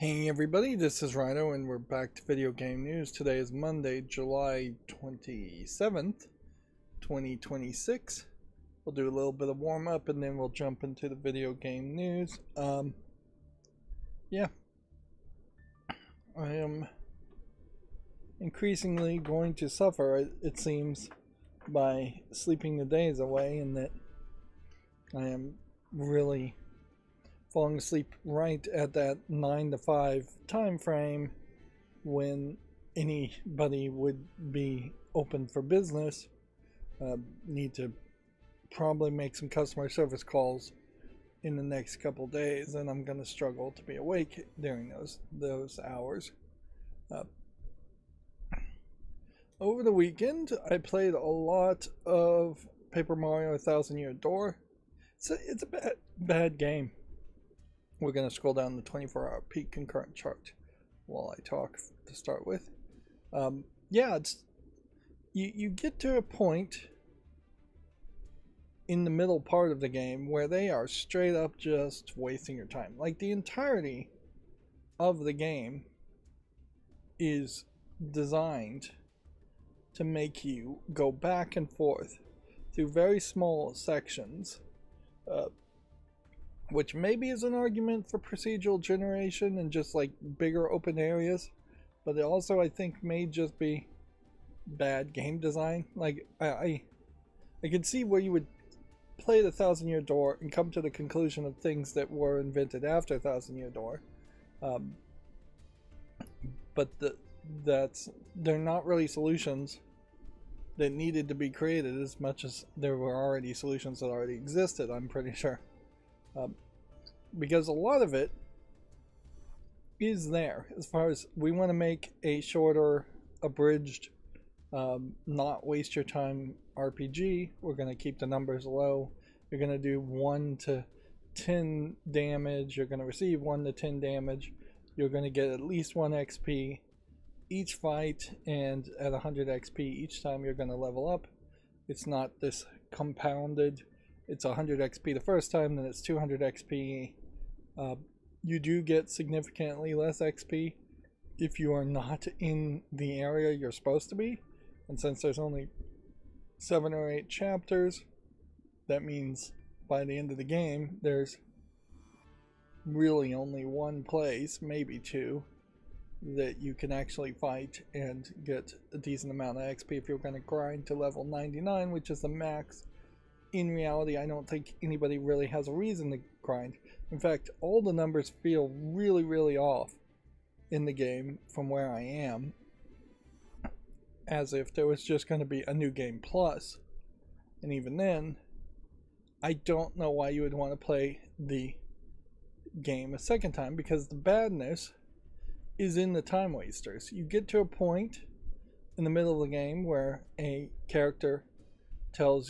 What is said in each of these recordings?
Hey everybody, this is Rydo and we're back to video game news. Today is Monday, July 27th, 2026. We'll do a little bit of warm up and then we'll jump into the video game news. Yeah. I am increasingly going to suffer, it seems, by sleeping the days away, and that I am really falling asleep right at that 9 to 5 time frame when anybody would be open for business. Need to probably make some customer service calls in the next couple days, and I'm going to struggle to be awake during those hours. Over the weekend, I played a lot of Paper Mario: 1000-Year Door. It's a bad game. We're going to scroll down the 24-hour peak concurrent chart while I talk to start with. Yeah, you get to a point in the middle part of the game where they are straight up just wasting your time. Like, the entirety of the game is designed to make you go back and forth through very small sections, which maybe is an argument for procedural generation and just like bigger open areas, but it also, I think, may just be bad game design. Like, I could see where you would play the 1000-Year Door and come to the conclusion of things that were invented after 1000-Year Door, but they're not really solutions that needed to be created as much as there were already solutions that already existed, I'm pretty sure. Because a lot of it is there as far as we want to make a shorter, abridged, not waste your time RPG. We're going to keep the numbers low. You're going to do 1 to 10 damage. You're going to receive 1 to 10 damage. You're going to get at least 1 XP each fight, and at 100 XP each time you're going to level up. It's not this compounded. It's 100 XP the first time, then it's 200 XP. You do get significantly less XP if you are not in the area you're supposed to be. And since there's only 7 or 8 chapters, that means by the end of the game, there's really only one place, maybe 2, that you can actually fight and get a decent amount of XP if you're going to grind to level 99, which is the max. In reality, I don't think anybody really has a reason to grind. In fact, all the numbers feel really, really off in the game from where I am, as if there was just going to be a new game plus. And even then, I don't know why you would want to play the game a second time, because the badness is in the time wasters. You get to a point in the middle of the game where a character tells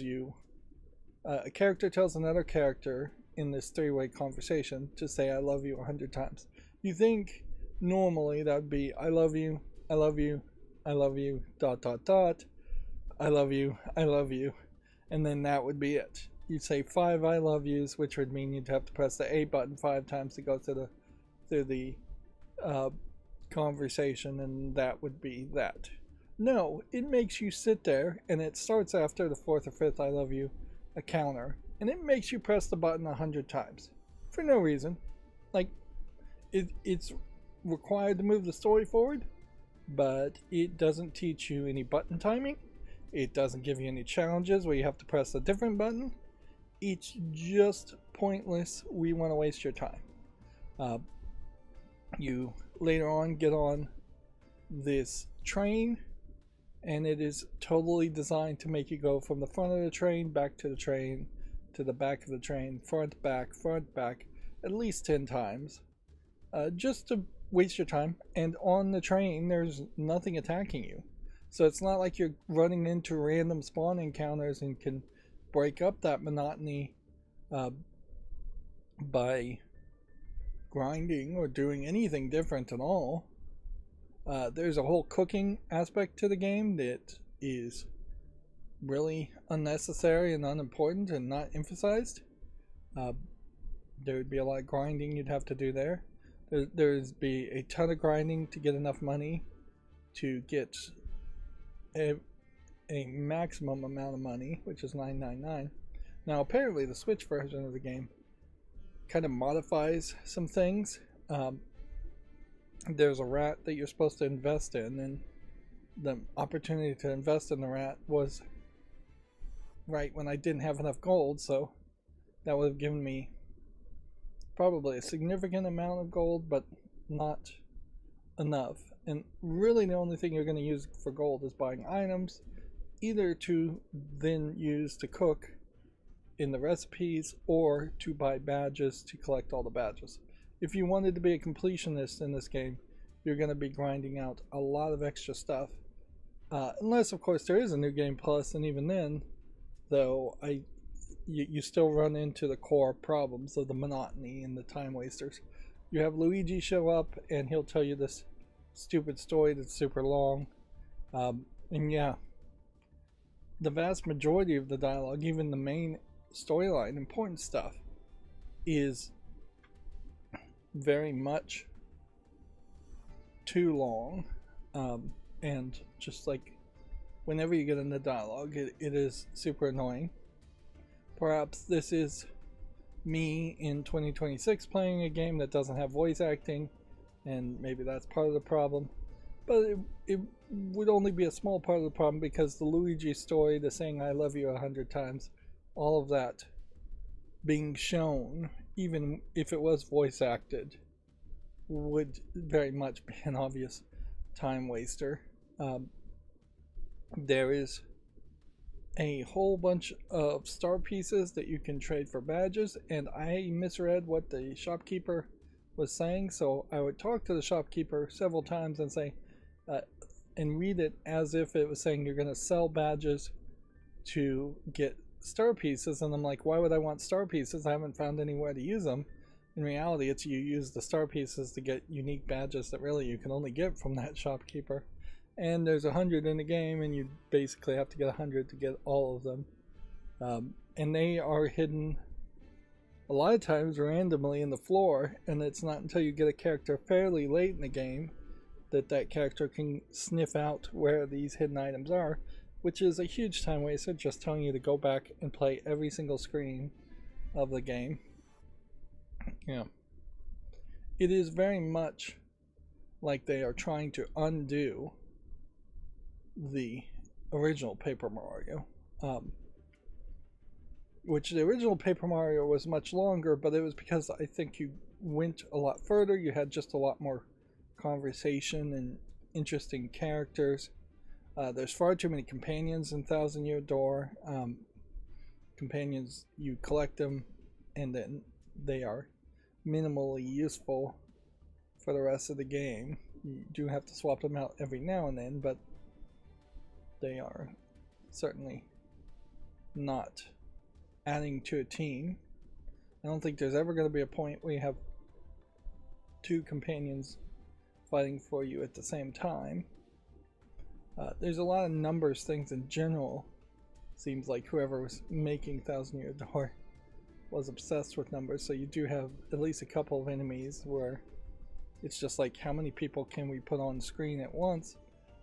another character in this 3-way conversation to say I love you 100 times. You think normally that would be I love you, I love you, I love you, ... I love you, and then that would be it. You'd say 5 I love yous, which would mean you'd have to press the A button 5 times to go through the conversation, and that would be that. No, it makes you sit there, and it starts after the 4th or 5th I love you a counter, and it makes you press the button 100 times for no reason. Like, it's required to move the story forward, but it doesn't teach you any button timing. It doesn't give you any challenges where you have to press a different button. It's just pointless. We want to waste your time. You later on get on this train, and it is totally designed to make you go from the front of the train back to the train to the back of the train, front back at least 10 times, just to waste your time. And on the train there's nothing attacking you, so it's not like you're running into random spawn encounters and can break up that monotony by grinding or doing anything different at all. There's a whole cooking aspect to the game that is really unnecessary and unimportant and not emphasized. There would be a lot of grinding you'd have to do there. There's be a ton of grinding to get enough money to get a maximum amount of money, which is $9.99. Now apparently the Switch version of the game kind of modifies some things. There's a rat that you're supposed to invest in, and the opportunity to invest in the rat was right when I didn't have enough gold, so that would have given me probably a significant amount of gold, but not enough. And really the only thing you're going to use for gold is buying items, either to then use to cook in the recipes or to buy badges to collect all the badges. If you wanted to be a completionist in this game, you're going to be grinding out a lot of extra stuff. Unless, of course, there is a new game plus, and even then, though, you still run into the core problems of the monotony and the time wasters. You have Luigi show up, and he'll tell you this stupid story that's super long. And yeah, the vast majority of the dialogue, even the main storyline, important stuff, is very much too long. And just like whenever you get into dialogue, it is super annoying. Perhaps this is me in 2026 playing a game that doesn't have voice acting, and maybe that's part of the problem. But it would only be a small part of the problem, because the Luigi story, the saying I love you 100 times, all of that being shown, even if it was voice acted, would very much be an obvious time waster. There is a whole bunch of star pieces that you can trade for badges, and I misread what the shopkeeper was saying, so I would talk to the shopkeeper several times and say, and read it as if it was saying you're going to sell badges to get star pieces, and I'm like, why would I want star pieces? I haven't found anywhere to use them. In reality, it's you use the star pieces to get unique badges that really you can only get from that shopkeeper. And there's 100 in the game, and you basically have to get 100 to get all of them. And they are hidden a lot of times randomly in the floor, and it's not until you get a character fairly late in the game that that character can sniff out where these hidden items are, which is a huge time waster, just telling you to go back and play every single screen of the game. Yeah. It is very much like they are trying to undo the original Paper Mario. Which the original Paper Mario was much longer, but it was because I think you went a lot further, you had just a lot more conversation and interesting characters. There's far too many companions in Thousand Year Door. Companions, you collect them and then they are minimally useful for the rest of the game. You do have to swap them out every now and then, but they are certainly not adding to a team. I don't think there's ever going to be a point where you have two companions fighting for you at the same time. There's a lot of numbers things in general. Seems like whoever was making Thousand Year Door was obsessed with numbers, so you do have at least a couple of enemies where it's just like, how many people can we put on screen at once,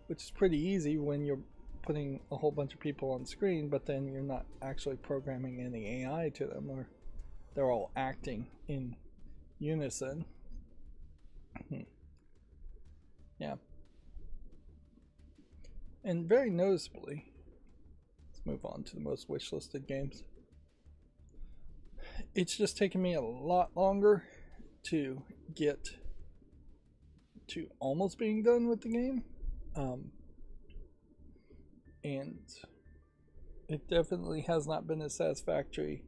which is pretty easy when you're putting a whole bunch of people on screen, but then you're not actually programming any AI to them, or they're all acting in unison. Yeah. And very noticeably, let's move on to the most wishlisted games. It's just taken me a lot longer to get to almost being done with the game. And it definitely has not been as satisfactory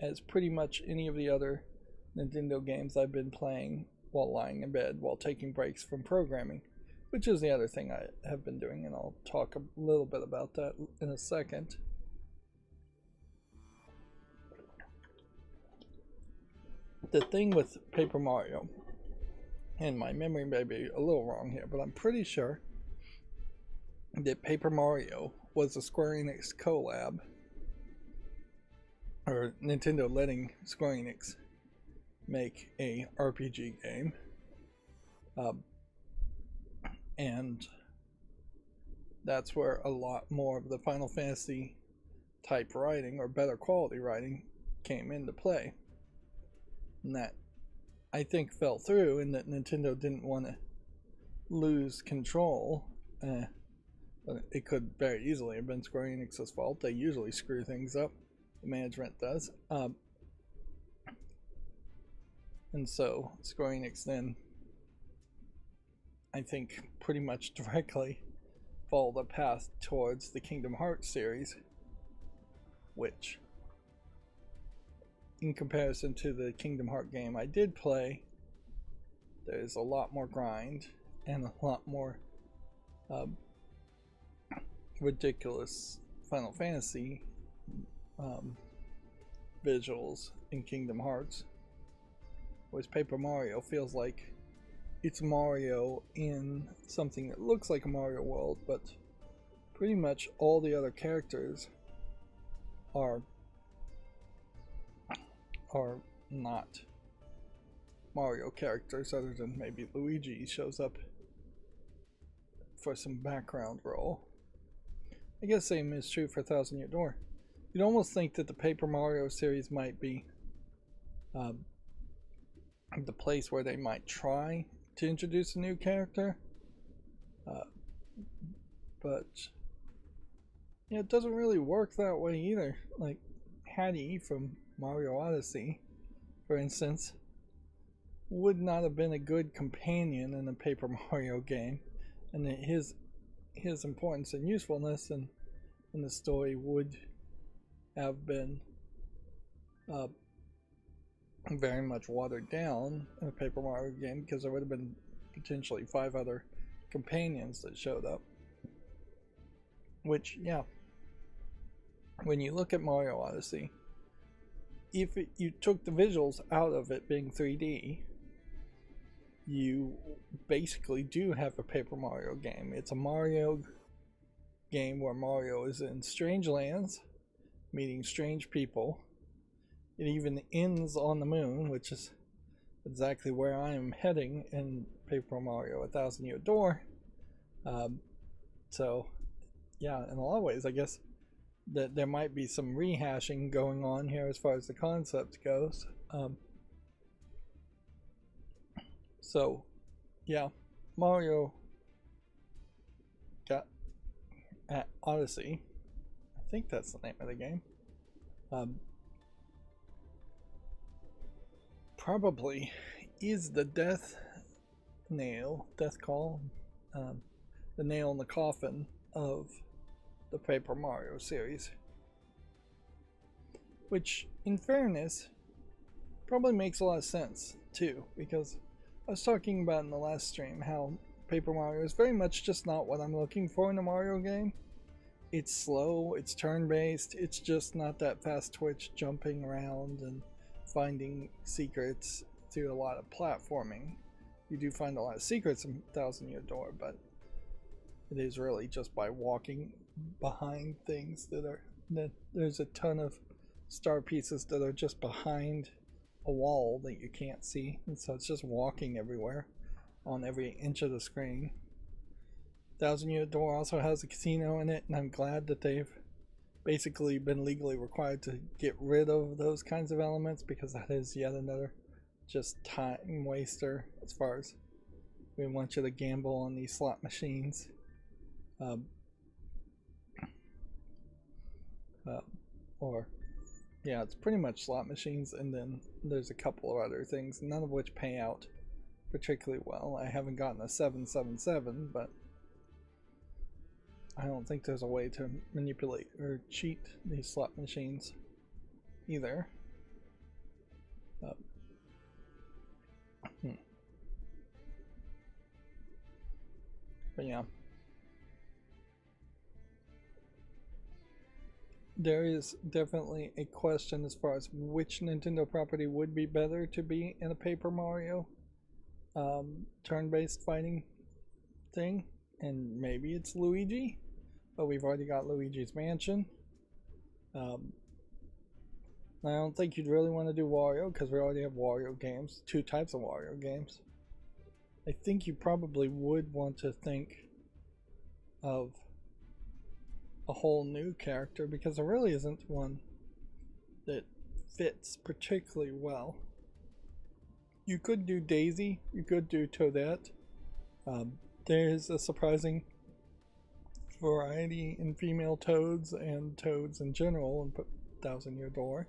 as pretty much any of the other Nintendo games I've been playing while lying in bed, while taking breaks from programming, which is the other thing I have been doing, and I'll talk a little bit about that in a second. The thing with Paper Mario, and my memory may be a little wrong here, but I'm pretty sure that Paper Mario was a Square Enix collab, or Nintendo letting Square Enix make a RPG game. And that's where a lot more of the Final Fantasy type writing, or better quality writing, came into play. And that, I think, fell through in that Nintendo didn't want to lose control. But it could very easily have been Square Enix's fault. They usually screw things up. The management does. And so Square Enix then, I think, pretty much directly followed a path towards the Kingdom Hearts series, which, in comparison to the Kingdom Hearts game I did play, there's a lot more grind and a lot more ridiculous Final Fantasy visuals in Kingdom Hearts, whereas Paper Mario feels like it's Mario in something that looks like a Mario world, but pretty much all the other characters are not Mario characters, other than maybe Luigi shows up for some background role. I guess same is true for Thousand Year Door. You'd almost think that the Paper Mario series might be the place where they might try to introduce a new character, but yeah, it doesn't really work that way either. Like Hattie from Mario Odyssey, for instance, would not have been a good companion in a Paper Mario game, and that his importance and usefulness in the story would have been very much watered down in a Paper Mario game, because there would have been potentially 5 other companions that showed up. Which, yeah, when you look at Mario Odyssey, if you took the visuals out of it being 3D, you basically do have a Paper Mario game. It's a Mario game where Mario is in strange lands, meeting strange people. It even ends on the moon, which is exactly where I am heading in Paper Mario A Thousand Year Door. So, yeah, in a lot of ways, I guess that there might be some rehashing going on here as far as the concept goes. So, yeah, Mario got at Odyssey. I think that's the name of the game. Probably is the death call, the nail in the coffin of the Paper Mario series. Which, in fairness, probably makes a lot of sense too, because I was talking about in the last stream how Paper Mario is very much just not what I'm looking for in a Mario game. It's slow, it's turn-based, it's just not that fast twitch jumping around and finding secrets through a lot of platforming. You do find a lot of secrets in Thousand Year Door, but it is really just by walking behind things that there's a ton of star pieces that are just behind a wall that you can't see, and so it's just walking everywhere on every inch of the screen. Thousand Year Door also has a casino in it, and I'm glad that they've basically been legally required to get rid of those kinds of elements, because that is yet another just time waster as far as we want you to gamble on these slot machines. Or yeah, it's pretty much slot machines, and then there's a couple of other things, none of which pay out particularly well. I haven't gotten a 777, but I don't think there's a way to manipulate or cheat these slot machines either. But yeah, there is definitely a question as far as which Nintendo property would be better to be in a Paper Mario turn-based fighting thing, and maybe it's Luigi, but we've already got Luigi's Mansion. I don't think you'd really want to do Wario, because we already have Wario games, 2 types of Wario games. I think you probably would want to think of a whole new character, because there really isn't one that fits particularly well. You could do Daisy, you could do Toadette. There's a surprising variety in female toads and toads in general in Thousand Year Door,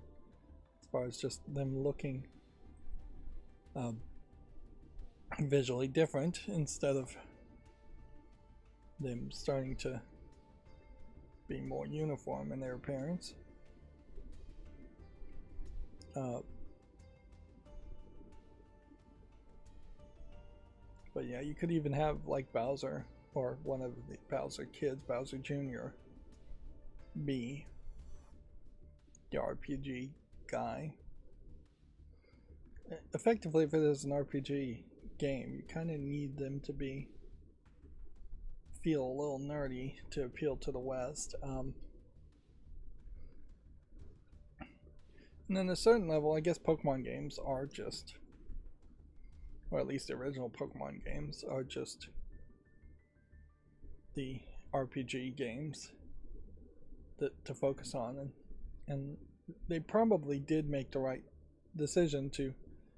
as far as just them looking visually different instead of them starting to be more uniform in their appearance. But yeah, you could even have like Bowser or one of the Bowser kids, Bowser Jr., be the RPG guy. Effectively, if it is an RPG game, you kind of need them to feel a little nerdy to appeal to the West. And then at a certain level, I guess Pokemon games are just, or at least the original Pokemon games are just the RPG games to focus on, and they probably did make the right decision to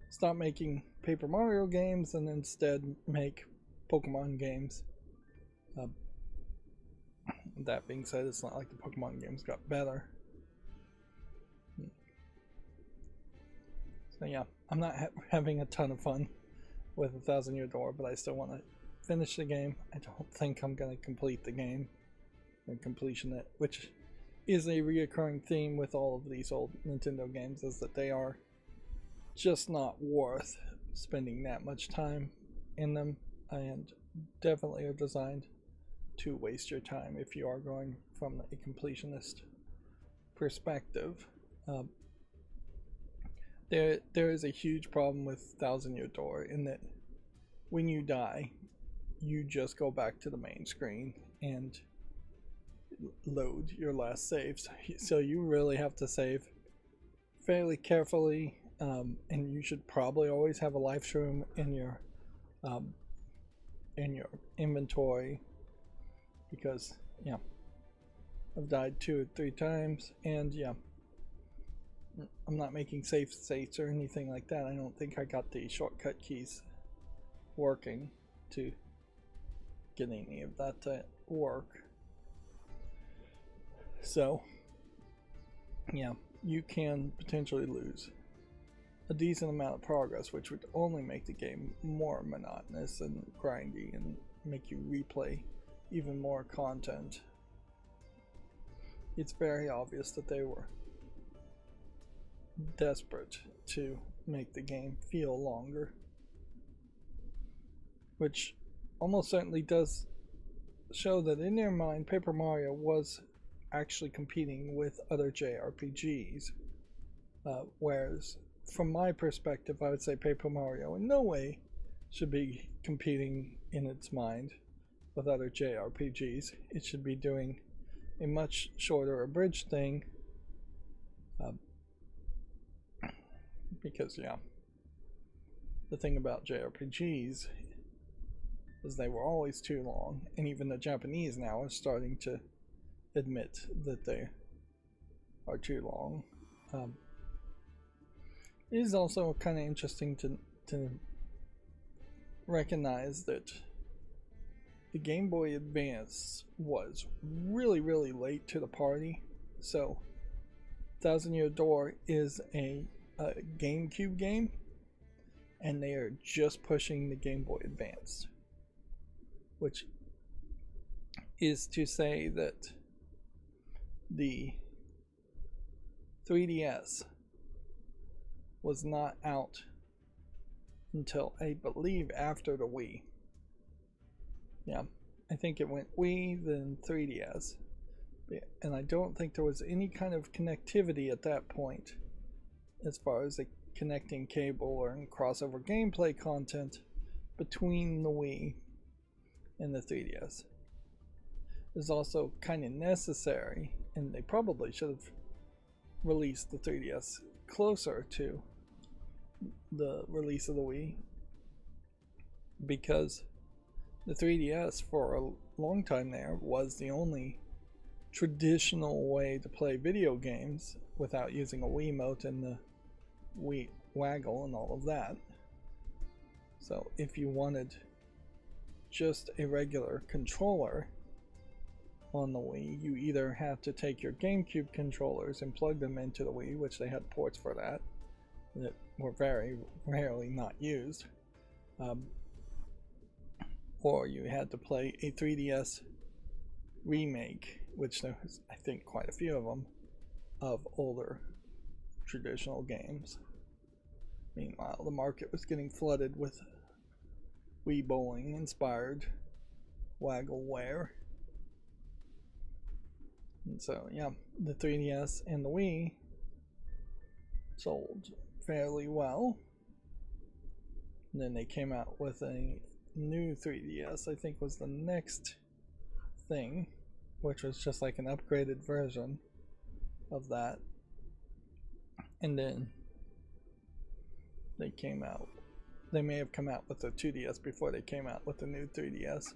stop making Paper Mario games and instead make Pokemon games. That being said, it's not like the Pokemon games got better. So yeah, I'm not having a ton of fun with A Thousand Year Door, but I still want to finish the game. I don't think I'm going to complete the game and completion it, which is a reoccurring theme with all of these old Nintendo games, is that they are just not worth spending that much time in them, and definitely are designed to waste your time if you are going from a completionist perspective. There is a huge problem with Thousand Year Door in that when you die, you just go back to the main screen and load your last saves. So you really have to save fairly carefully, and you should probably always have a life shroom in your inventory, because yeah, I've died 2 or 3 times, and yeah, I'm not making save states or anything like that. I don't think I got the shortcut keys working to get any of that to work. So yeah, you can potentially lose a decent amount of progress, which would only make the game more monotonous and grindy and make you replay even more content. It's very obvious that they were desperate to make the game feel longer, which almost certainly does show that in their mind Paper Mario was actually competing with other JRPGs, whereas from my perspective I would say Paper Mario in no way should be competing in its mind with other JRPGs. It should be doing a much shorter abridged thing, because yeah, the thing about JRPGs is they were always too long, and even the Japanese now are starting to admit that they are too long. It is also kind of interesting to recognize that the Game Boy Advance was really late to the party. So Thousand Year Door is a GameCube game, and they are just pushing the Game Boy Advance, which is to say that the 3DS was not out until I believe after the Wii. Yeah, I think it went Wii, then 3DS, and I don't think there was any kind of connectivity at that point as far as a connecting cable or crossover gameplay content between the Wii and the 3DS. Is also kind of necessary, and they probably should have released the 3DS closer to the release of the Wii. because the 3DS for a long time there was the only traditional way to play video games without using a Wiimote and the Wii waggle and all of that. So if you wanted just a regular controller on the Wii, you either have to take your GameCube controllers and plug them into the Wii, which they had ports for that were very rarely not used, or you had to play a 3DS remake, which there was, I think, quite a few of them, of older traditional games. Meanwhile, the market was getting flooded with Wii bowling inspired waggleware. And so, yeah, the 3DS and the Wii sold fairly well. And then they came out with a new 3DS, I think was the next thing, which was just like an upgraded version of that. And then they came out, they may have come out with the 2DS before they came out with the new 3DS.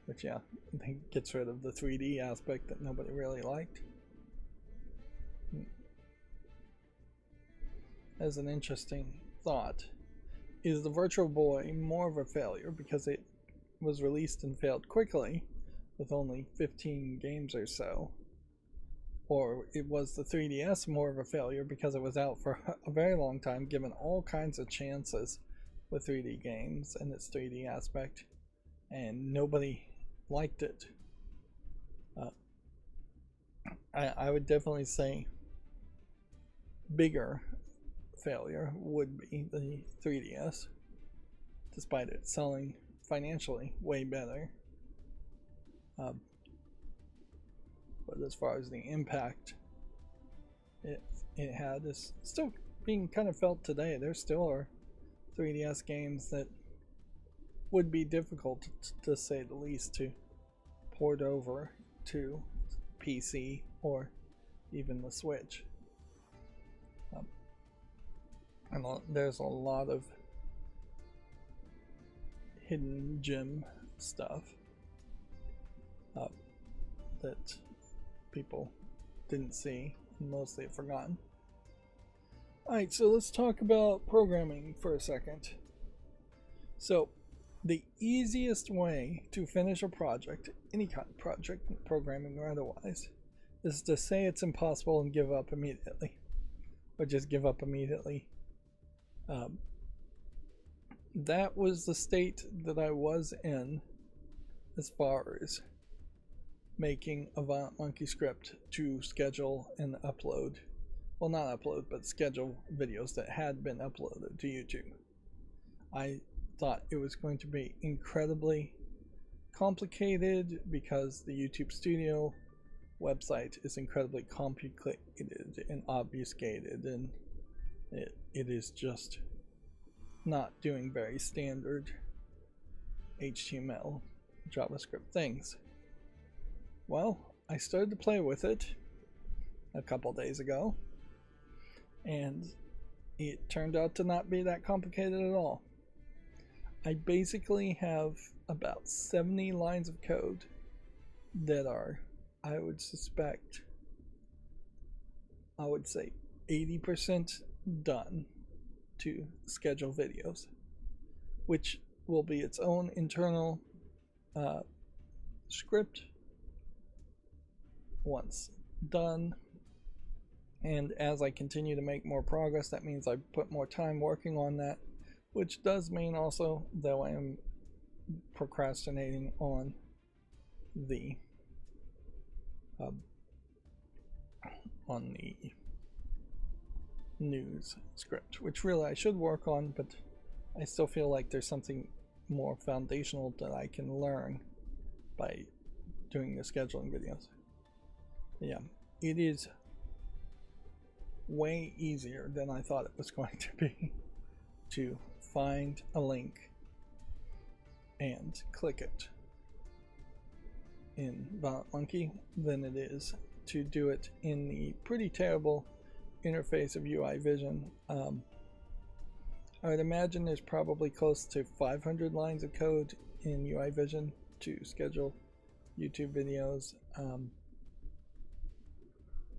Which, yeah, I think gets rid of the 3D aspect that nobody really liked. As an interesting thought, is the Virtual Boy more of a failure because it was released and failed quickly with only 15 games or so? Or it was the 3DS more of a failure because it was out for a very long time, given all kinds of chances with 3D games and its 3D aspect, and nobody liked it? I would definitely say bigger failure would be the 3DS, despite it selling financially way better. But as far as the impact it had is still being kind of felt today. There still are 3DS games that would be difficult, to say the least, to port over to PC or even the Switch. And there's a lot of hidden gem stuff that people didn't see and mostly have forgotten. Alright, so let's talk about programming for a second. So the easiest way to finish a project, any kind of project, programming or otherwise, is to say it's impossible and give up immediately. Or just give up immediately. That was the state that I was in as far as making a Violent Monkey script to schedule and upload, well, not upload, but schedule videos that had been uploaded to YouTube. I thought it was going to be incredibly complicated because the YouTube Studio website is incredibly complicated and obfuscated, and it is just not doing very standard HTML JavaScript things. Well, I started to play with it a couple days ago, and it turned out to not be that complicated at all. I basically have about 70 lines of code that are, I would suspect, I would say 80% done to schedule videos, which will be its own internal script once done. And as I continue to make more progress, that means I put more time working on that, which does mean also, though I am procrastinating on the news script, which really I should work on, but I still feel like there's something more foundational that I can learn by doing the scheduling videos. Yeah, it is way easier than I thought it was going to be to find a link and click it in Violent Monkey than it is to do it in the pretty terrible interface of UI Vision. I would imagine there's probably close to 500 lines of code in UI Vision to schedule YouTube videos,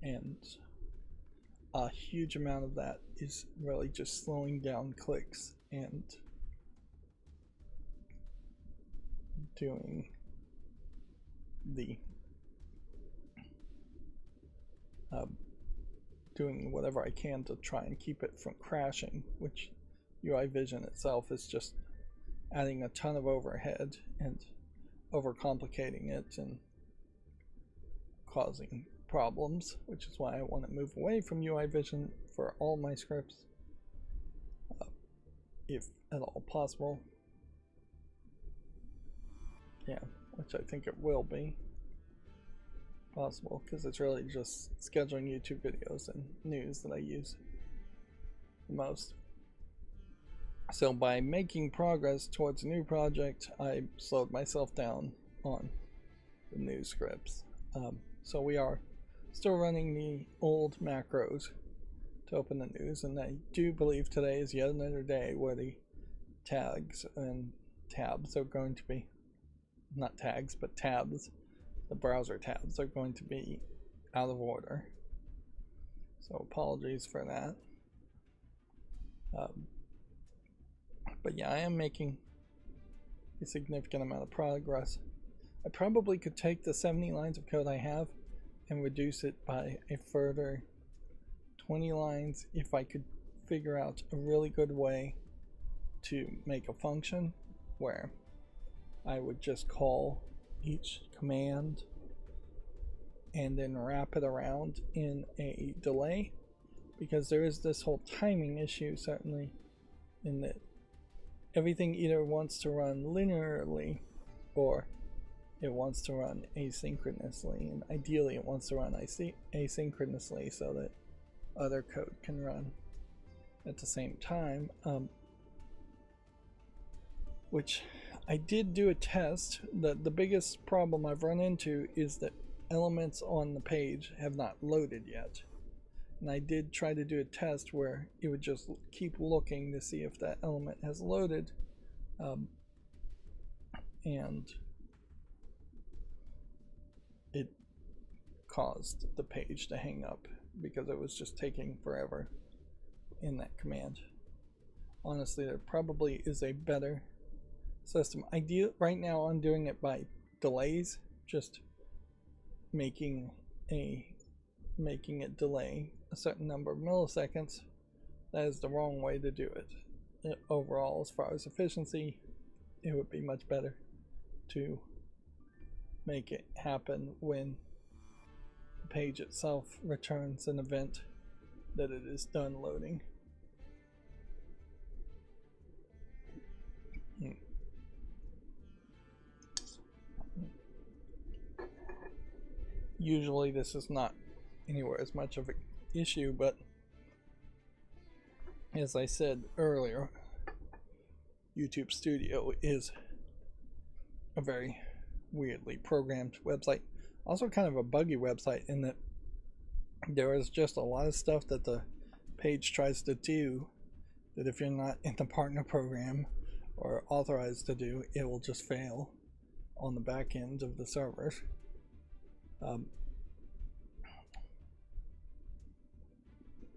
and a huge amount of that is really just slowing down clicks and doing whatever I can to try and keep it from crashing, which UI Vision itself is just adding a ton of overhead and overcomplicating it and causing problems, which is why I want to move away from UI Vision for all my scripts, if at all possible. Yeah, which I think it will be possible, because it's really just scheduling YouTube videos and news that I use the most. So by making progress towards a new project, I slowed myself down on the new scripts. So we are still running the old macros to open the news, and I do believe today is yet another day where the tags and tabs are going to be, not tags, but tabs, the browser tabs are going to be out of order. So apologies for that. But yeah, I am making a significant amount of progress. I probably could take the 70 lines of code I have and reduce it by a further 20 lines if I could figure out a really good way to make a function where I would just call each command and then wrap it around in a delay, because there is this whole timing issue, certainly, in that everything either wants to run linearly or it wants to run asynchronously, and ideally it wants to run asynchronously so that other code can run at the same time, which I did do a test. The biggest problem I've run into is that elements on the page have not loaded yet, and I did try to do a test where it would just keep looking to see if that element has loaded, and it caused the page to hang up because it was just taking forever in that command. Honestly, there probably is a better system. Right now I'm doing it by delays, just making it delay a certain number of milliseconds. That is the wrong way to do it. Overall, as far as efficiency, it would be much better to make it happen when the page itself returns an event that it is done loading. Usually this is not anywhere as much of an issue, but as I said earlier, YouTube Studio is a very weirdly programmed website. Also kind of a buggy website in that there is just a lot of stuff that the page tries to do that if you're not in the partner program or authorized to do, it will just fail on the back end of the servers.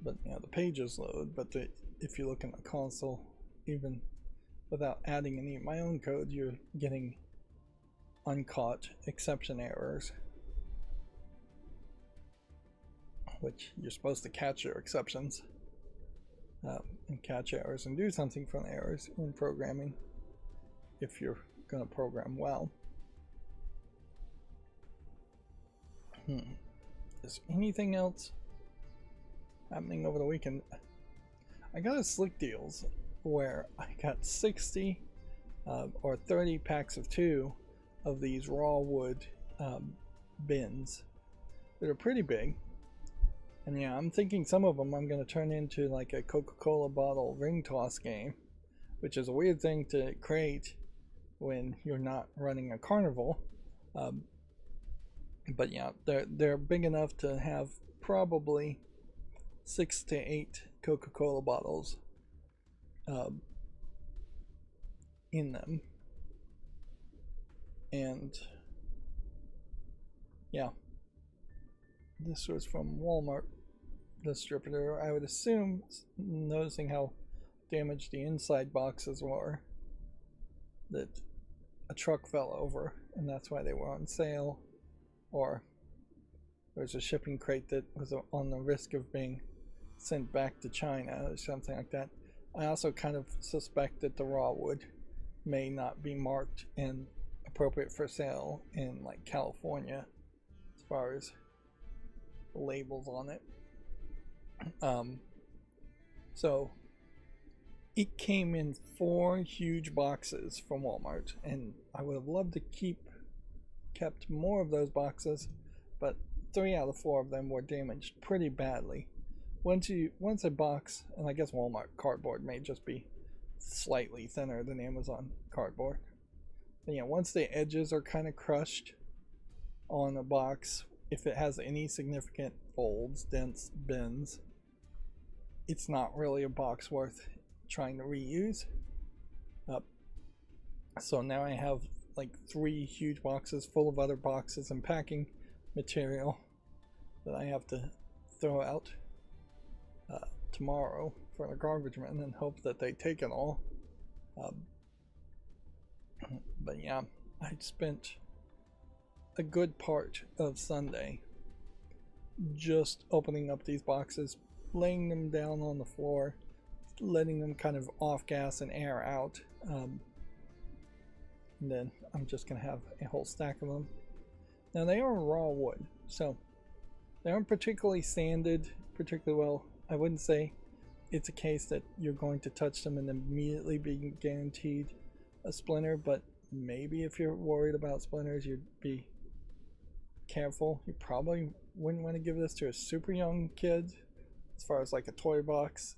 But you know, the pages load, but if you look in the console, even without adding any of my own code, you're getting uncaught exception errors, which you're supposed to catch your exceptions and catch errors and do something from errors in programming if you're going to program well. Is anything else happening over the weekend? I got a slick deals where I got 60 or 30 packs of 2 of these raw wood bins that are pretty big, and yeah, I'm thinking some of them I'm going to turn into like a Coca-Cola bottle ring toss game, which is a weird thing to create when you're not running a carnival. But yeah, they're big enough to have probably 6 to 8 Coca-Cola bottles in them. And yeah, this was from Walmart distributor. I would assume, noticing how damaged the inside boxes were, that a truck fell over and that's why they were on sale, or there's a shipping crate that was on the risk of being sent back to China or something like that. I also kind of suspect that the raw wood may not be marked and appropriate for sale in like California as far as labels on it. So it came in 4 huge boxes from Walmart, and I would have loved to kept more of those boxes, but 3 out of 4 of them were damaged pretty badly. Once a box, and I guess Walmart cardboard may just be slightly thinner than Amazon cardboard, but yeah, once the edges are kind of crushed on a box, if it has any significant folds, dents, bends, it's not really a box worth trying to reuse. So now I have like 3 huge boxes full of other boxes and packing material that I have to throw out tomorrow for the garbage men and hope that they take it all. But yeah, I spent a good part of Sunday just opening up these boxes, laying them down on the floor, letting them kind of off gas and air out, and then I'm just gonna have a whole stack of them. Now they are raw wood, so they aren't particularly sanded particularly well. I wouldn't say it's a case that you're going to touch them and immediately be guaranteed a splinter, but maybe if you're worried about splinters, you'd be careful. You probably wouldn't want to give this to a super young kid. As far as like a toy box,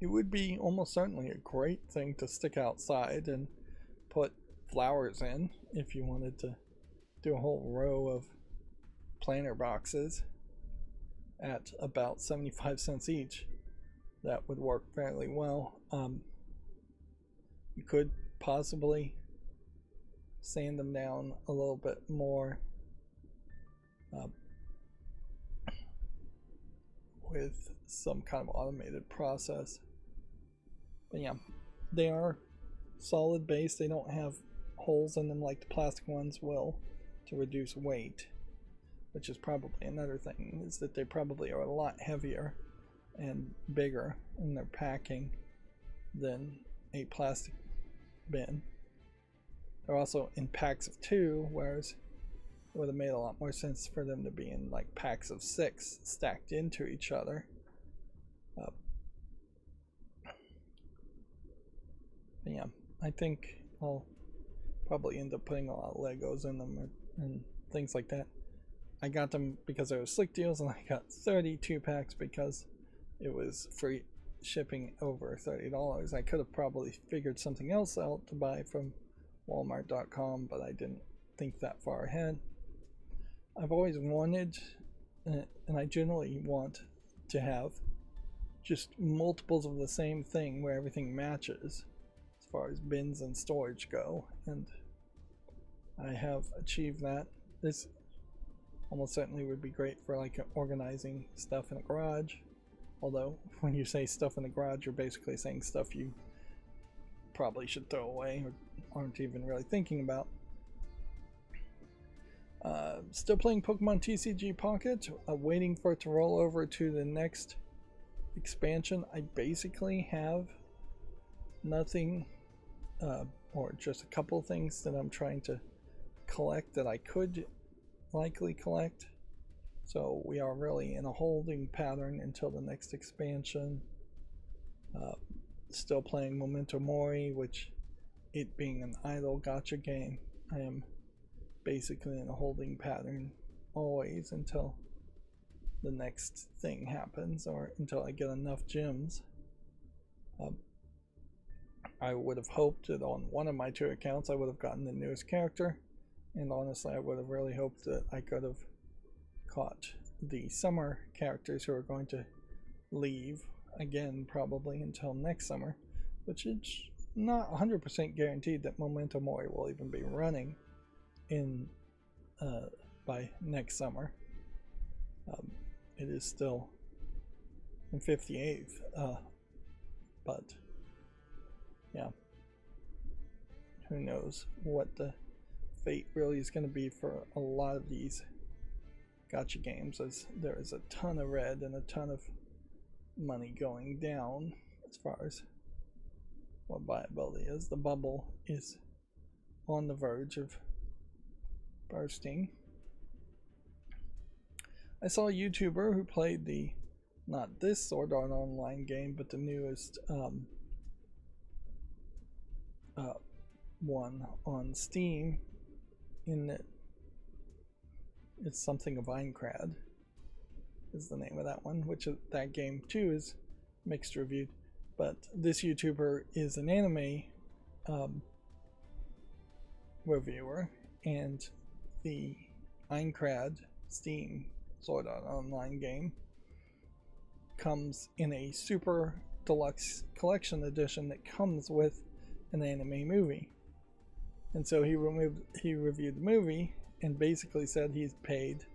it would be almost certainly a great thing to stick outside and put flowers in if you wanted to do a whole row of planter boxes at about 75 cents each. That would work fairly well. You could possibly sand them down a little bit more with some kind of automated process. But yeah, they are solid base. They don't have holes in them like the plastic ones will to reduce weight, which is probably another thing, is that they probably are a lot heavier and bigger in their packing than a plastic bin. They're also in packs of 2, whereas it would have made a lot more sense for them to be in like packs of 6 stacked into each other. Yeah, I think I'll probably end up putting a lot of Legos in them and things like that. I got them because there were slick deals, and I got 32 packs because it was free shipping over $30. I could have probably figured something else out to buy from Walmart.com, but I didn't think that far ahead. I've always wanted, and I generally want to have just multiples of the same thing where everything matches as far as bins and storage go, and I have achieved that. This almost certainly would be great for like organizing stuff in a garage, although when you say stuff in the garage, you're basically saying stuff you probably should throw away or aren't even really thinking about. Still playing Pokemon TCG Pocket, waiting for it to roll over to the next expansion. I basically have nothing, or just a couple things that I'm trying to collect that I could likely collect. So we are really in a holding pattern until the next expansion. Still playing Memento Mori, which, it being an idle gacha game, I am basically in a holding pattern always until the next thing happens or until I get enough gems. I would have hoped that on one of my 2 accounts I would have gotten the newest character, and honestly I would have really hoped that I could have caught the summer characters who are going to leave again probably until next summer, which is not 100% guaranteed that Memento Mori will even be running in by next summer. It is still in 58th, but yeah, who knows what the fate really is going to be for a lot of these gacha games, as there is a ton of red and a ton of money going down as far as what viability is. The bubble is on the verge of bursting. I saw a YouTuber who played the, not this Sword Art Online game, but the newest one on Steam, in that it's something of Aincrad is the name of that one, which that game too is mixed reviewed. But this YouTuber is an anime reviewer, and the Aincrad Steam Sword Art Online game comes in a super deluxe collection edition that comes with an anime movie. And so he reviewed the movie and basically said he's paid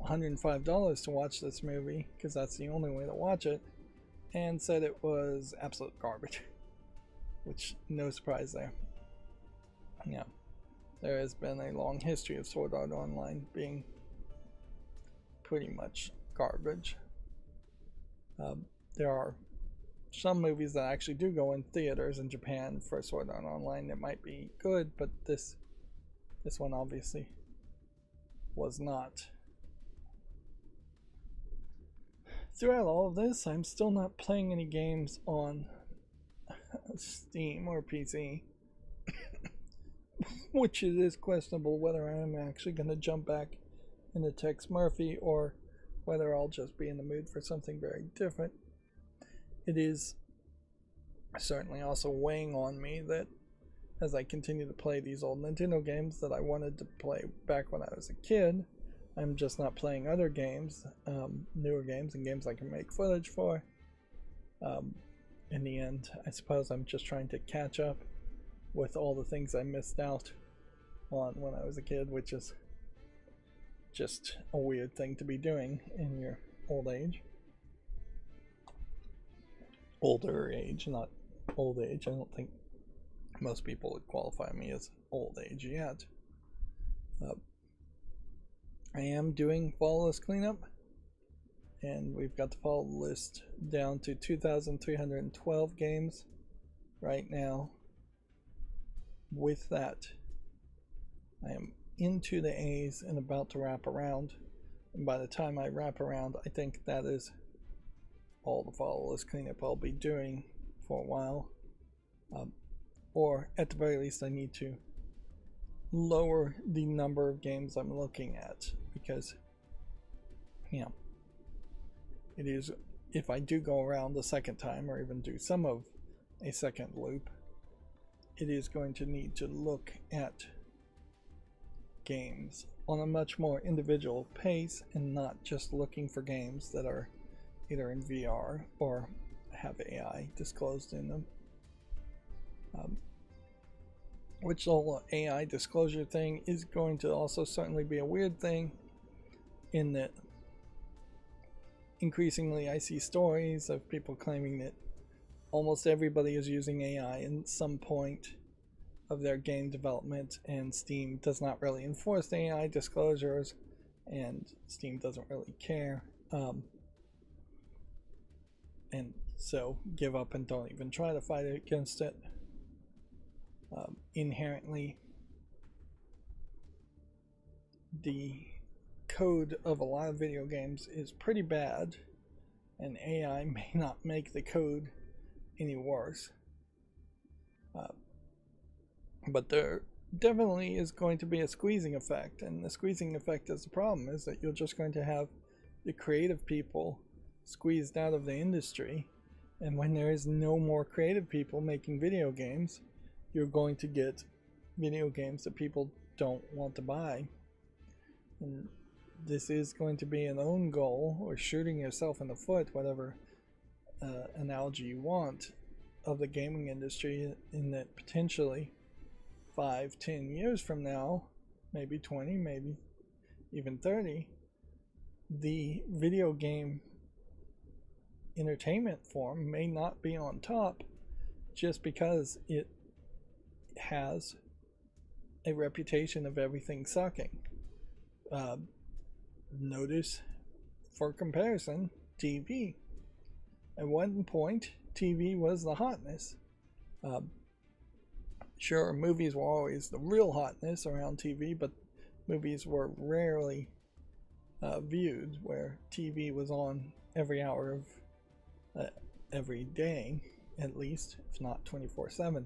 $105 to watch this movie because that's the only way to watch it, and said it was absolute garbage, which, no surprise there. Yeah, there has been a long history of Sword Art Online being pretty much garbage. There are some movies that actually do go in theaters in Japan for Sword Art Online that might be good, but this one obviously was not. Throughout all of this, I'm still not playing any games on Steam or PC, which it is questionable whether I'm actually going to jump back into Tex Murphy or whether I'll just be in the mood for something very different. It is certainly also weighing on me that as I continue to play these old Nintendo games that I wanted to play back when I was a kid, I'm just not playing other games, newer games and games I can make footage for. In the end, I suppose I'm just trying to catch up with all the things I missed out on when I was a kid, which is just a weird thing to be doing in your old age. Older age, not old age. I don't think most people would qualify me as old age yet. I am doing fall list cleanup, and we've got the fall list down to 2,312 games right now. With that, I am into the A's and about to wrap around, and by the time I wrap around, I think that is all the fall list cleanup I'll be doing for a while. Or at the very least, I need to lower the number of games I'm looking at, because it is, if I do go around the second time or even do some of a second loop, it is going to need to look at games on a much more individual pace and not just looking for games that are either in VR or have AI disclosed in them. Which the whole AI disclosure thing is going to also certainly be a weird thing, in that increasingly I see stories of people claiming that almost everybody is using AI in some point of their game development, and Steam does not really enforce AI disclosures, and Steam doesn't really care, and so give up and don't even try to fight against it. Inherently, the code of a lot of video games is pretty bad, and AI may not make the code any worse. But there definitely is going to be a squeezing effect, and the squeezing effect is the problem, is that you're just going to have the creative people squeezed out of the industry, and when there is no more creative people making video games, you're going to get video games that people don't want to buy. And this is going to be an own goal, or shooting yourself in the foot, whatever analogy you want of the gaming industry, in that potentially 5-10 years from now, maybe 20, maybe even 30, the video game entertainment form may not be on top just because it has a reputation of everything sucking. Notice, for comparison, TV. At one point, TV was the hotness. Sure, movies were always the real hotness around TV, but movies were rarely viewed, where TV was on every hour of every day, at least, if not 24/7.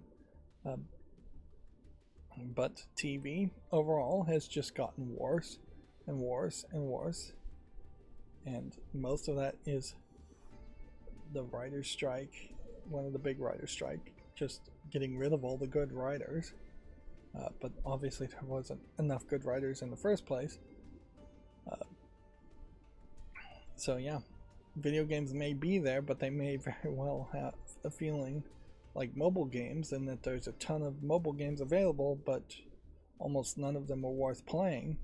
But TV overall has just gotten worse and worse and worse, and most of that is the writer's strike, one of the big writer's strike, just getting rid of all the good writers. But obviously there wasn't enough good writers in the first place. So yeah, video games may be there, but they may very well have a feeling like mobile games, in that there's a ton of mobile games available, but almost none of them are worth playing.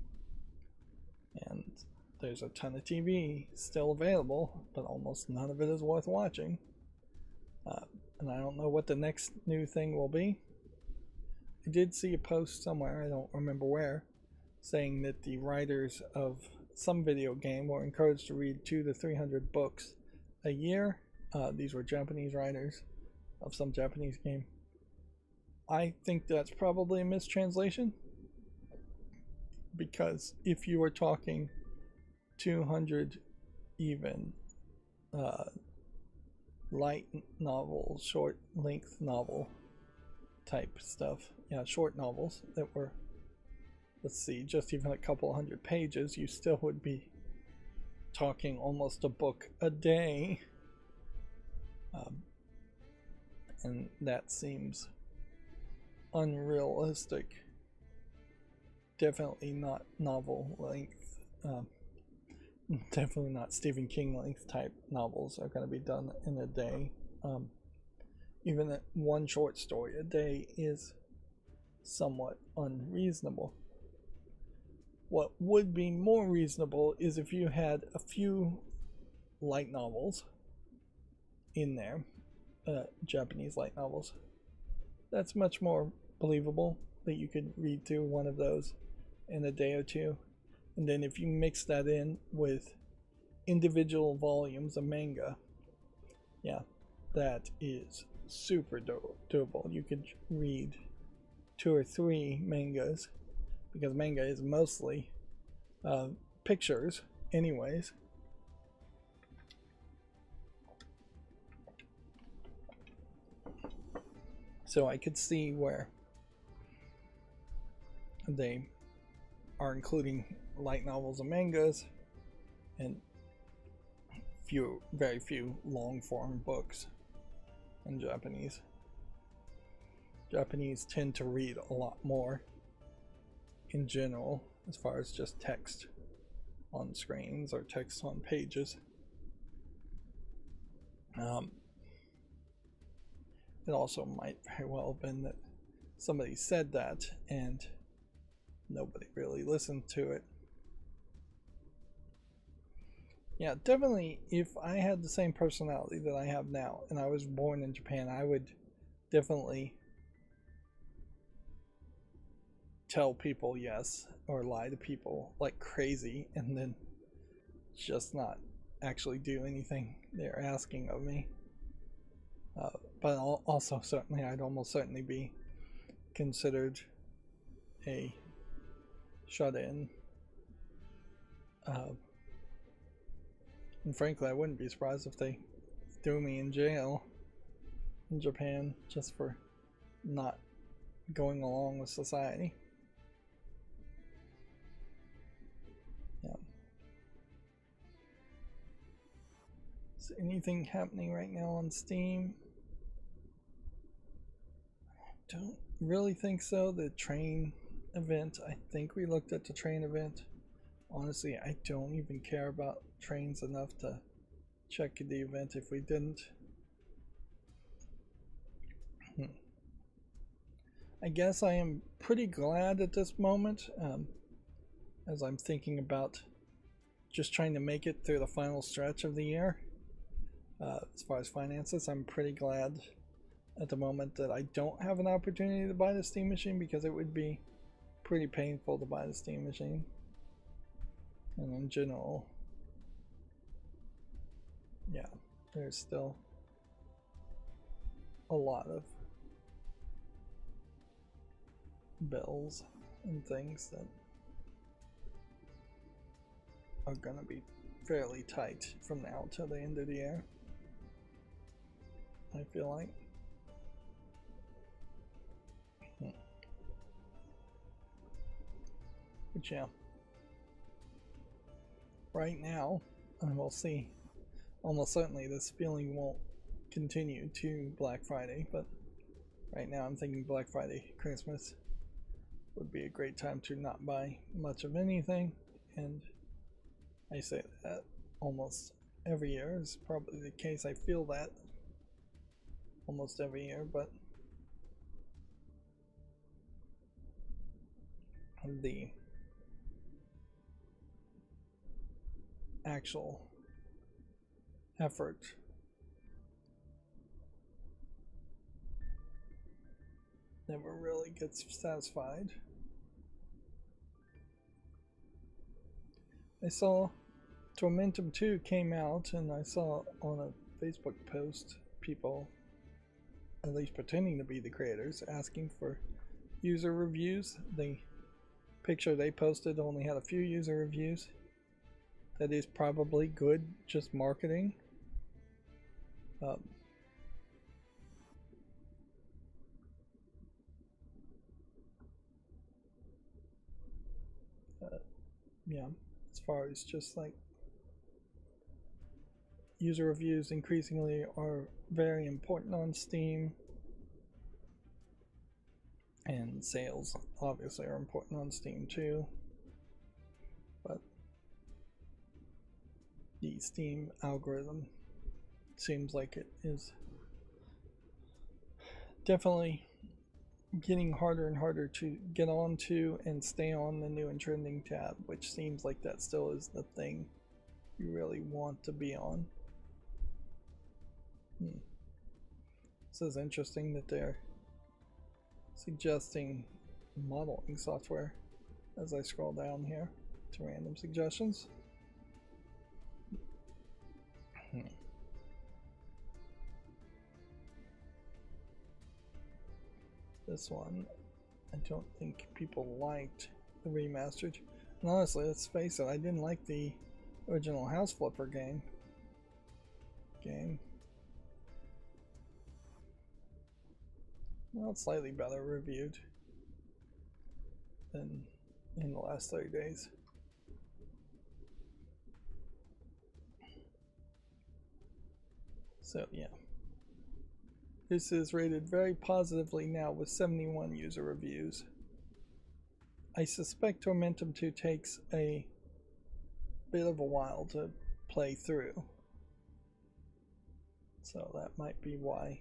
And there's a ton of TV still available, but almost none of it is worth watching. And I don't know what the next new thing will be. I did see a post somewhere, I don't remember where, saying that the writers of some video game were encouraged to read 200 to 300 books a year. These were Japanese writers of some Japanese game. I think that's probably a mistranslation, because if you were talking 200 even light novel, short length novel type stuff, yeah, short novels that were, let's see, just even a couple hundred pages, you still would be talking almost a book a day. And that seems unrealistic. Definitely not novel length. Definitely not Stephen King length type novels are going to be done in a day. Even one short story a day is somewhat unreasonable. What would be more reasonable is if you had a few light novels in there, Japanese light novels. That's much more believable, that you could read through one of those in a day or two. And then if you mix that in with individual volumes of manga, yeah, that is super doable. You could read 2 or 3 mangas, because manga is mostly pictures anyways. So I could see where they are including light novels and mangas, and very few long form books in Japanese. Japanese tend to read a lot more in general, as far as just text on screens or text on pages. It also might very well have been that somebody said that and nobody really listened to it. Yeah, definitely, if I had the same personality that I have now and I was born in Japan, I would definitely tell people yes, or lie to people like crazy, and then just not actually do anything they're asking of me. But also, certainly, I'd almost certainly be considered a shut-in. And frankly, I wouldn't be surprised if they threw me in jail in Japan just for not going along with society. Yeah. Is anything happening right now on Steam? I don't really think so. The train event, I think we looked at the train event. Honestly, I don't even care about trains enough to check the event if we didn't. I guess I am pretty glad at this moment, as I'm thinking about just trying to make it through the final stretch of the year. As far as finances, I'm pretty glad at the moment that I don't have an opportunity to buy the Steam Machine, because it would be pretty painful to buy the Steam Machine. And in general, yeah, there's still a lot of bills and things that are gonna be fairly tight from now till the end of the year, I feel like. But yeah, right now, and we'll see, almost certainly this feeling won't continue to Black Friday, but right now I'm thinking Black Friday, Christmas would be a great time to not buy much of anything, and I say that almost every year is probably the case. I feel that almost every year, but the actual effort never really gets satisfied. I saw Tormentum 2 came out, and I saw on a Facebook post people, at least pretending to be the creators, asking for user reviews. The picture they posted only had a few user reviews. That is probably good, just marketing. Yeah, as far as just like user reviews increasingly are very important on Steam, and sales obviously are important on Steam too, but the Steam algorithm seems like it is definitely getting harder and harder to get onto and stay on the new and trending tab, which seems like that still is the thing you really want to be on. This is interesting that they're suggesting modeling software as I scroll down here to random suggestions. This one, I don't think people liked the remastered. And honestly, let's face it, I didn't like the original House Flipper game. Well, it's slightly better reviewed than in the last 30 days. So yeah, this is rated very positively now with 71 user reviews. I suspect Tormentum 2 takes a bit of a while to play through, so that might be why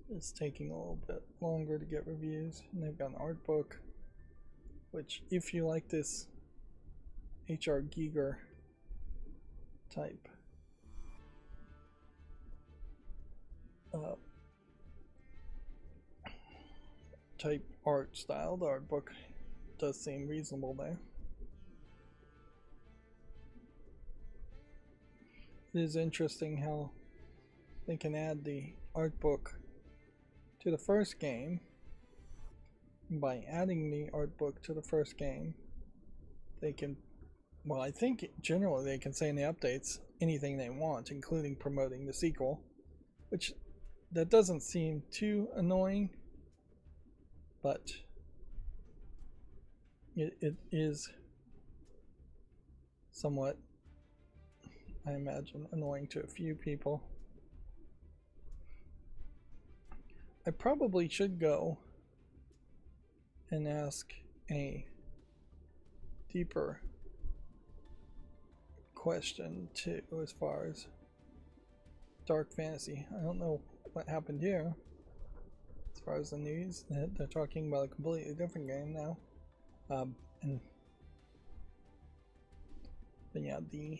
it's taking a little bit longer to get reviews. And they've got an art book, which if you like this HR Giger type art style, the art book does seem reasonable there. It is interesting how they can add the art book to the first game. By adding the art book to the first game, they can, well, I think generally they can say in the updates anything they want, including promoting the sequel, which that doesn't seem too annoying, but it is somewhat, I imagine, annoying to a few people. I probably should go and ask a deeper question too, as far as dark fantasy. I don't know what happened here. as far as the news. They're talking about a completely different game now. And but yeah, the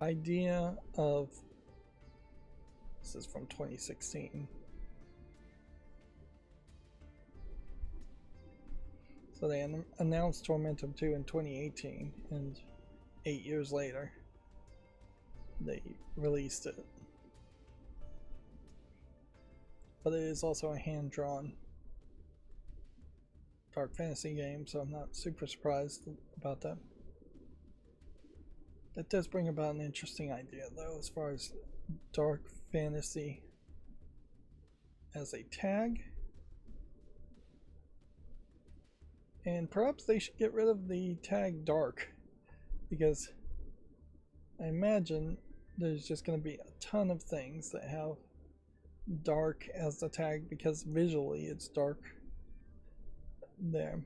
idea of this is from 2016. So they announced Tormentum 2 in 2018, and 8 years later, they released it. But it is also a hand-drawn dark fantasy game, so I'm not super surprised about that. That does bring about an interesting idea, though, as far as dark fantasy as a tag. And perhaps they should get rid of the tag dark, because I imagine there's just going to be a ton of things that have dark as the tag, because visually it's dark there.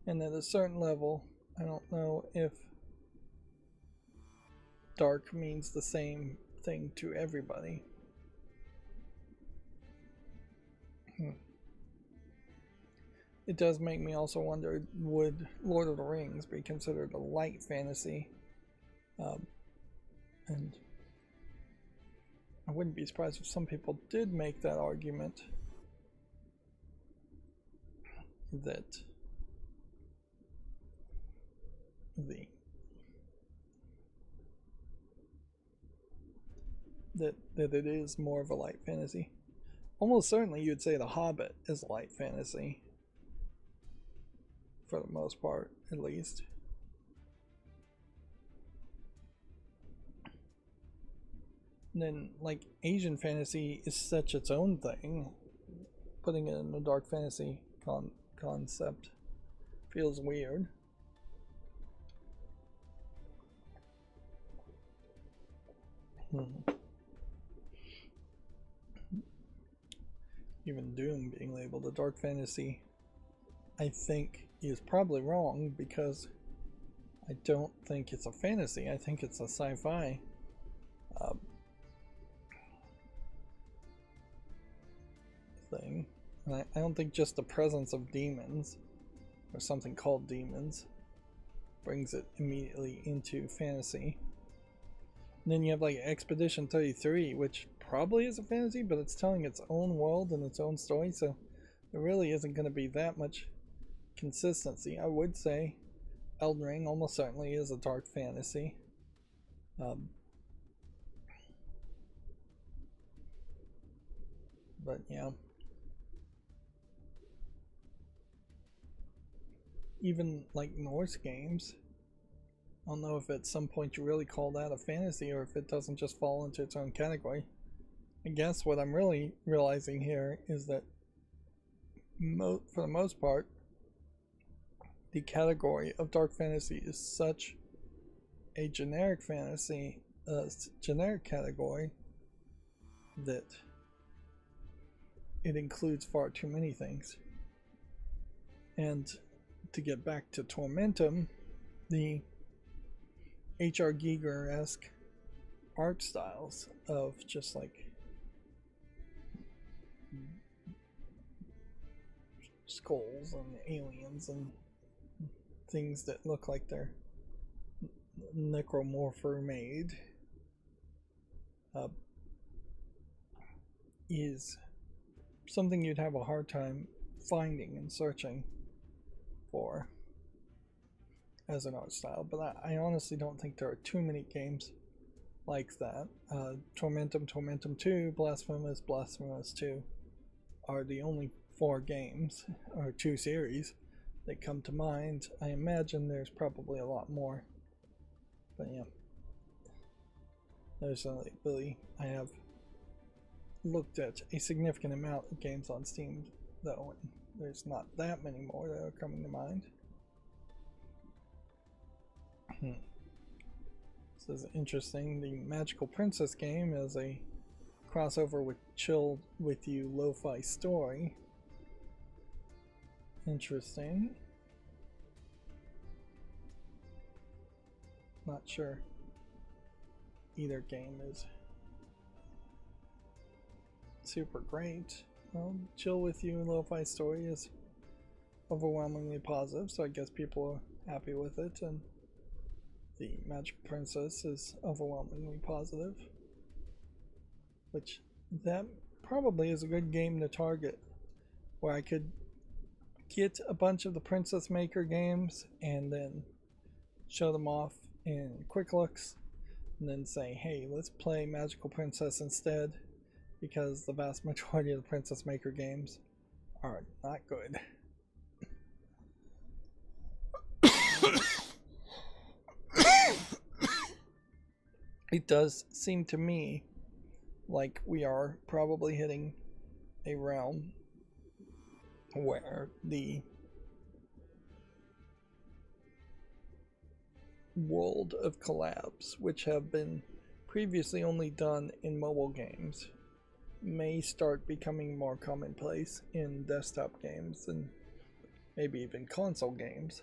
And at a certain level, I don't know if dark means the same thing to everybody. It does make me also wonder, would Lord of the Rings be considered a light fantasy? And I wouldn't be surprised if some people did make that argument that that it is more of a light fantasy. Almost certainly you'd say The Hobbit is light fantasy, for the most part, at least. And then, like, Asian fantasy is such its own thing. Putting it in a dark fantasy concept feels weird. Even Doom being labeled a dark fantasy, I think, is probably wrong, because I don't think it's a fantasy. I think it's a sci-fi thing. And I don't think just the presence of demons, or something called demons, brings it immediately into fantasy. And then you have like Expedition 33, which probably is a fantasy, but it's telling its own world and its own story, so there really isn't going to be that much consistency. I would say Elden Ring almost certainly is a dark fantasy. But yeah. Even like Norse games, I don't know if at some point you really call that a fantasy, or if it doesn't just fall into its own category. I guess what I'm really realizing here is that for the most part, the category of dark fantasy is such a generic fantasy, generic category, that it includes far too many things. And to get back to Tormentum, the H.R. Giger-esque art styles of just like skulls and aliens and things that look like they're necromorpher made is something you'd have a hard time finding and searching for as an art style. But I honestly don't think there are too many games like that. Tormentum, Tormentum 2, Blasphemous, Blasphemous 2 are the only 4 games, or 2 series, that come to mind. I imagine there's probably a lot more. But yeah. There's really, I have looked at a significant amount of games on Steam, though, and there's not that many more that are coming to mind. This is interesting. The Magical Princess game is a crossover with Chill With You Lo-Fi Story. Interesting. Not sure either game is super great. Well, Chill With You and Lo-Fi Story is overwhelmingly positive, so I guess people are happy with it, and the Magic Princess is overwhelmingly positive, which that probably is a good game to target, where I could get a bunch of the Princess Maker games and then show them off in quick looks, and then say, hey, let's play Magical Princess instead, because the vast majority of the Princess Maker games are not good. It does seem to me like we are probably hitting a realm where the world of collabs, which have been previously only done in mobile games, may start becoming more commonplace in desktop games and maybe even console games.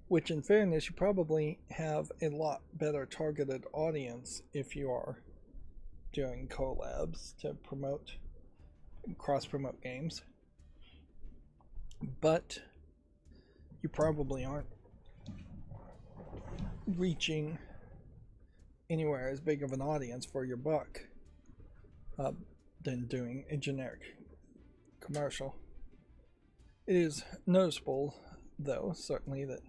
Which, in fairness, you probably have a lot better targeted audience if you are doing collabs to promote, cross-promote games. But you probably aren't reaching anywhere as big of an audience for your buck than doing a generic commercial. It is noticeable, though, certainly, that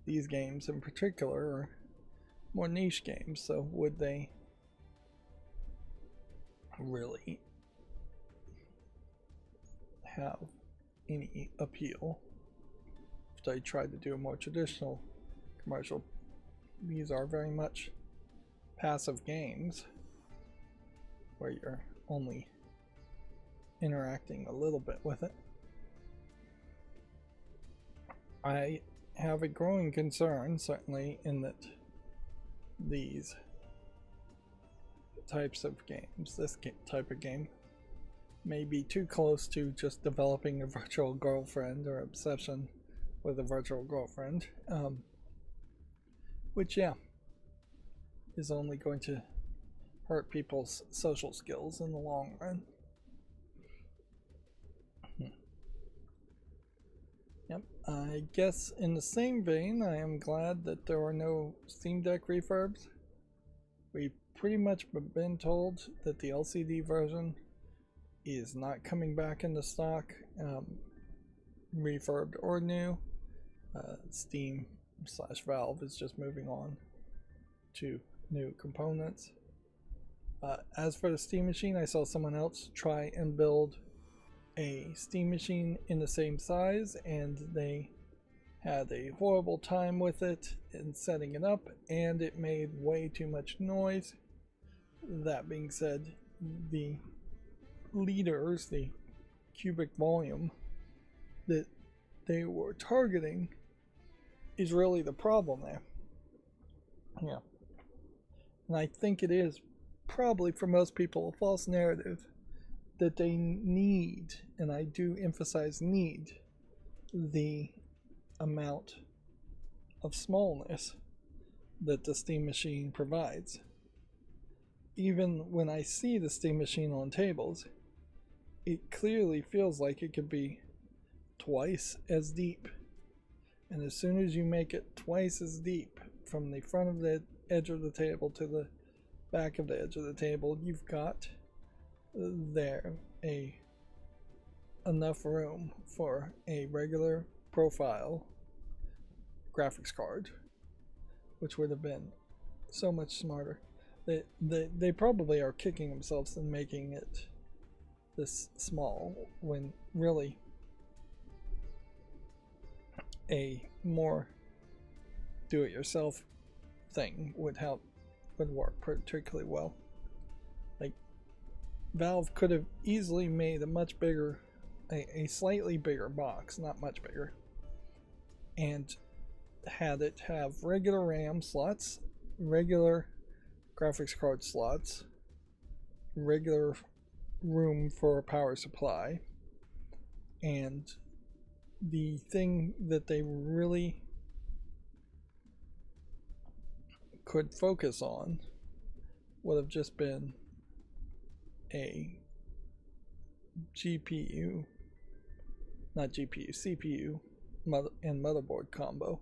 these games in particular are more niche games, so would they really have any appeal if they tried to do a more traditional commercial? These are very much passive games where you're only interacting a little bit with it. I have a growing concern, certainly, in that these types of games, this type of game, may be too close to just developing a virtual girlfriend or obsession with a virtual girlfriend, which, yeah, is only going to hurt people's social skills in the long run. Yep, I guess in the same vein, I am glad that there are no Steam Deck refurbs. We've pretty much been told that the LCD version is not coming back into stock, refurbed or new. Steam/Valve is just moving on to new components. As for the Steam Machine, I saw someone else try and build a Steam Machine in the same size, and they had a horrible time with it in setting it up, and it made way too much noise. That being said, the liters, the cubic volume that they were targeting is really the problem there. Yeah. And I think it is probably for most people a false narrative that they need, and I do emphasize need, the amount of smallness that the Steam Machine provides. Even when I see the Steam Machine on tables, it clearly feels like it could be twice as deep. And as soon as you make it twice as deep from the front of the edge of the table to the back of the edge of the table, you've got there enough room for a regular profile graphics card, which would have been so much smarter. They probably are kicking themselves in making it this small, when really a more do-it-yourself thing would work particularly well. Like, Valve could have easily made a much bigger, a slightly bigger box, not much bigger, and had it have regular RAM slots, regular graphics card slots, regular room for a power supply, and the thing that they really could focus on would have just been a GPU, not GPU, CPU and motherboard combo.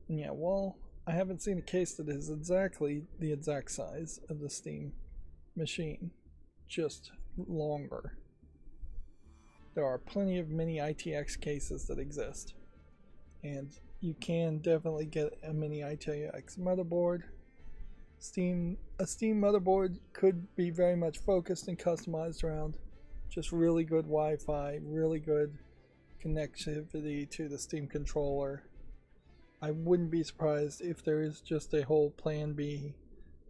And yeah, while I haven't seen a case that is exactly the exact size of the Steam machine, just longer, there are plenty of mini ITX cases that exist, and you can definitely get a mini ITX motherboard. A Steam motherboard could be very much focused and customized around just really good Wi-Fi, really good connectivity to the Steam controller. I wouldn't be surprised if there is just a whole Plan B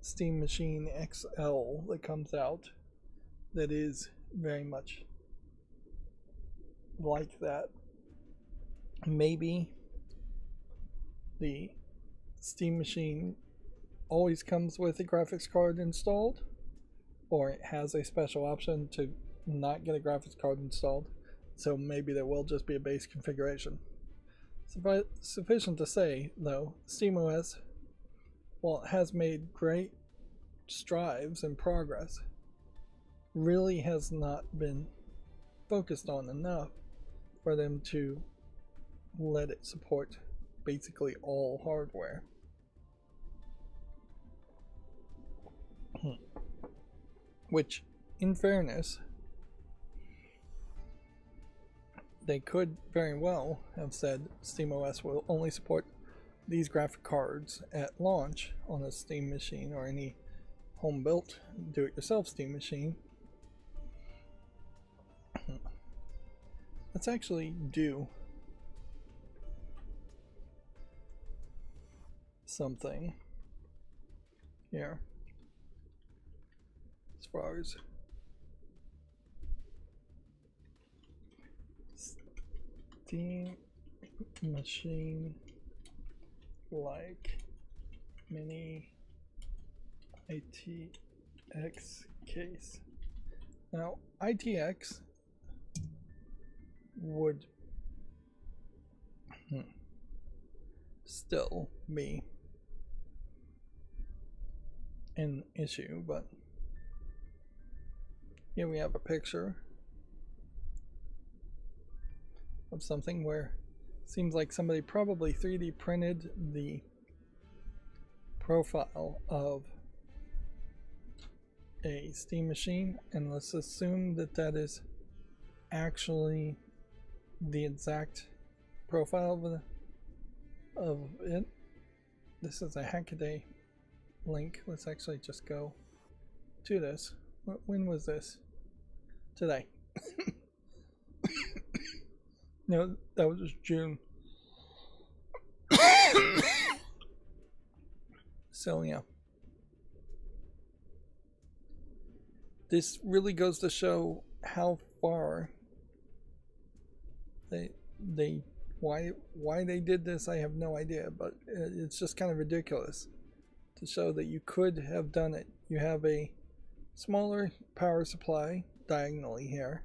Steam Machine XL that comes out that is very much like that. Maybe the Steam Machine always comes with a graphics card installed, or it has a special option to not get a graphics card installed, so maybe there will just be a base configuration. Sufficient to say, though, SteamOS, while it has made great strides and progress, really has not been focused on enough for them to let it support basically all hardware. Which, in fairness, they could very well have said SteamOS will only support these graphic cards at launch on a Steam machine or any home-built do-it-yourself Steam machine. Let's actually do something here as far as Steam machine like mini ITX case. Now, ITX would still be an issue, but here we have a picture of something where it seems like somebody probably 3D printed the profile of a Steam machine, and let's assume that that is actually the exact profile of it. This is a Hackaday link. Let's actually just go to this. When was this? Today. No, that was just June. So yeah, this really goes to show how far why they did this. I have no idea, but it's just kind of ridiculous to show that you could have done it. You have a smaller power supply diagonally here.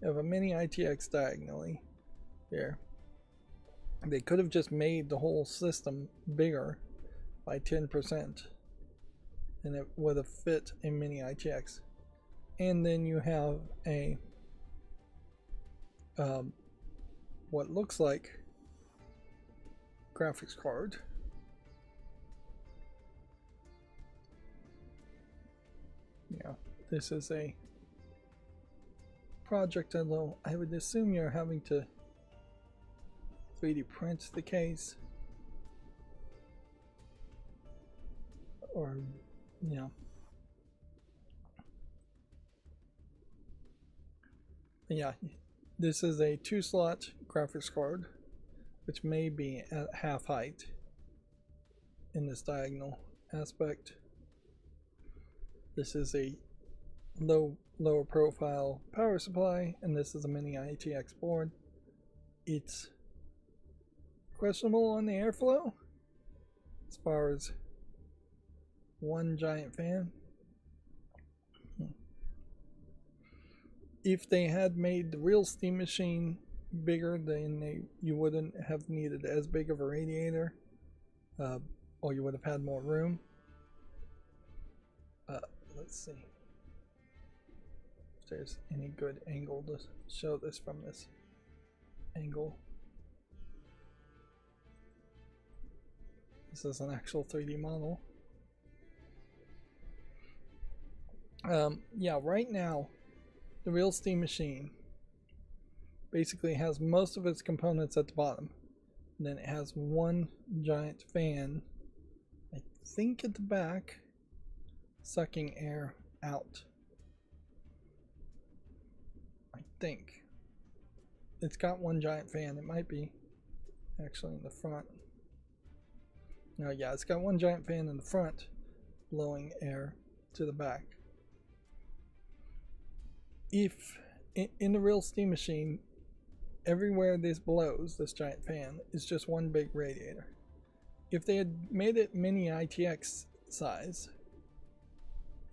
You have a mini ITX diagonally here. They could have just made the whole system bigger by 10%, and it would have fit a mini ITX. And then you have a what looks like graphics card. Yeah, this is a project, although I would assume you're having to 3D print the case, or yeah. Yeah, this is a 2-slot graphics card, which may be at half height in this diagonal aspect. This is a lower profile power supply, and this is a mini ITX board. It's questionable on the airflow as far as one giant fan. If they had made the real Steam machine bigger, then you wouldn't have needed as big of a radiator, or you would have had more room. Let's see if there's any good angle to show this from this angle. This is an actual 3D model. Yeah, right now the real steam machine basically has most of its components at the bottom. And then it has one giant fan, I think at the back, sucking air out. I think. It's got one giant fan. It might be actually in the front. No, yeah, it's got one giant fan in the front blowing air to the back. If in the real steam machine, everywhere this blows, this giant fan, is just one big radiator. If they had made it mini ITX size,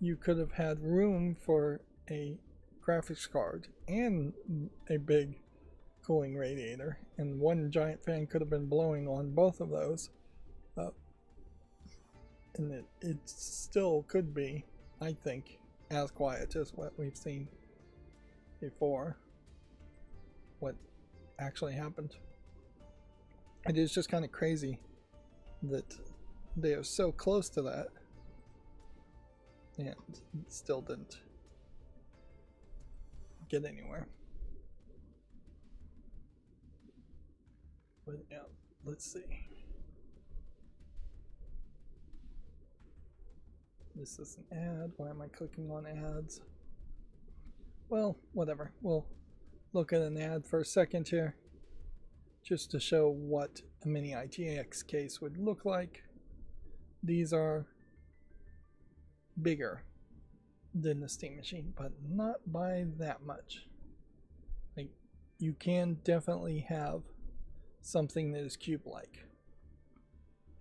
you could have had room for a graphics card and a big cooling radiator, and one giant fan could have been blowing on both of those. And it still could be, I think, as quiet as what we've seen before. What actually happened. It is just kind of crazy that they are so close to that and still didn't get anywhere. But yeah, let's see. This is an ad. Why am I clicking on ads? Well, whatever. We'll look at an ad for a second here, just to show what a mini ITX case would look like. These are bigger than the steam machine, but not by that much. Like, you can definitely have something that is cube-like,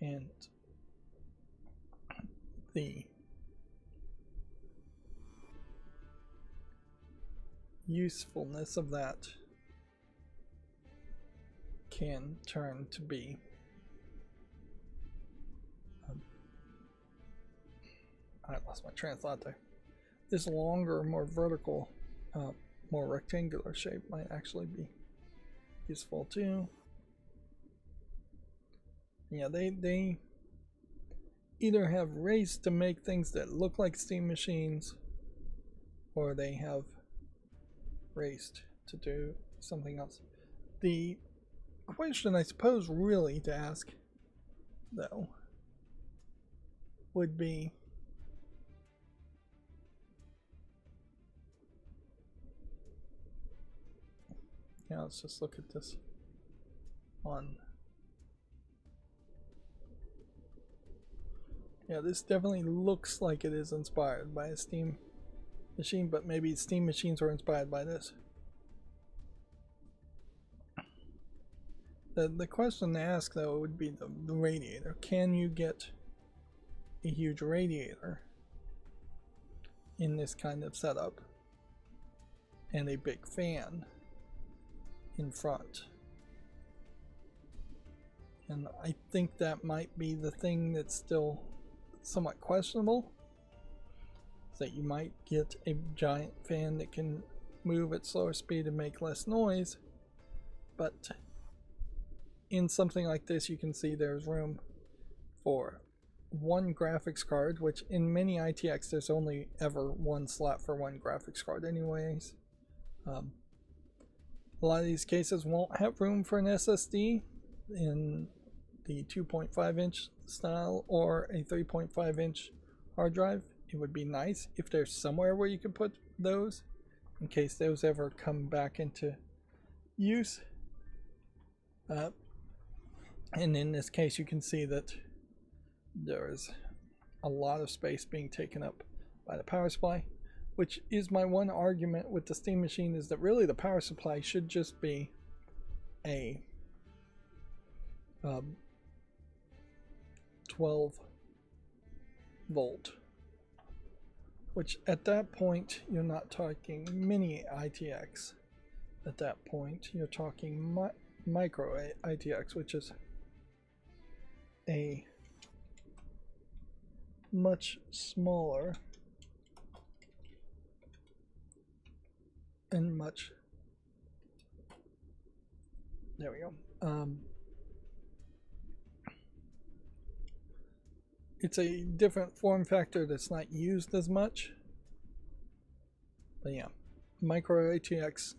and the usefulness of that can turn to be I lost my train of thought there. This longer, more vertical, more rectangular shape might actually be useful too. Yeah, they either have raced to make things that look like steam machines, or they have raced to do something else. The question I suppose really to ask, though, would be, yeah, let's just look at this on. Yeah, this definitely looks like it is inspired by a steam machine, but maybe steam machines were inspired by this. The question to ask, though, would be the radiator. Can you get a huge radiator in this kind of setup and a big fan in front? And I think that might be the thing that's still somewhat questionable, is that you might get a giant fan that can move at slower speed and make less noise, but in something like this you can see there's room for one graphics card, which in many ITX there's only ever one slot for one graphics card anyways. A lot of these cases won't have room for an SSD in the 2.5 inch style or a 3.5 inch hard drive. It would be nice if there's somewhere where you could put those in case those ever come back into use. And in this case you can see that there is a lot of space being taken up by the power supply, which is my one argument with the steam machine, is that really the power supply should just be a 12 volt, which at that point you're not talking mini ITX, at that point, you're talking micro ITX, which is a much smaller and much, there we go. It's a different form factor that's not used as much. But yeah, micro ATX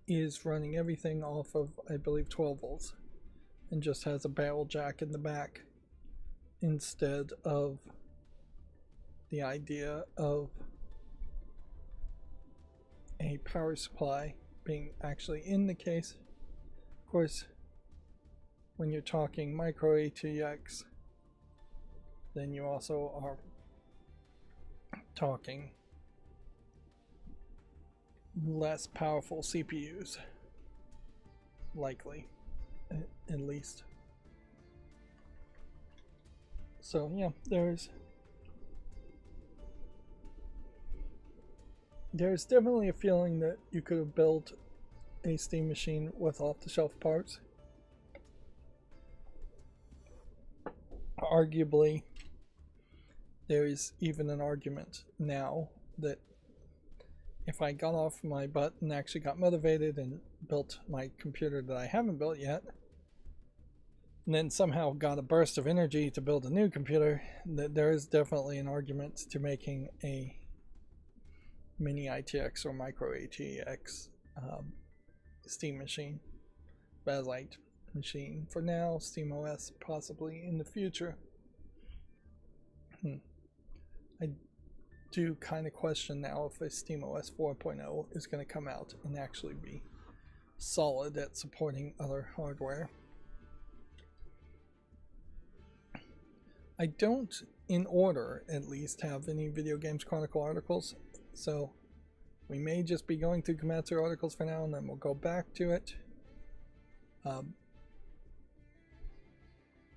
is running everything off of, I believe, 12 volts and just has a barrel jack in the back instead of the idea of a power supply being actually in the case. Of course, when you're talking micro ATX, then you also are talking less powerful CPUs, likely, at least. So yeah, there's definitely a feeling that you could have built a Steam machine with off-the-shelf parts. Arguably, there is even an argument now that if I got off my butt and actually got motivated and built my computer that I haven't built yet, and then somehow got a burst of energy to build a new computer, that there is definitely an argument to making a mini ITX or micro ATX Steam machine, Bakelite machine. For now, SteamOS possibly in the future. I do kind of question now if a SteamOS 4.0 is going to come out and actually be solid at supporting other hardware. I don't, in order at least, have any Video Games Chronicle articles, so we may just be going through Komatsu articles for now and then we'll go back to it.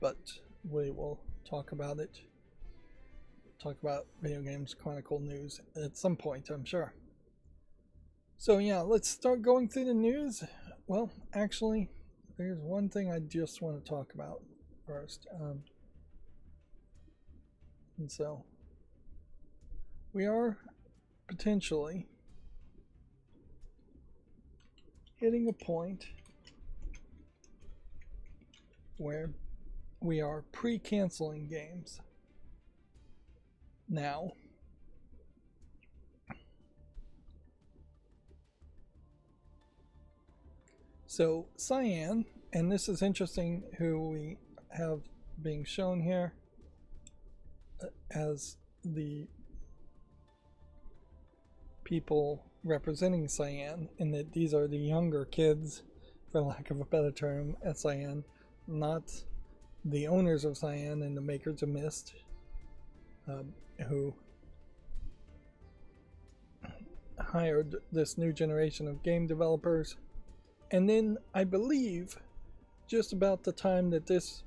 But we will talk about it. Talk about Video Games Chronicle news at some point, I'm sure. So yeah, let's start going through the news. Well, actually, there's one thing I just want to talk about first. And so, we are potentially hitting a point where we are pre-canceling games. Now, so Cyan, and this is interesting who we have being shown here as the people representing Cyan, in that these are the younger kids, for lack of a better term, at Cyan, not the owners of Cyan and the makers of Myst, who hired this new generation of game developers. And then I believe just about the time that this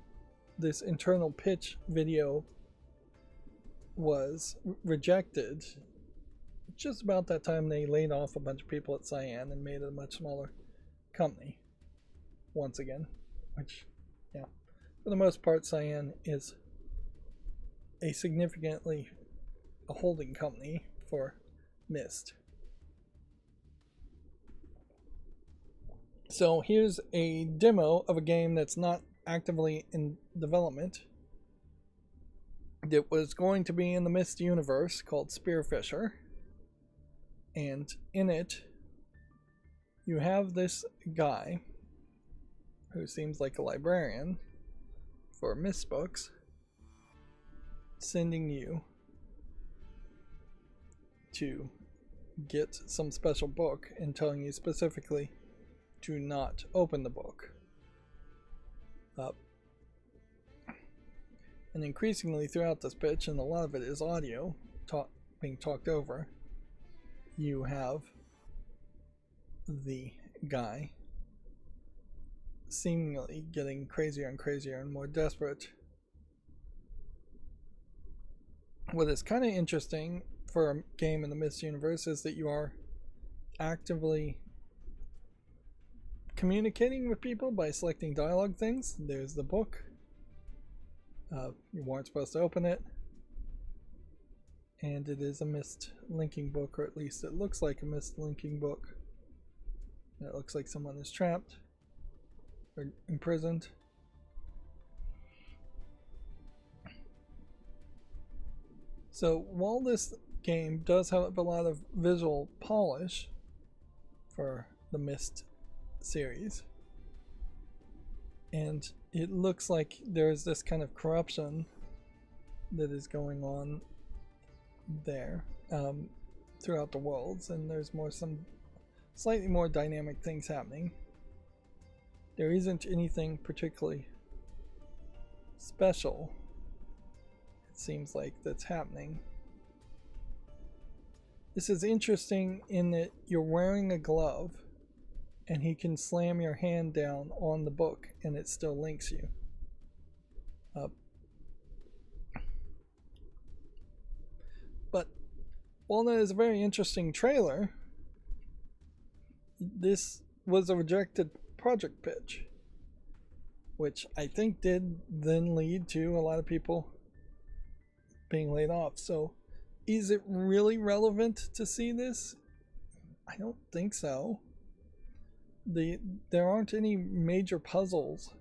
internal pitch video was rejected, just about that time they laid off a bunch of people at Cyan and made it a much smaller company once again, which, yeah, for the most part Cyan is a holding company for Myst. So here's a demo of a game that's not actively in development, that was going to be in the Myst universe, called Spearfisher. And in it, you have this guy who seems like a librarian for Myst books, sending you to get some special book and telling you specifically to not open the book. And increasingly throughout this pitch, and a lot of it is audio being talked over, you have the guy seemingly getting crazier and crazier and more desperate. What is kind of interesting for a game in the Myst universe is that you are actively communicating with people by selecting dialogue things. There's the book. You weren't supposed to open it. And it is a missed linking book, or at least it looks like a missed linking book. And it looks like someone is trapped or imprisoned. So while this game does have a lot of visual polish for the Myst series, and it looks like there's this kind of corruption that is going on there throughout the worlds, and there's some slightly more dynamic things happening. There isn't anything particularly special, it seems like, that's happening. This is interesting in that you're wearing a glove and he can slam your hand down on the book and it still links you. But while that is a very interesting trailer, this was a rejected project pitch, which I think did then lead to a lot of people being laid off. So is it really relevant to see this? I don't think so. There aren't any major puzzles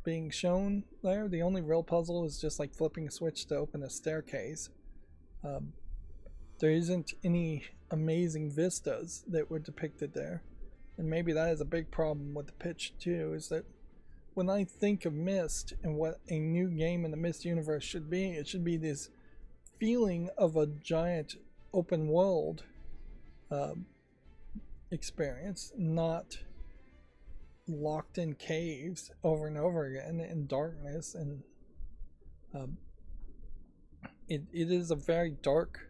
being shown there. The only real puzzle is just like flipping a switch to open a staircase. There isn't any amazing vistas that were depicted there. And maybe that is a big problem with the pitch too, is that when I think of Myst and what a new game in the Myst universe should be, it should be this feeling of a giant open world experience, not locked in caves over and over again in darkness. And it is a very dark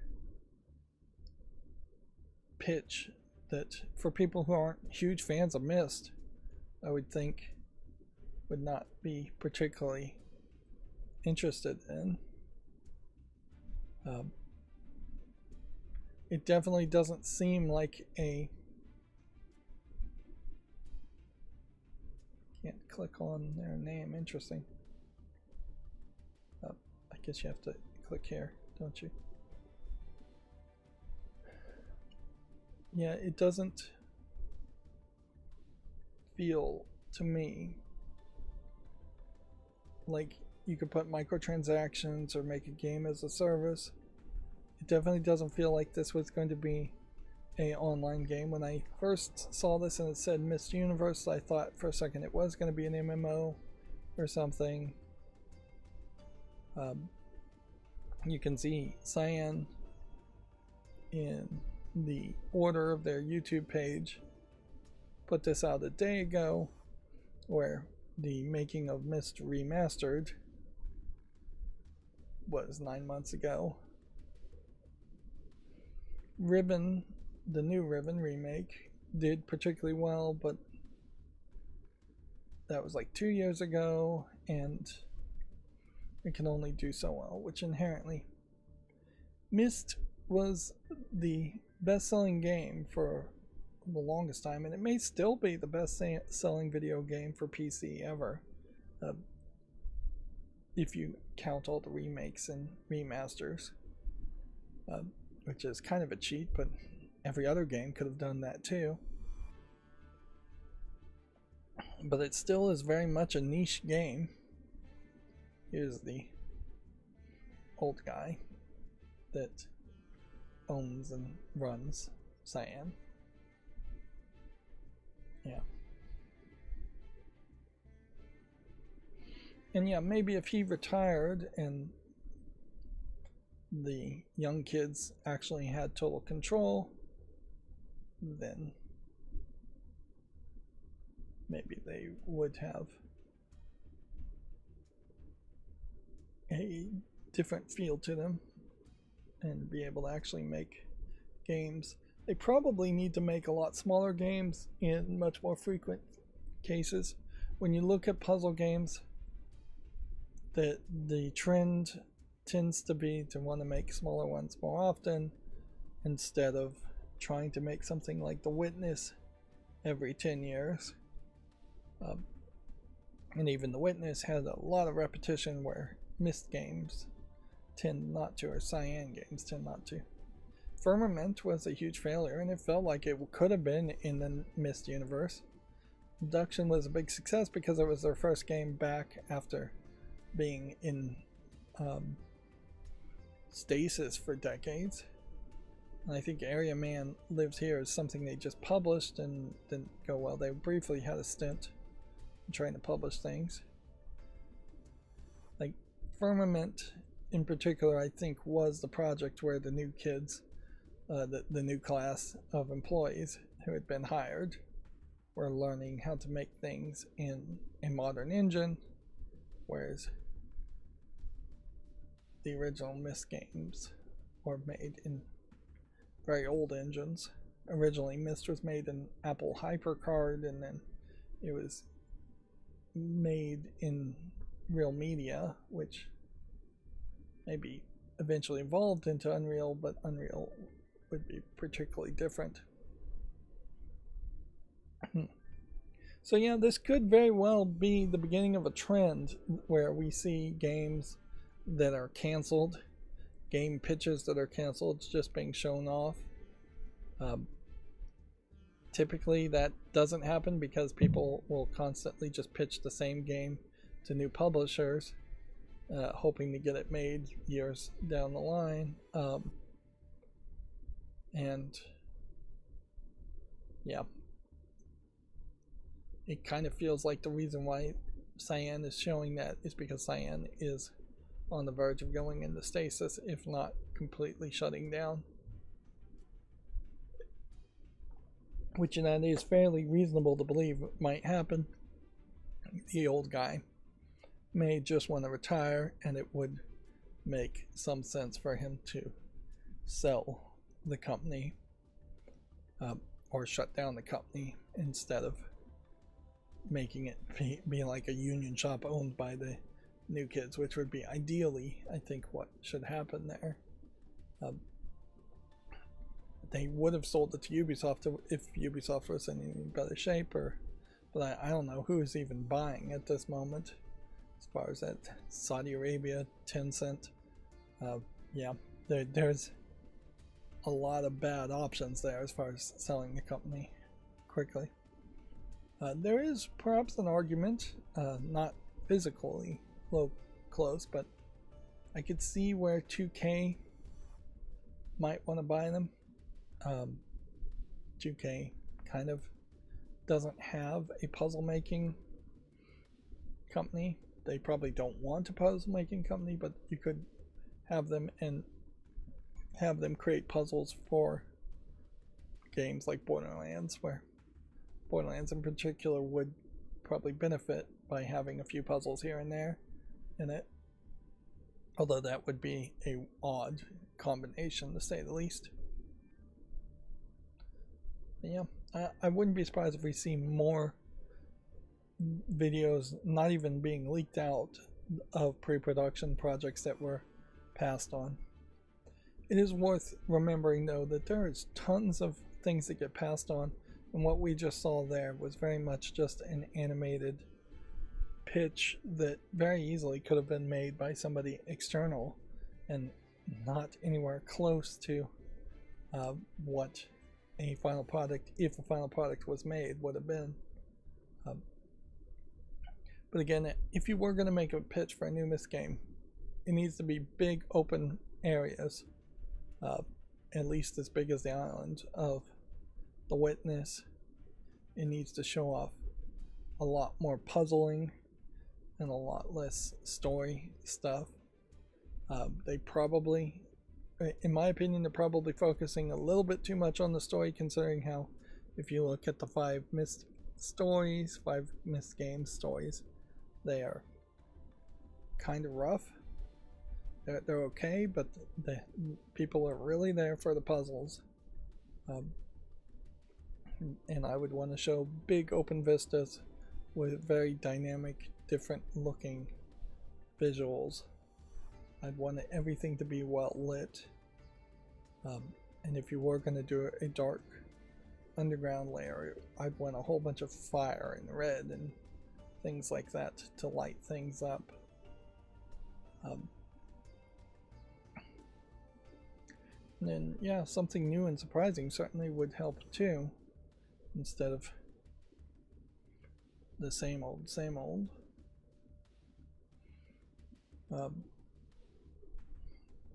pitch that, for people who aren't huge fans of Myst, I would think would not be particularly interested in. It definitely doesn't seem like a... Can't click on their name. Interesting. I guess you have to click here, don't you? Yeah, it doesn't feel to me like you could put microtransactions or make a game as a service. It definitely doesn't feel like this was going to be an online game. When I first saw this and it said Myst Universe, I thought for a second it was going to be an MMO or something. You can see Cyan in the order of their YouTube page put this out a day ago, where the making of Myst Remastered was 9 months ago. Ribbon, the new Ribbon remake, did particularly well, but that was like 2 years ago, and it can only do so well, which inherently... Myst was the best-selling game for the longest time, and it may still be the best-selling video game for PC ever, if you count all the remakes and remasters, which is kind of a cheat, but every other game could have done that too. But it still is very much a niche game. Here's the old guy that owns and runs Cyan. Yeah. And yeah, maybe if he retired and the young kids actually had total control, then maybe they would have a different feel to them and be able to actually make games. They probably need to make a lot smaller games in much more frequent cases. When you look at puzzle games, that the trend tends to be to want to make smaller ones more often, instead of trying to make something like The Witness every 10 years. And even The Witness had a lot of repetition where Myst games tend not to, or Cyan games tend not to. Firmament was a huge failure, and it felt like it could have been in the Myst universe. Abduction was a big success because it was their first game back after being in stasis for decades. And I think Area Man Lives Here is something they just published and didn't go well. They briefly had a stint in trying to publish things. Like Firmament in particular, I think, was the project where the new kids, the new class of employees who had been hired, were learning how to make things in a modern engine, whereas the original Myst games were made in very old engines. Originally, Myst was made in Apple HyperCard, and then it was made in Real Media, which maybe eventually evolved into Unreal, but Unreal would be particularly different. So yeah, this could very well be the beginning of a trend where we see games that are canceled, game pitches that are canceled just being shown off. Typically that doesn't happen because people will constantly just pitch the same game to new publishers, hoping to get it made years down the line. And yeah, it kind of feels like the reason why Cyan is showing that is because Cyan is on the verge of going into stasis, if not completely shutting down. Which that is fairly reasonable to believe might happen. The old guy may just want to retire, and it would make some sense for him to sell the company or shut down the company instead of making it be like a union shop owned by the new kids, which would be ideally, I think, what should happen there. They would have sold it to Ubisoft if Ubisoft was in better shape, but I don't know who's even buying at this moment. As far as that, Saudi Arabia, Tencent, yeah, there's a lot of bad options there as far as selling the company quickly. There is perhaps an argument, not physically close, but I could see where 2K might want to buy them. 2K kind of doesn't have a puzzle making company. They probably don't want a puzzle making company, but you could have them and have them create puzzles for games like Borderlands, where Borderlands in particular would probably benefit by having a few puzzles here and there in it, although that would be a odd combination to say the least. But yeah, I wouldn't be surprised if we see more videos not even being leaked out of pre-production projects that were passed on. It is worth remembering though that there is tons of things that get passed on, and what we just saw there was very much just an animated pitch that very easily could have been made by somebody external and not anywhere close to what a final product, if a final product was made, would have been. But again, if you were going to make a pitch for a new Myst game, it needs to be big open areas, at least as big as the island of The Witness. It needs to show off a lot more puzzling and a lot less story stuff. They probably, in my opinion, they're probably focusing a little bit too much on the story, considering how, if you look at the 5 Myst games stories, they are kind of rough. They're okay, but the people are really there for the puzzles. And I would want to show big open vistas with very dynamic, different looking visuals. I'd want everything to be well lit. And if you were going to do a dark underground layer, I'd want a whole bunch of fire and red and things like that to light things up. And then, yeah, something new and surprising certainly would help too, instead of the same old, same old.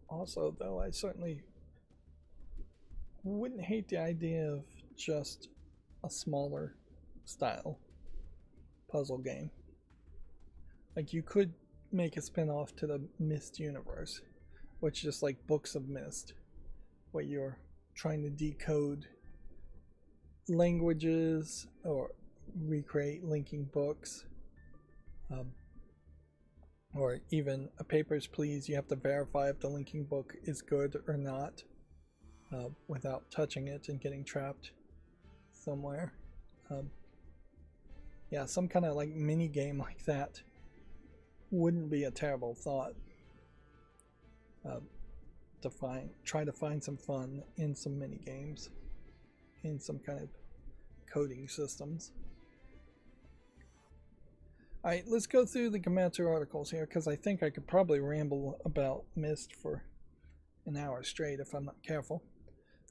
Also, though, I certainly wouldn't hate the idea of just a smaller style puzzle game. Like, you could make a spin-off to the Myst universe, which is just like Books of Myst, where you're trying to decode languages or recreate linking books, or even a Papers, Please. You have to verify if the linking book is good or not without touching it and getting trapped somewhere. Yeah, some kind of like mini game like that wouldn't be a terrible thought. Try to find some fun in some mini games, in some kind of coding systems. Alright, let's go through the Gematsu articles here, because I think I could probably ramble about Myst for an hour straight if I'm not careful.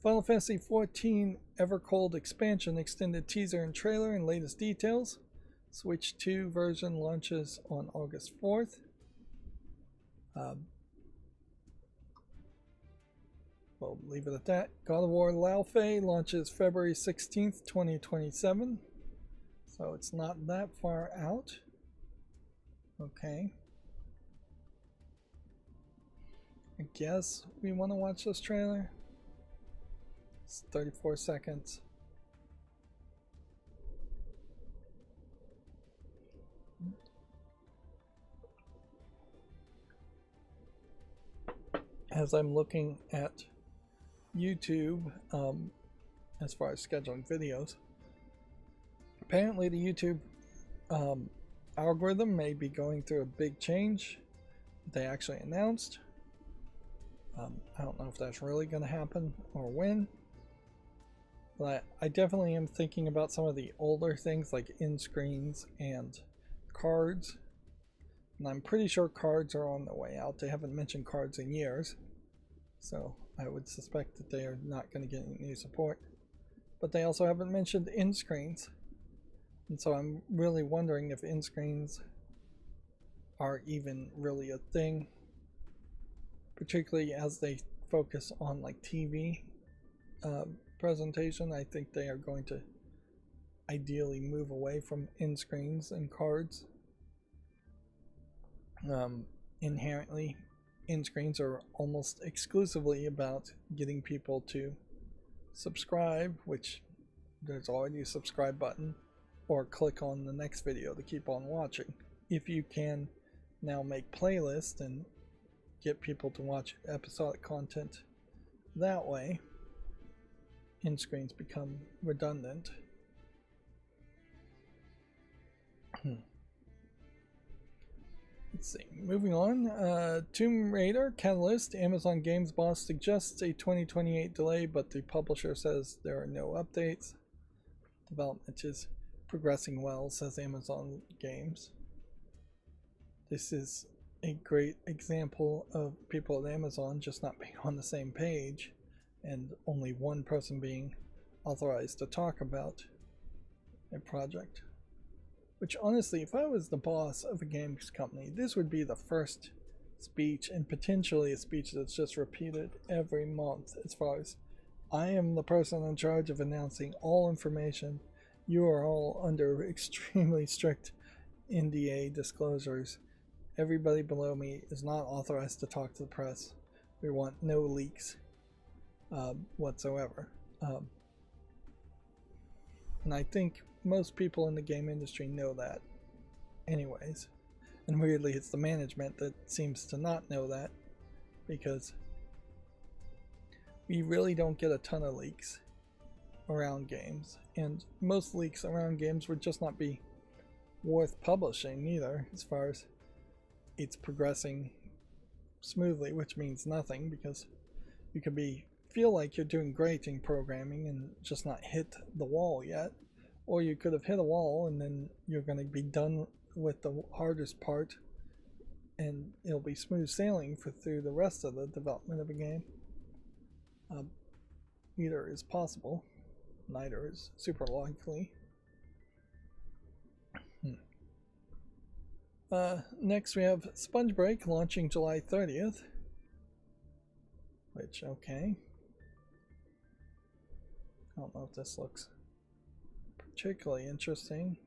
Final Fantasy XIV Evercold expansion extended teaser and trailer and latest details. Switch 2 version launches on August 4th. We'll leave it at that. God of War Laufey launches February 16th, 2027. So it's not that far out. Okay. I guess we want to watch this trailer. It's 34 seconds. As I'm looking at YouTube, as far as scheduling videos, apparently the YouTube algorithm may be going through a big change. They actually announced. I don't know if that's really going to happen or when, but I definitely am thinking about some of the older things like end screens and cards. And I'm pretty sure cards are on the way out. They haven't mentioned cards in years, so I would suspect that they are not going to get any new support. But they also haven't mentioned end screens. And so I'm really wondering if end screens are even really a thing, particularly as they focus on like TV presentation. I think they are going to ideally move away from end screens and cards. Inherently, end screens are almost exclusively about getting people to subscribe, which there's already a subscribe button, or click on the next video to keep on watching. If you can now make playlists and get people to watch episodic content that way, end screens become redundant. Let's see, moving on. Tomb Raider Catalyst, Amazon Games boss suggests a 2028 delay, but the publisher says there are no updates. Development is progressing well, says Amazon Games. This is a great example of people at Amazon just not being on the same page and only one person being authorized to talk about a project. Which honestly, if I was the boss of a games company, this would be the first speech, and potentially a speech that's just repeated every month, as far as I am the person in charge of announcing all information. You are all under extremely strict NDA disclosures. Everybody below me is not authorized to talk to the press. We want no leaks whatsoever. And I think most people in the game industry know that anyways. And weirdly, it's the management that seems to not know that, because we really don't get a ton of leaks around games, and most leaks around games would just not be worth publishing either, as far as it's progressing smoothly, which means nothing, because you could feel like you're doing great in programming and just not hit the wall yet, or you could have hit a wall and then you're going to be done with the hardest part, and it'll be smooth sailing through the rest of the development of a game. Either is possible, neither is super likely. Next we have Sponge Break launching July 30th, which, okay. I don't know if this looks particularly interesting.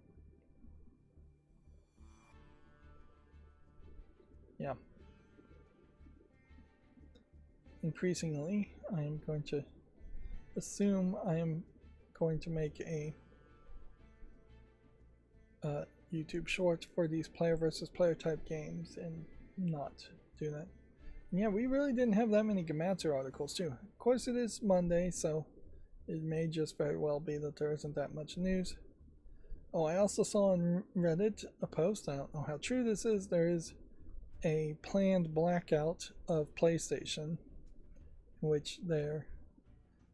Yeah. Increasingly, I am going to assume I am going to make a YouTube short for these player versus player type games and not do that. And yeah, we really didn't have that many Gematsu articles too. Of course it is Monday, so it may just very well be that there isn't that much news. Oh, I also saw on Reddit a post, I don't know how true this is, there is a planned blackout of PlayStation, in which they're,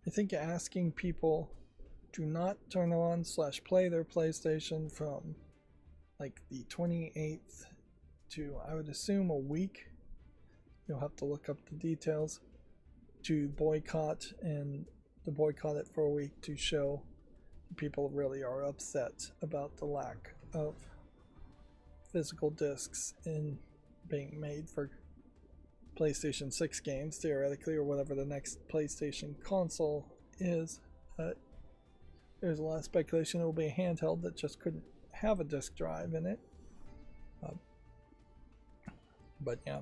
I think, asking people to not turn on / play their PlayStation from like the 28th to, I would assume, a week. You'll have to look up the details, to boycott, and to boycott it for a week to show people really are upset about the lack of physical discs in being made for PlayStation 6 games, theoretically, or whatever the next PlayStation console is. There's a lot of speculation it will be a handheld that just couldn't have a disk drive in it. But yeah.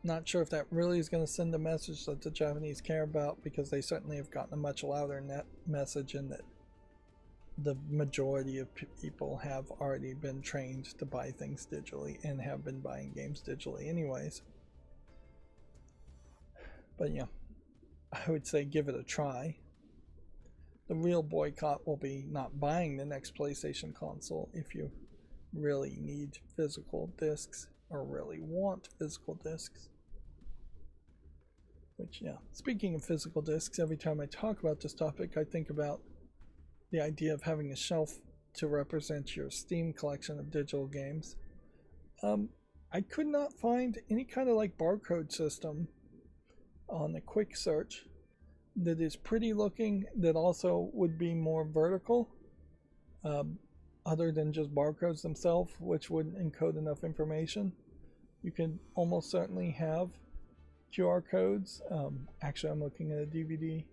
Not sure if that really is going to send a message that the Japanese care about, because they certainly have gotten a much louder message in that the majority of people have already been trained to buy things digitally and have been buying games digitally anyways. But yeah, I would say give it a try. The real boycott will be not buying the next PlayStation console if you really need physical discs or really want physical discs. Which, yeah, speaking of physical discs, every time I talk about this topic, I think about the idea of having a shelf to represent your Steam collection of digital games. I could not find any kind of like barcode system on a quick search that is pretty looking, that also would be more vertical, other than just barcodes themselves, which wouldn't encode enough information. You can almost certainly have QR codes. Actually, I'm looking at a DVD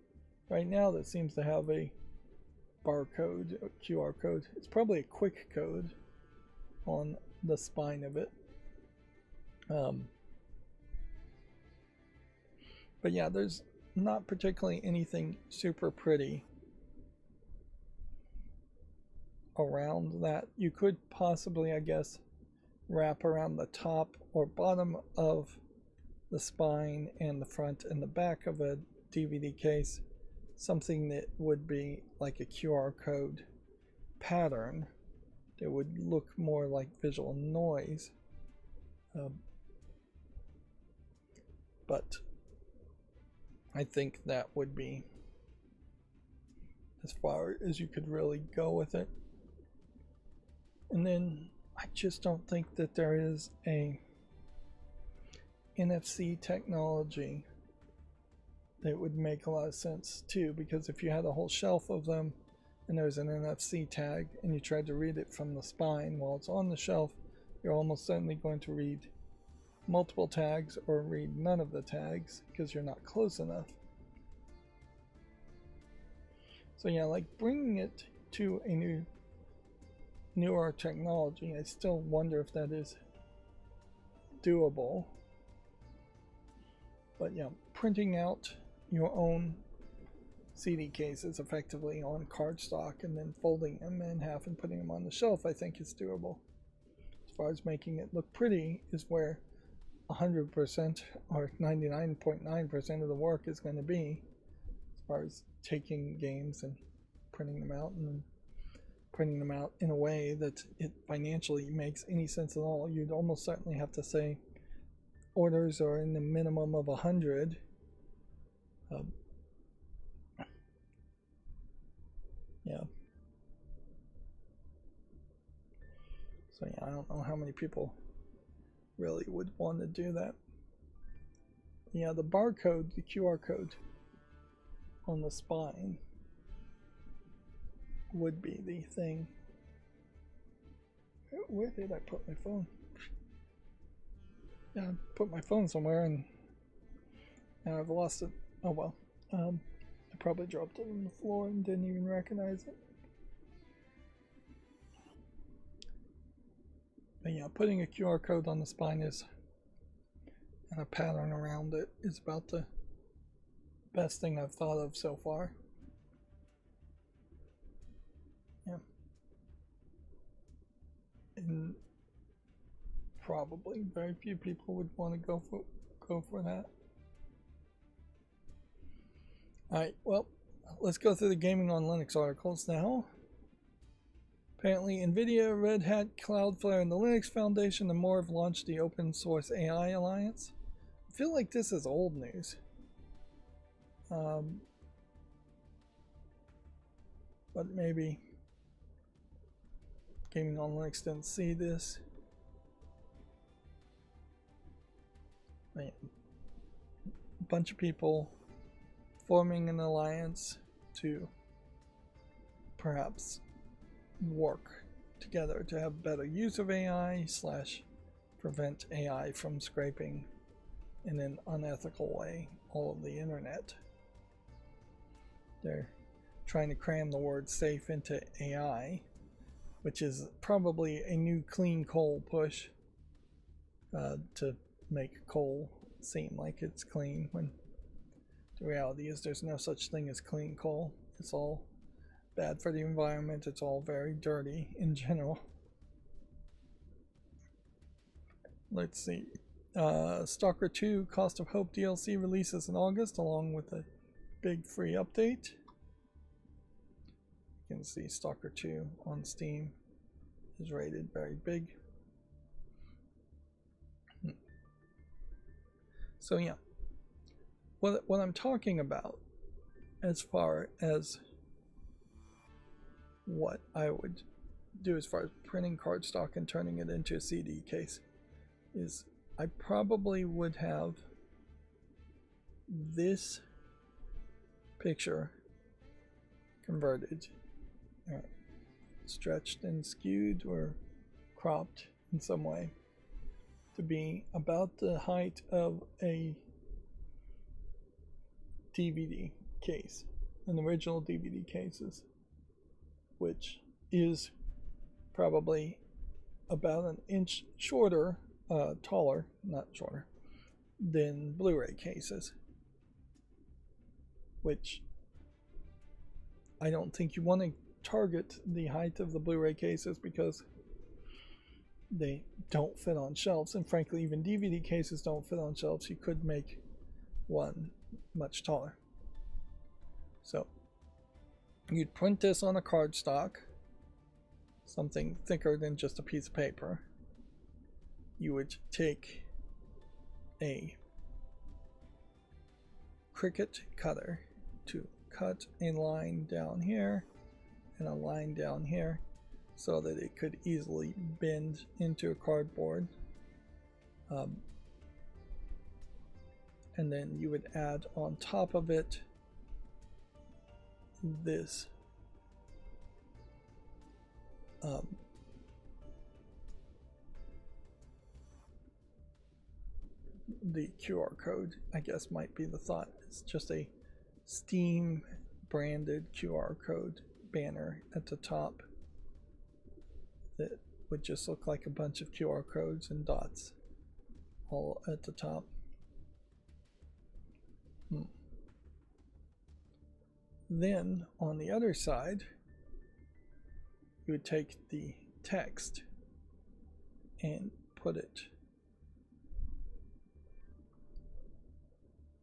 right now that seems to have a barcode, QR code. It's probably a quick code on the spine of it. But yeah, there's not particularly anything super pretty around that. You could possibly, I guess, wrap around the top or bottom of the spine and the front and the back of a DVD case something that would be like a QR code pattern that would look more like visual noise. But I think that would be as far as you could really go with it. And then I just don't think that there is a NFC technology that would make a lot of sense too, because if you had a whole shelf of them and there's an NFC tag and you tried to read it from the spine while it's on the shelf, you're almost certainly going to read multiple tags or read none of the tags because you're not close enough. So yeah, like bringing it to a newer technology, I still wonder if that is doable. But yeah, printing out your own CD cases effectively on cardstock and then folding them in half and putting them on the shelf, I think is doable. As far as making it look pretty is where 100% or 99.9% of the work is going to be, as far as taking games and printing them out, and then printing them out in a way that it financially makes any sense at all. You'd almost certainly have to say orders are in the minimum of 100. Yeah. So yeah, I don't know how many people really would want to do that. Yeah, the barcode, the QR code on the spine would be the thing. Where did I put my phone? Yeah, I put my phone somewhere and now I've lost it. Oh well. I probably dropped it on the floor and didn't even recognize it. But yeah, putting a QR code on the spine is, and a pattern around it, is about the best thing I've thought of so far. Yeah. And probably very few people would want to go for that. Alright, well, let's go through the Gaming on Linux articles now. Apparently, NVIDIA, Red Hat, Cloudflare, and the Linux Foundation and more have launched the Open Source AI Alliance. I feel like this is old news. But maybe Gaming on Linux didn't see this. But yeah, a bunch of people forming an alliance to perhaps work together to have better use of AI / prevent AI from scraping in an unethical way all of the internet. They're trying to cram the word safe into AI, which is probably a new clean coal push to make coal seem like it's clean, when the reality is there's no such thing as clean coal. It's all bad for the environment. It's all very dirty in general. Let's see. Stalker 2 Cost of Hope DLC releases in August along with a big free update. You can see Stalker 2 on Steam is rated very big. So yeah, what I'm talking about as far as what I would do as far as printing cardstock and turning it into a CD case is I probably would have this picture converted, stretched and skewed or cropped in some way to be about the height of a DVD case, an original DVD cases, which is probably about an inch shorter, taller, not shorter, than Blu-ray cases, which I don't think you want to target the height of the Blu-ray cases because they don't fit on shelves, and frankly even DVD cases don't fit on shelves. You could make one much taller. So you'd print this on a cardstock, something thicker than just a piece of paper. You would take a Cricut cutter to cut a line down here and a line down here so that it could easily bend into a cardboard. And then you would add on top of it this the QR code, I guess, might be the thought. It's just a Steam branded QR code banner at the top that would just look like a bunch of QR codes and dots all at the top. Then on the other side, you would take the text and put it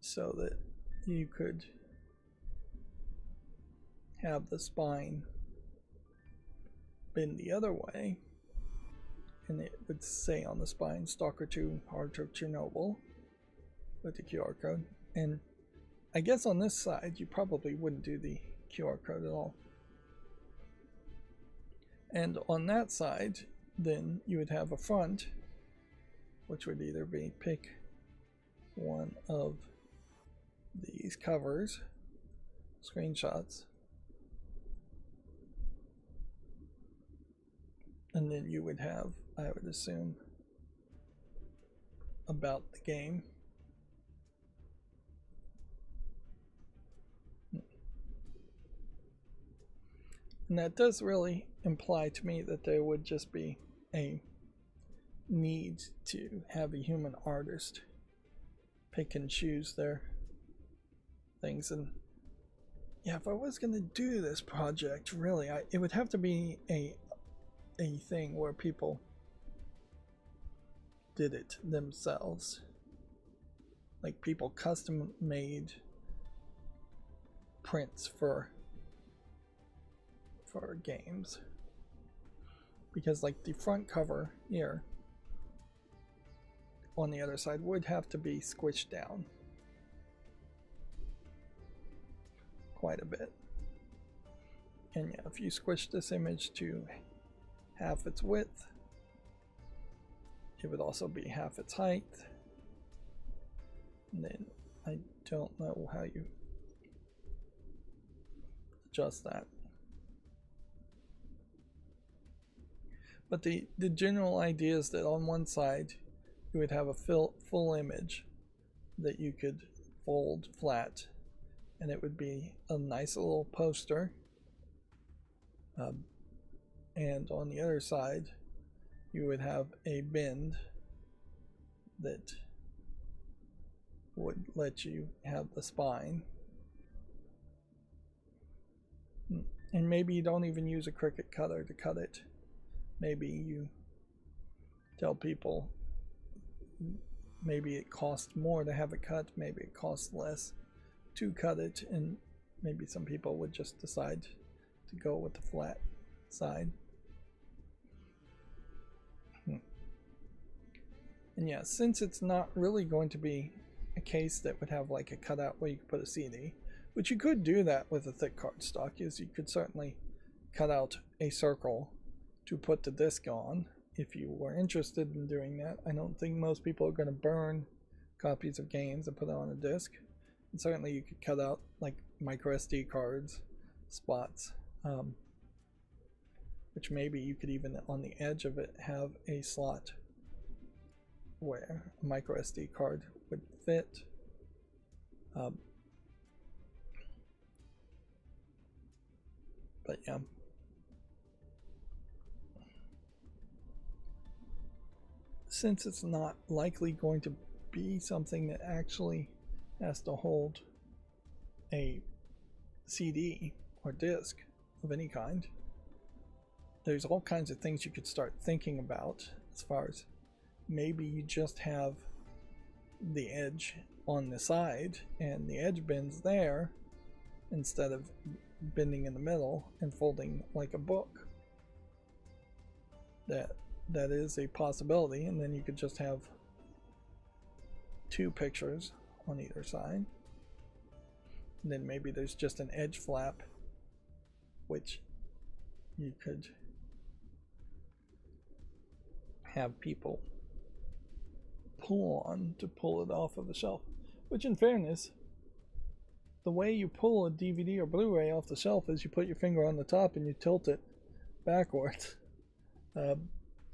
so that you could have the spine bend the other way, and it would say on the spine Stalker 2 Heart of Chernobyl with the QR code. And I guess on this side you probably wouldn't do the QR code at all. And on that side then you would have a front, which would either be pick one of these covers, screenshots, and then you would have, I would assume, about the game. And that does really imply to me that there would just be a need to have a human artist pick and choose their things. And yeah, if I was going to do this project, really, it would have to be a thing where people did it themselves. Like people custom made prints for games. Because like the front cover here on the other side would have to be squished down quite a bit. And yeah, if you squish this image to half its width, it would also be half its height. And then I don't know how you adjust that. But the general idea is that on one side you would have a full image that you could fold flat, and it would be a nice little poster. And on the other side you would have a bend that would let you have the spine. And maybe you don't even use a Cricut cutter to cut it. Maybe you tell people maybe it costs more to have it cut, maybe it costs less to cut it, and maybe some people would just decide to go with the flat side. And yeah, since it's not really going to be a case that would have like a cutout where you could put a CD, which you could do that with a thick cardstock, is you could certainly cut out a circle to put the disc on if you were interested in doing that. I don't think most people are going to burn copies of games and put it on a disc. And certainly you could cut out like micro SD cards, spots, which maybe you could even on the edge of it have a slot where a micro SD card would fit. But yeah. Since it's not likely going to be something that actually has to hold a CD or disc of any kind, there's all kinds of things you could start thinking about, as far as maybe you just have the edge on the side and the edge bends there instead of bending in the middle and folding like a book. That is a possibility, and then you could just have two pictures on either side. And then maybe there's just an edge flap which you could have people pull on to pull it off of the shelf. Which, in fairness, the way you pull a DVD or Blu-ray off the shelf is you put your finger on the top and you tilt it backwards.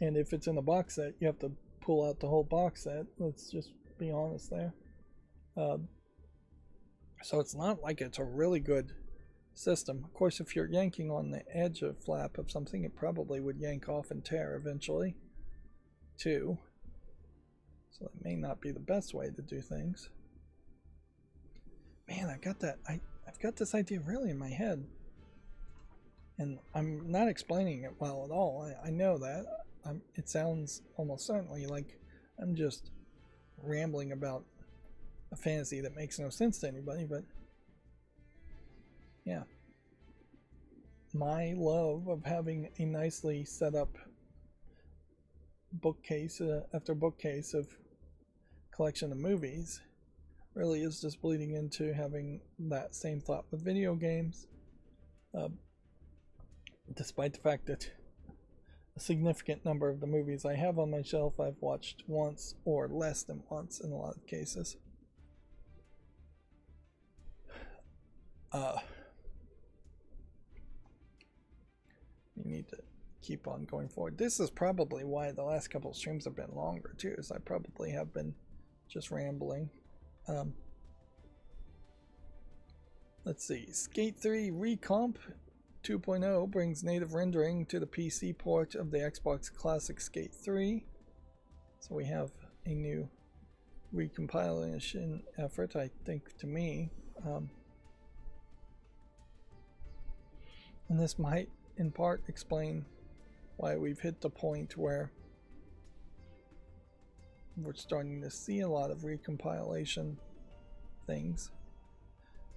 And if it's in a box set, you have to pull out the whole box set. Let's just be honest there. So it's not like it's a really good system. Of course, if you're yanking on the edge of flap of something, it probably would yank off and tear eventually too. So it may not be the best way to do things. Man, I've got this idea really in my head, and I'm not explaining it well at all. I know that. It sounds almost certainly like I'm just rambling about a fantasy that makes no sense to anybody, but yeah. My love of having a nicely set up bookcase after bookcase of collection of movies really is just bleeding into having that same thought with video games, despite the fact that a significant number of the movies I have on my shelf I've watched once or less than once in a lot of cases. You need to keep on going forward. This is probably why the last couple of streams have been longer too, is I probably have been just rambling. Let's see, Skate 3 Recomp 2.0 brings native rendering to the PC port of the Xbox Classic Skate 3. So we have a new recompilation effort, I think, to me. And this might, in part, explain why we've hit the point where we're starting to see a lot of recompilation things.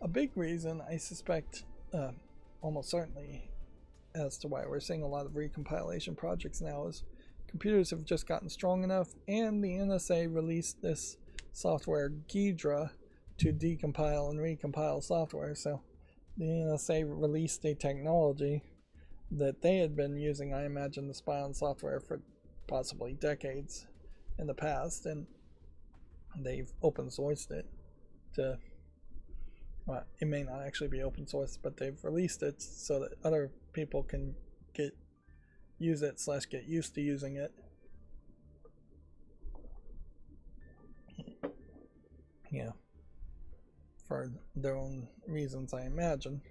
A big reason, I suspect, almost certainly, as to why we're seeing a lot of recompilation projects now is computers have just gotten strong enough, and the NSA released this software Ghidra to decompile and recompile software. So the NSA released a technology that they had been using, I imagine, to spy on software for possibly decades in the past, and they've open sourced it to, well, it may not actually be open source, but they've released it so that other people can use it / get used to using it. Yeah, for their own reasons, I imagine.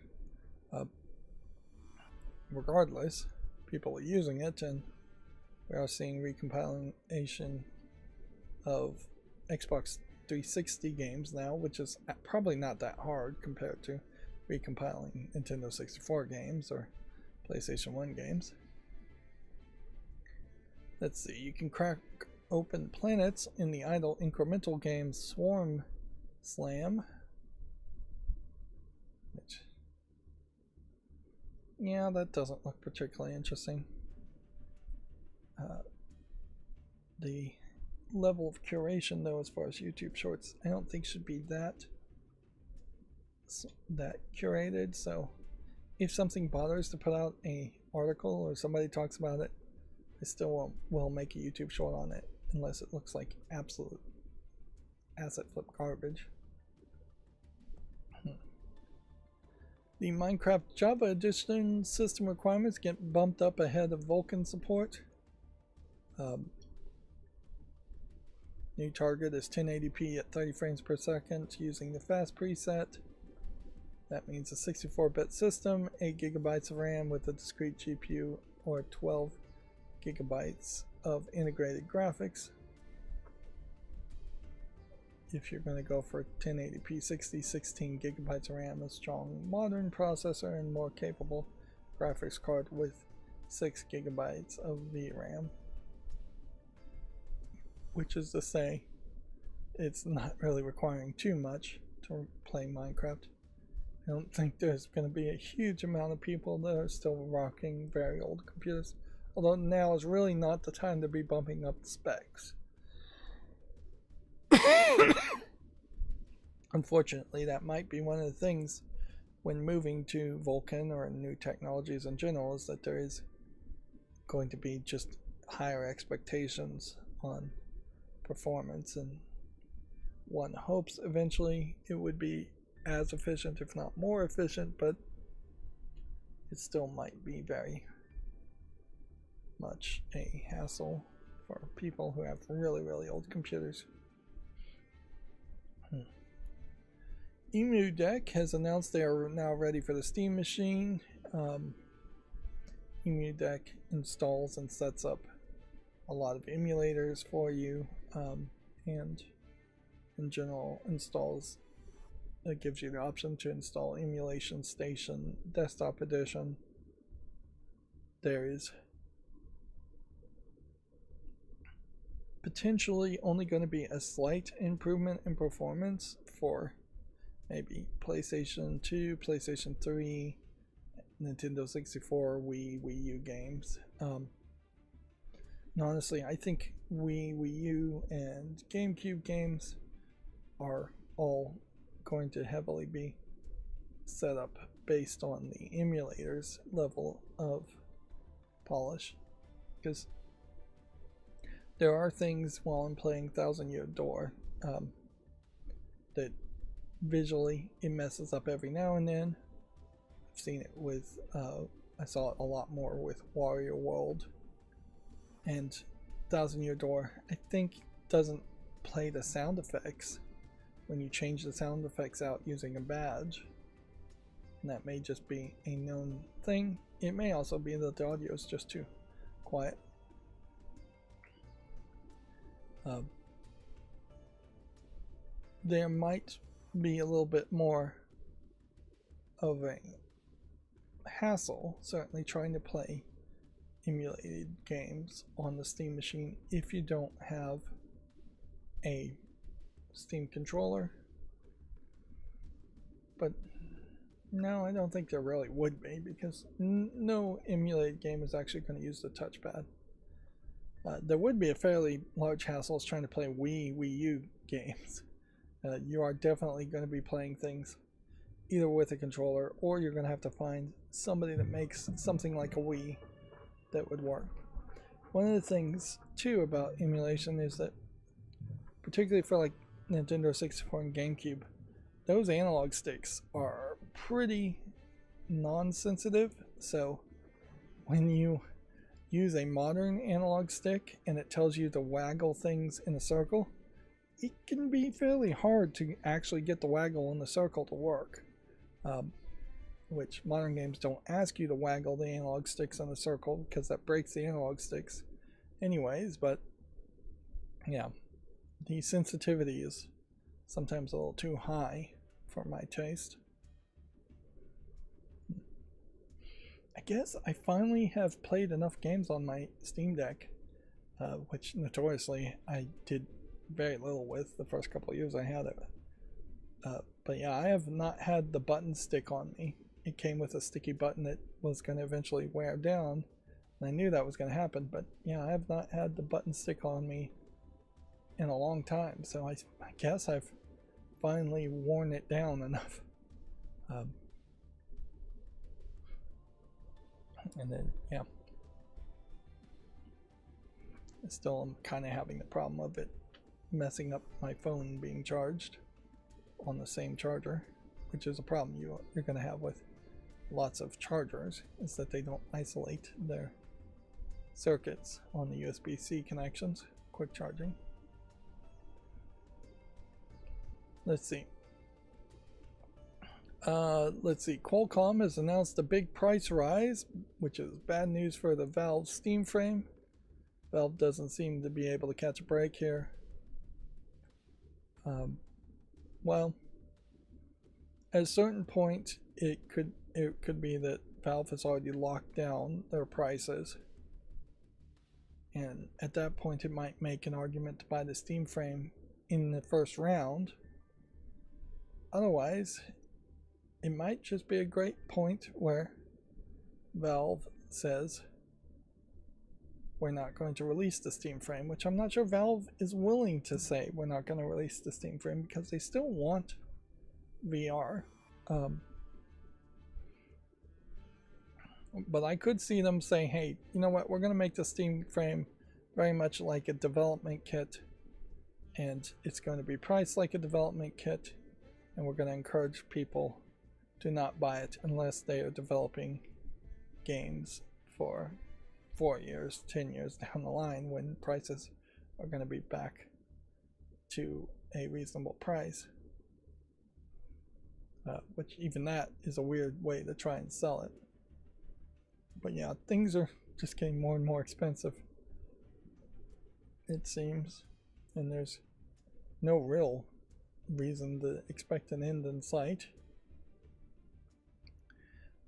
Regardless, people are using it, and we are seeing recompilation of Xbox 360 games now, which is probably not that hard compared to recompiling Nintendo 64 games or PlayStation 1 games. Let's see, you can crack open planets in the idle incremental game Swarm Slam. Which, yeah, that doesn't look particularly interesting. The level of curation, though, as far as YouTube Shorts, I don't think should be that curated. So if something bothers to put out a article or somebody talks about it, I still will make a YouTube short on it, unless it looks like absolute asset flip garbage. The Minecraft Java Edition system requirements get bumped up ahead of Vulkan support. New target is 1080p at 30 frames per second using the fast preset. That means a 64-bit system, 8 gigabytes of RAM with a discrete GPU, or 12 gigabytes of integrated graphics. If you're going to go for 1080p 60, 16 gigabytes of RAM, a strong modern processor, and more capable graphics card with 6 gigabytes of VRAM. Which is to say, it's not really requiring too much to play Minecraft. I don't think there's going to be a huge amount of people that are still rocking very old computers. Although now is really not the time to be bumping up the specs. Unfortunately, that might be one of the things when moving to Vulkan or new technologies in general, is that there is going to be just higher expectations on performance, and one hopes eventually it would be as efficient, if not more efficient, but it still might be very much a hassle for people who have really old computers. EmuDeck has announced they are now ready for the Steam machine. EmuDeck installs and sets up a lot of emulators for you, and in general installs, it gives you the option to install Emulation Station Desktop Edition. There is potentially only going to be a slight improvement in performance for maybe PlayStation 2, PlayStation 3, Nintendo 64, Wii U games. And honestly, I think Wii U, and GameCube games are all going to heavily be set up based on the emulators level of polish. because there are things while I'm playing Thousand Year Door that visually it messes up every now and then. I've seen it with, I saw it a lot more with Wario World, and Thousand Year Door I think doesn't play the sound effects when you change the sound effects out using a badge. And that may just be a known thing. It may also be that the audio is just too quiet. There might be a little bit more of a hassle, certainly, trying to play emulated games on the Steam machine if you don't have a Steam controller. But no, I don't think there really would be, because no emulated game is actually going to use the touchpad. There would be a fairly large hassle trying to play Wii U games. You are definitely going to be playing things either with a controller, or you're going to have to find somebody that makes something like a Wii that would work. One of the things too about emulation is that, particularly for like Nintendo 64 and GameCube, those analog sticks are pretty non-sensitive. So when you use a modern analog stick and it tells you to waggle things in a circle, it can be fairly hard to actually get the waggle in the circle to work. Which modern games don't ask you to waggle the analog sticks on the circle because that breaks the analog sticks anyways. But yeah, the sensitivity is sometimes a little too high for my taste. I guess I finally have played enough games on my Steam Deck, which notoriously I did very little with the first couple of years I had it. But yeah, I have not had the button stick on me. It came with a sticky button that was going to eventually wear down, and I knew that was going to happen. But yeah, I have not had the button stick on me in a long time, so I guess I've finally worn it down enough. And then yeah, still I'm kind of having the problem of it messing up my phone being charged on the same charger, which is a problem you're going to have with lots of chargers, is that they don't isolate their circuits on the USB-C connections. Quick charging. Let's see. Qualcomm has announced a big price rise, which is bad news for the Valve Steam frame. Valve doesn't seem to be able to catch a break here. Well, at a certain point, it could be that Valve has already locked down their prices, and at that point, it might make an argument to buy the Steam frame in the first round. Otherwise, it might just be a great point where Valve says we're not going to release the Steam frame, which I'm not sure Valve is willing to say we're not going to release the Steam frame, because they still want VR. But I could see them saying, hey, you know what, we're going to make the Steam frame very much like a development kit, and it's going to be priced like a development kit, and we're going to encourage people to not buy it unless they are developing games for 4 years, 10 years down the line, when prices are going to be back to a reasonable price. Which even that is a weird way to try and sell it. But yeah, things are just getting more and more expensive, it seems, and there's no real reason to expect an end in sight.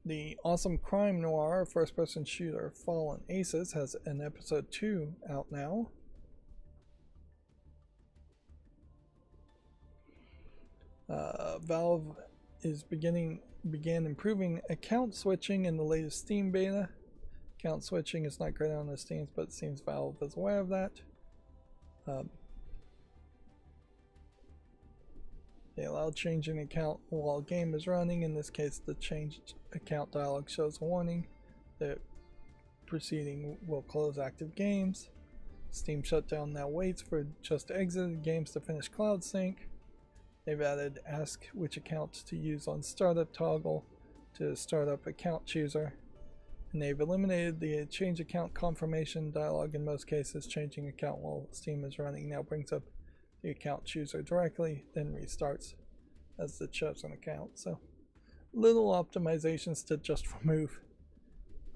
The awesome crime noir first-person shooter Fallen Aces has an episode 2 out now. Valve is began improving account switching in the latest Steam beta. Account switching is not great on the Steams, but it seems Valve is aware of that. They allow changing account while a game is running. In this case, the changed account dialog shows a warning that proceeding will close active games. Steam shutdown now waits for just exited games to finish cloud sync. They've added ask which account to use on startup toggle to startup account chooser. And they've eliminated the change account confirmation dialog in most cases. Changing account while Steam is running now brings up the account chooser directly, then restarts as the chosen account. So little optimizations to just remove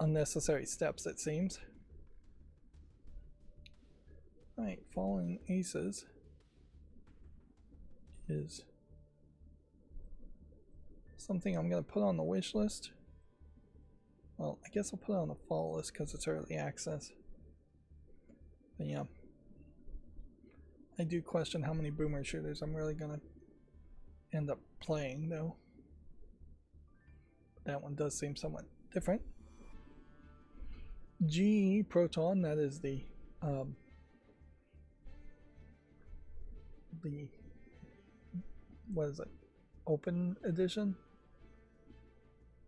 unnecessary steps, it seems. Alright, Fallen Aces is something I'm going to put on the wish list. Well, I guess I'll put it on the follow list because it's early access. But yeah, I do question how many boomer shooters I'm really going to end up playing, though. That one does seem somewhat different. GE Proton, that is the what is it? Open edition.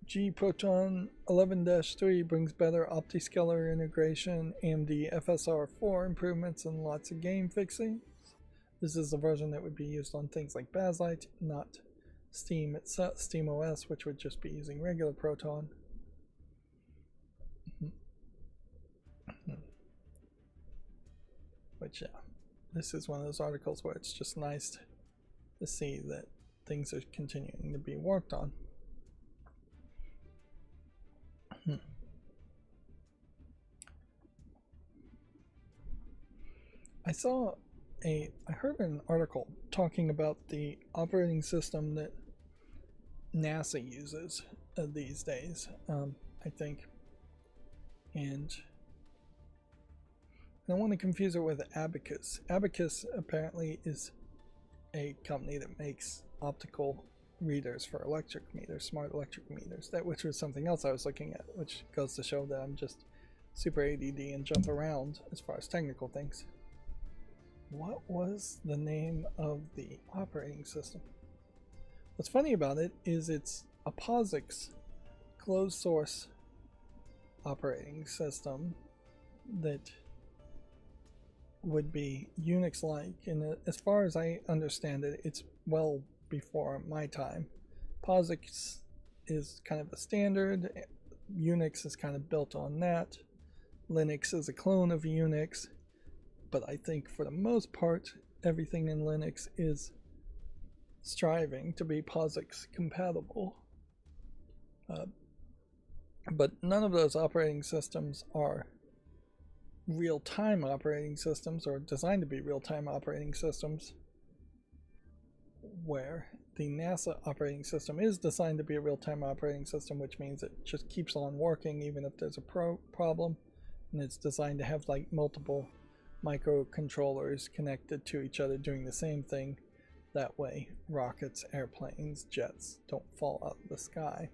GE Proton 11-3 brings better OptiScaler integration, AMD FSR4 improvements, and lots of game fixing. This is the version that would be used on things like Bakelite, not Steam itself, Steam OS, which would just be using regular Proton. Which, yeah, this is one of those articles where it's just nice to see that things are continuing to be worked on. I heard an article talking about the operating system that NASA uses these days, I think, and I don't want to confuse it with Abacus. Abacus apparently is a company that makes optical readers for electric meters, smart electric meters, which was something else I was looking at, which goes to show that I'm just super ADD and jump around as far as technical things. What was the name of the operating system? What's funny about it is it's a POSIX closed source operating system that would be Unix-like, and as far as I understand it, it's well before my time. POSIX is kind of a standard. Unix is kind of built on that. Linux is a clone of Unix, but I think for the most part, everything in Linux is striving to be POSIX compatible. But none of those operating systems are real-time operating systems or designed to be real-time operating systems, where the NASA operating system is designed to be a real-time operating system, which means it just keeps on working even if there's a problem, and it's designed to have like multiple microcontrollers connected to each other doing the same thing. That way rockets, airplanes, jets don't fall out of the sky.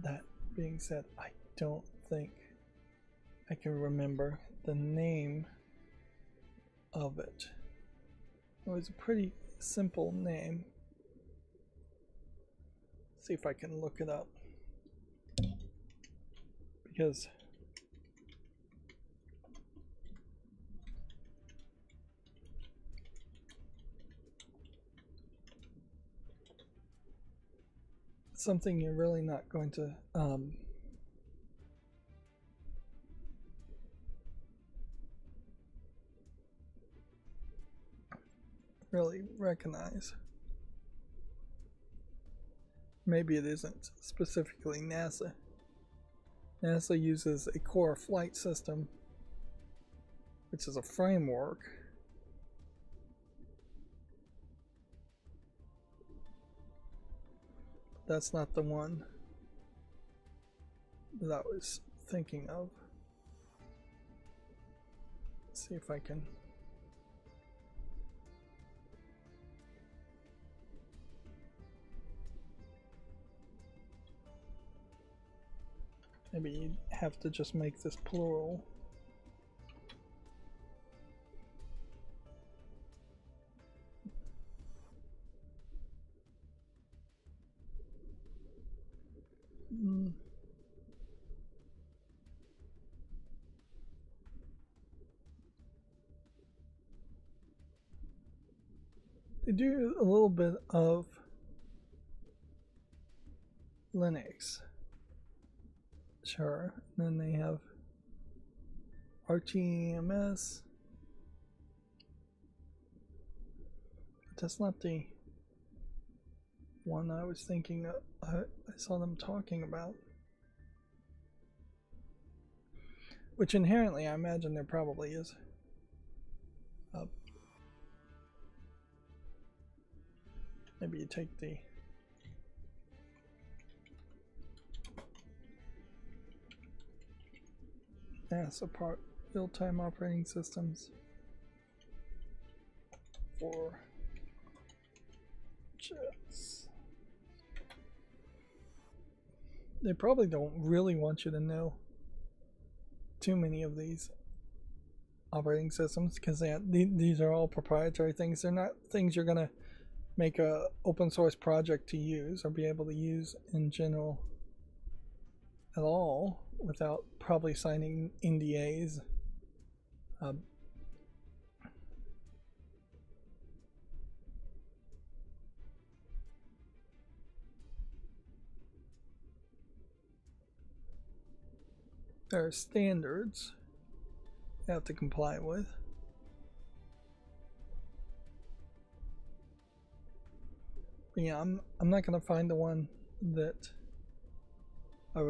That being said, I don't think I can remember the name of it. It was a pretty simple name. Let's see if I can look it up, because it's something you're really not going to really recognize. Maybe it isn't specifically NASA. NASA uses a core flight system, which is a framework. That's not the one that I was thinking of. Let's see if I can. Maybe you have to just make this plural. They do a little bit of Linux. Sure. And then they have RTMS. But that's not the one I was thinking of, I saw them talking about. Which inherently, I imagine there probably is. Maybe you take the apart real-time operating systems for jets. They probably don't really want you to know too many of these operating systems because these are all proprietary things. They're not things you're going to make a open source project to use or be able to use in general at all without probably signing NDAs. There are standards you have to comply with. But yeah, I'm not gonna find the one that I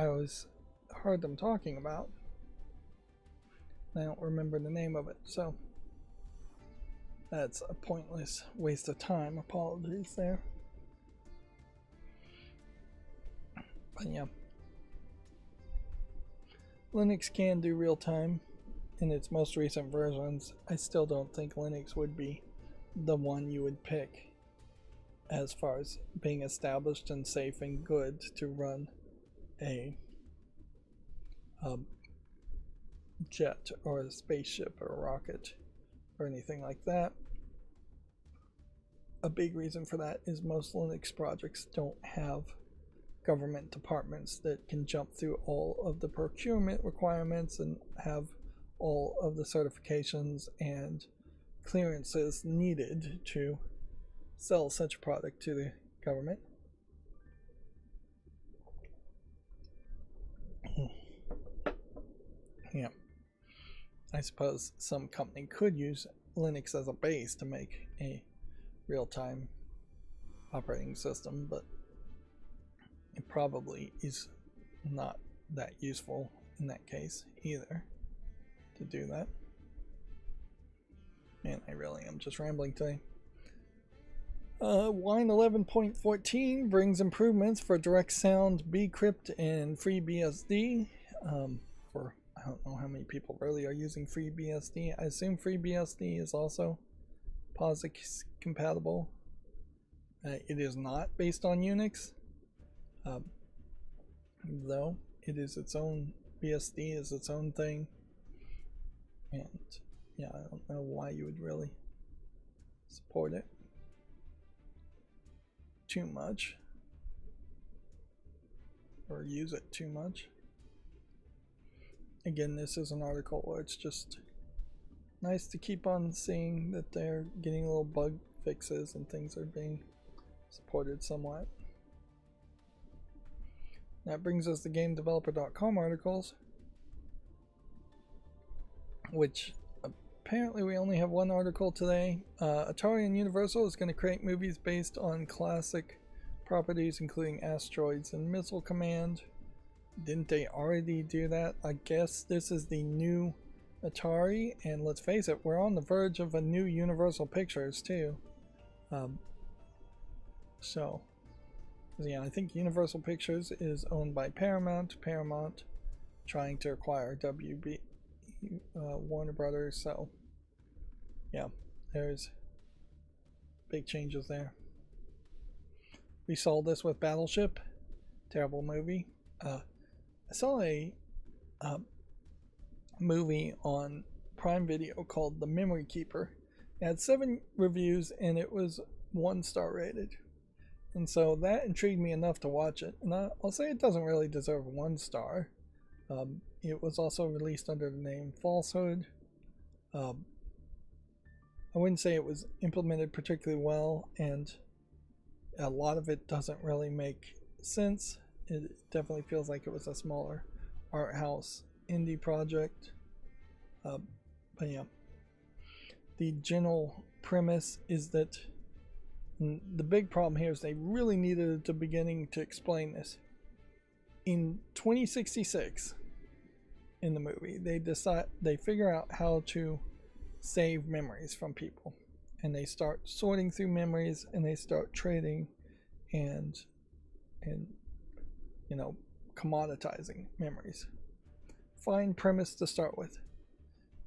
was heard them talking about. I don't remember the name of it, so that's a pointless waste of time. Apologies there. But yeah, Linux can do real time in its most recent versions. I still don't think Linux would be the one you would pick as far as being established and safe and good to run a jet or a spaceship or a rocket or anything like that. A big reason for that is most Linux projects don't have government departments that can jump through all of the procurement requirements and have all of the certifications and clearances needed to sell such a product to the government. Yeah, I suppose some company could use Linux as a base to make a real-time operating system, but it probably is not that useful in that case either to do that. And I really am just rambling today. Wine 11.14 brings improvements for direct sound, bcrypt, and FreeBSD. For I don't know how many people really are using FreeBSD. I assume FreeBSD is also POSIX compatible. It is not based on Unix, though it is its own. BSD is its own thing, and yeah, I don't know why you would really support it too much or use it too much. Again, this is an article where it's just nice to keep on seeing that they're getting little bug fixes and things are being supported somewhat. That brings us to GameDeveloper.com articles, which apparently we only have one article today. Atari and Universal is going to create movies based on classic properties including Asteroids and Missile Command. Didn't they already do that? I guess this is the new Atari, and let's face it, we're on the verge of a new Universal Pictures too. So yeah, I think Universal Pictures is owned by Paramount. Paramount trying to acquire WB Warner Brothers, so yeah, there's big changes there. We saw this with Battleship, terrible movie. I saw a movie on Prime Video called The Memory Keeper. It had 7 reviews and it was 1-star rated, and so that intrigued me enough to watch it. And I'll say it doesn't really deserve 1 star. It was also released under the name Falsehood. I I wouldn't say it was implemented particularly well, and a lot of it doesn't really make sense. It definitely feels like it was a smaller art house indie project. But yeah, the general premise is that the big problem here is they really needed at the beginning to explain this. In 2066, in the movie, they figure out how to save memories from people, and they start sorting through memories, and they start trading and you know, commoditizing memories. Fine premise to start with.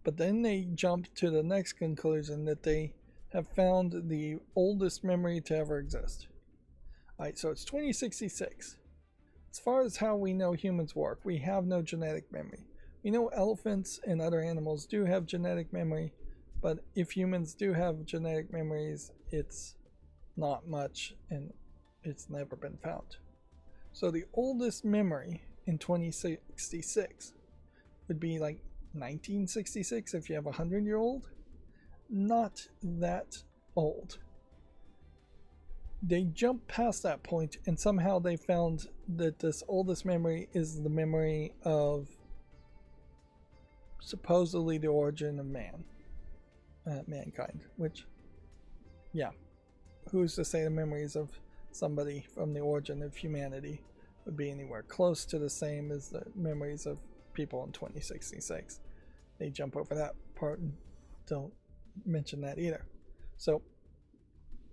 But then they jump to the next conclusion that they have found the oldest memory to ever exist. Alright, so it's 2066. As far as how we know humans work, we have no genetic memory. We know elephants and other animals do have genetic memory, but if humans do have genetic memories, it's not much, and it's never been found. So the oldest memory in 2066 would be like 1966 if you have a 100-year-old. Not that old. They jump past that point, and somehow they found that this oldest memory is the memory of supposedly the origin of mankind, which, yeah, who's to say the memories of somebody from the origin of humanity would be anywhere close to the same as the memories of people in 2066. They jump over that part and don't mention that either. So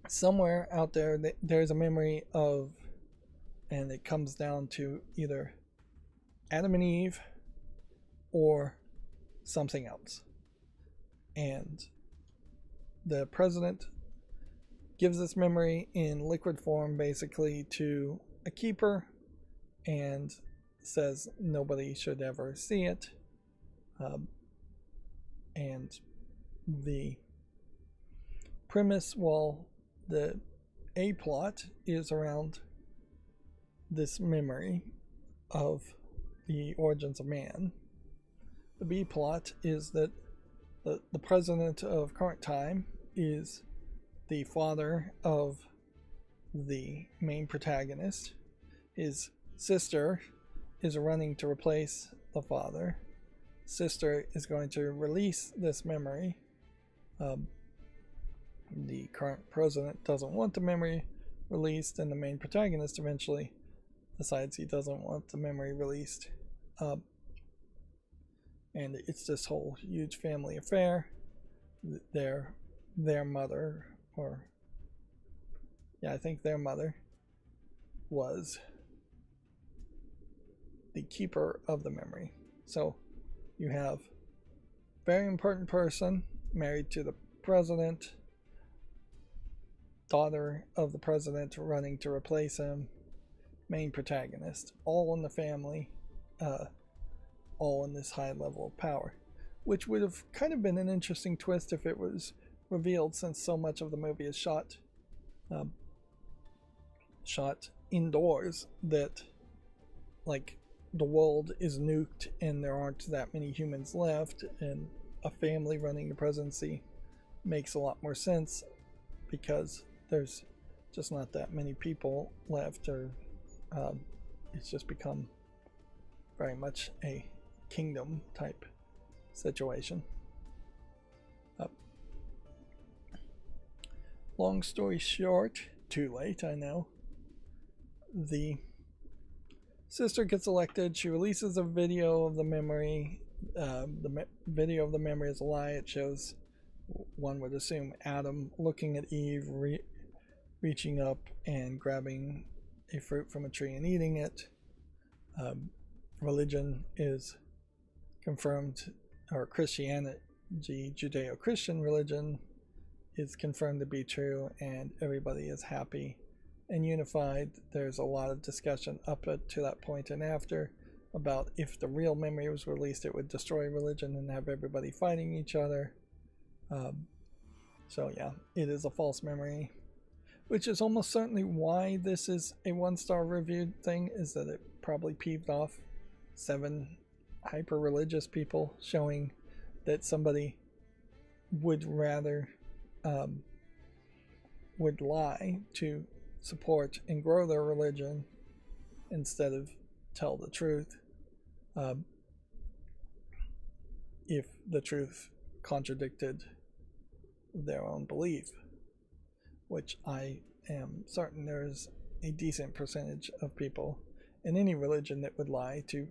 somewhere out there, there's a memory of, and it comes down to either Adam and Eve or something else. And the president gives this memory in liquid form basically to a keeper and says nobody should ever see it. And the premise, well, the A plot is around this memory of the origins of man. The B plot is that the president of current time is the father of the main protagonist. His sister is running to replace the father. Sister is going to release this memory. The current president doesn't want the memory released, and the main protagonist eventually decides he doesn't want the memory released. And it's this whole huge family affair. Their mother, or yeah, I think their mother was the keeper of the memory. So you have very important person married to the president, daughter of the president running to replace him, main protagonist, all in the family, all in this high level of power, which would have kind of been an interesting twist if it was revealed, since so much of the movie is shot indoors, that like the world is nuked and there aren't that many humans left, and a family running the presidency makes a lot more sense because there's just not that many people left, or it's just become very much a kingdom type situation. Long story short, too late, I know. The sister gets elected. She releases a video of the memory. Video of the memory is a lie. It shows, one would assume, Adam looking at Eve, reaching up and grabbing a fruit from a tree and eating it. Religion is confirmed, or Christianity, Judeo-Christian religion, is confirmed to be true, and everybody is happy and unified. There's a lot of discussion up to that point and after about if the real memory was released, it would destroy religion and have everybody fighting each other. So yeah, it is a false memory, which is almost certainly why this is a 1-star reviewed thing, is that it probably peeved off 7 hyper-religious people, showing that somebody would rather would lie to support and grow their religion instead of tell the truth, if the truth contradicted their own belief, which I am certain there is a decent percentage of people in any religion that would lie to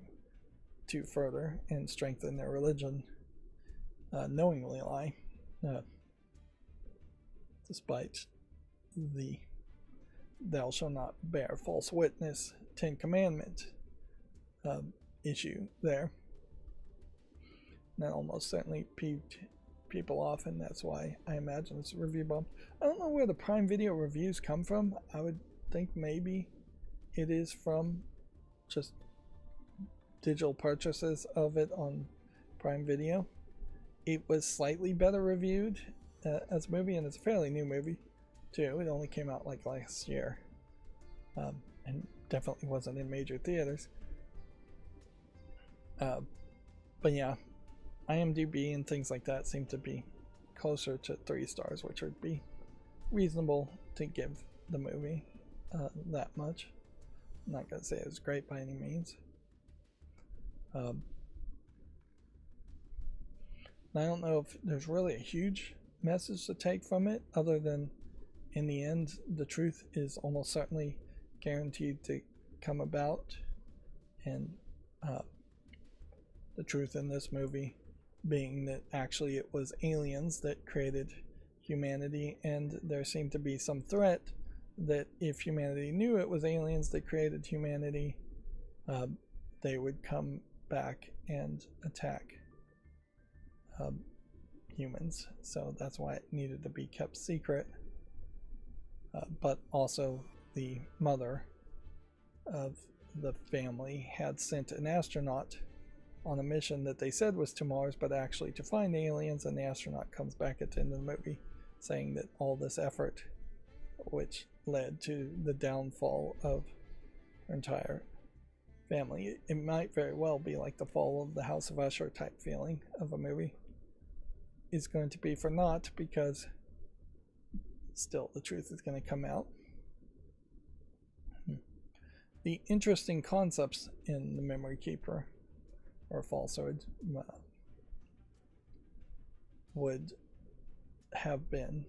further and strengthen their religion, knowingly lie, despite the thou shalt not bear false witness 10 commandment issue there. That almost certainly peeved people off, and that's why I imagine it's a review bomb. I don't know where the Prime Video reviews come from. I would think maybe it is from just digital purchases of it on Prime Video. It was slightly better reviewed as a movie, and it's a fairly new movie too. It only came out like last year, and definitely wasn't in major theaters. But yeah, IMDb and things like that seem to be closer to 3 stars, which would be reasonable to give the movie that much. I'm not going to say it was great by any means. I don't know if there's really a huge message to take from it, other than in the end, the truth is almost certainly guaranteed to come about, and the truth in this movie being that actually it was aliens that created humanity, and there seemed to be some threat that if humanity knew it was aliens that created humanity, they would come back and attack humans. So that's why it needed to be kept secret. But also the mother of the family had sent an astronaut on a mission that they said was to Mars, but actually to find aliens, and the astronaut comes back at the end of the movie saying that all this effort, which led to the downfall of her entire family, it might very well be like the fall of the House of Usher type feeling of a movie, is going to be for naught, because still the truth is going to come out. The interesting concepts in The Memory Keeper, or falsehood, would have been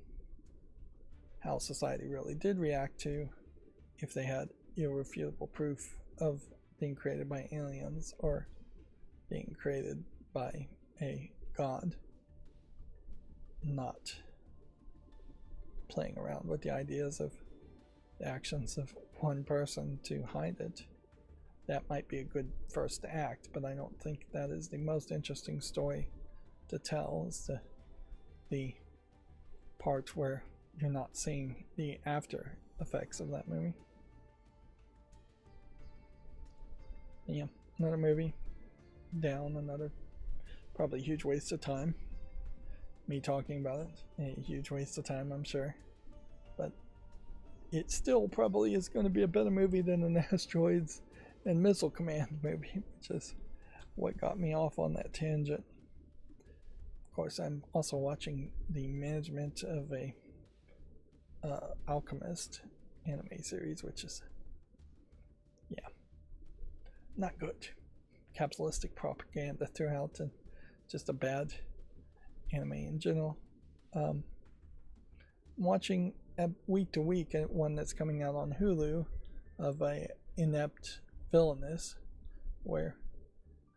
how society really did react to if they had irrefutable proof of being created by aliens or being created by a god, not playing around with the ideas of the actions of one person to hide it. That might be a good first act, but I don't think that is the most interesting story to tell. Is the part where you're not seeing the after effects of that movie. Yeah, another movie down, another probably huge waste of time. Me talking about it, a huge waste of time, I'm sure. But it still probably is going to be a better movie than an Asteroids and Missile Command movie, which is what got me off on that tangent. Of course, I'm also watching the management of a Alchemist anime series, which is, yeah, not good. Capitalistic propaganda throughout, and just a bad anime in general. I'm watching week to week one that's coming out on Hulu of a inept villainess, where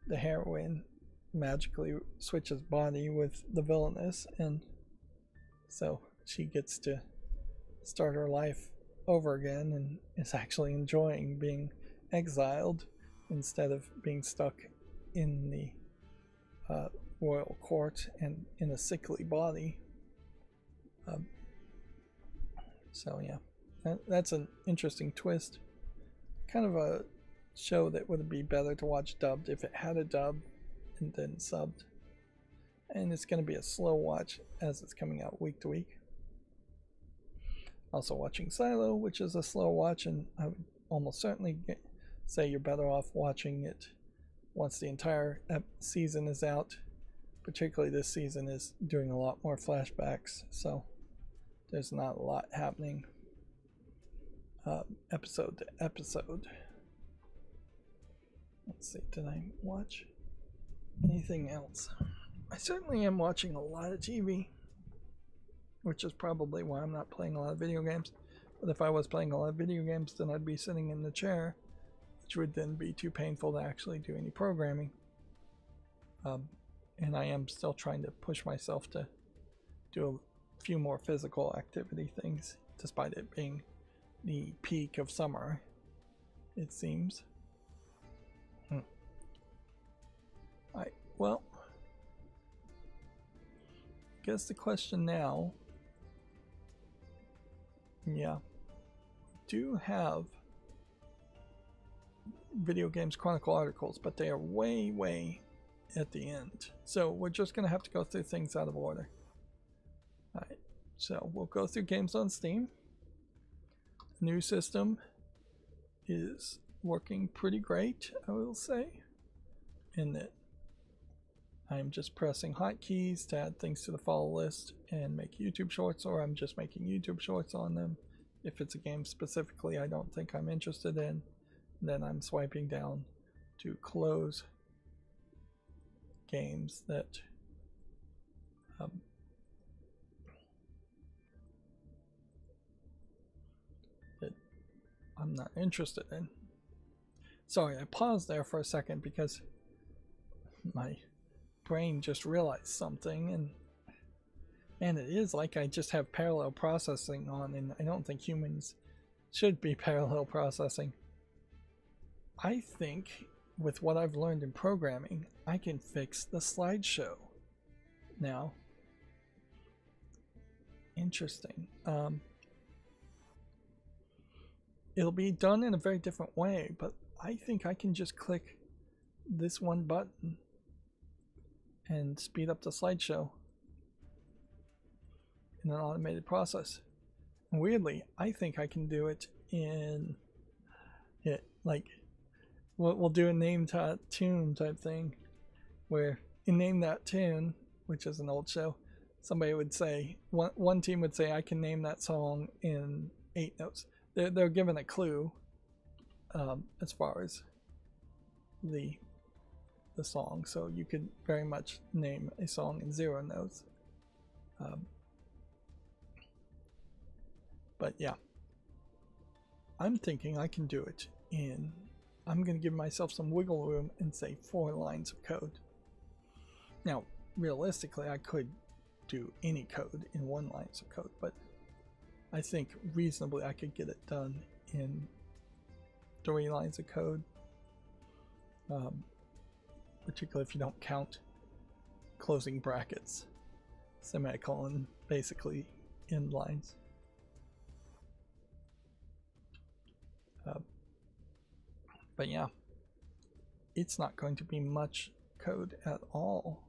the heroine magically switches body with the villainess, and so she gets to start her life over again and is actually enjoying being exiled instead of being stuck in the royal court and in a sickly body. So yeah, that's an interesting twist. Kind of a show that would be better to watch dubbed if it had a dub and then subbed. And it's going to be a slow watch as it's coming out week to week. Also watching Silo, which is a slow watch, and I would almost certainly say you're better off watching it once the entire season is out. Particularly this season is doing a lot more flashbacks, so there's not a lot happening episode to episode. Let's see, did I watch anything else? I certainly am watching a lot of TV, which is probably why I'm not playing a lot of video games. But if I was playing a lot of video games, then I'd be sitting in the chair, which would then be too painful to actually do any programming. And I am still trying to push myself to do a few more physical activity things, despite it being the peak of summer, it seems. Well, I guess the question now, yeah, do have Video Games Chronicle articles, but they are way at the end. So we're just going to have to go through things out of order. Alright, so we'll go through games on Steam. The new system is working pretty great, I will say, in that I'm just pressing hotkeys to add things to the follow list and make YouTube shorts, or I'm just making YouTube shorts on them. If it's a game specifically I don't think I'm interested in, then I'm swiping down to close games that that I'm not interested in. Sorry, I paused there for a second because my brain just realized something, and it is like I just have parallel processing on, and I don't think humans should be parallel processing. I think with what I've learned in programming, I can fix the slideshow now. Interesting. It'll be done in a very different way, but I think I can just click this one button and speed up the slideshow in an automated process. And weirdly, I think I can do it in like we'll do a name tune type thing, where in Name That Tune, which is an old show, somebody would say, one team would say, I can name that song in 8 notes. They're given a clue as far as the song, so you could very much name a song in 0 notes. But yeah, I'm thinking I can do it in, I'm going to give myself some wiggle room and say 4 lines of code. Now, realistically, I could do any code in 1 line of code, but I think reasonably I could get it done in 3 lines of code. Particularly if you don't count closing brackets, semicolon, basically end lines. But yeah, it's not going to be much code at all.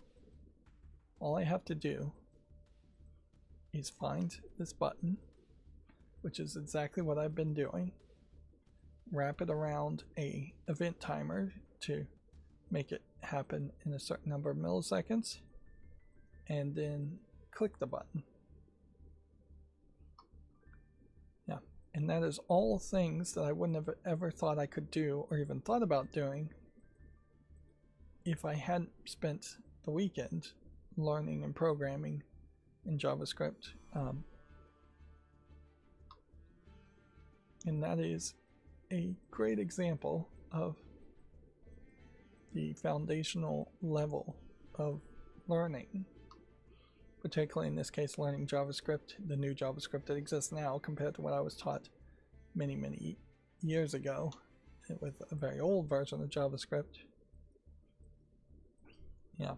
All I have to do is find this button, which is exactly what I've been doing, wrap it around a event timer to make it happen in a certain number of milliseconds, and then click the button. Yeah, and that is all things that I wouldn't have ever thought I could do or even thought about doing if I hadn't spent the weekend learning and programming in JavaScript. And that is a great example of the foundational level of learning, particularly in this case learning JavaScript, the new JavaScript that exists now compared to what I was taught many years ago with a very old version of JavaScript. Yeah,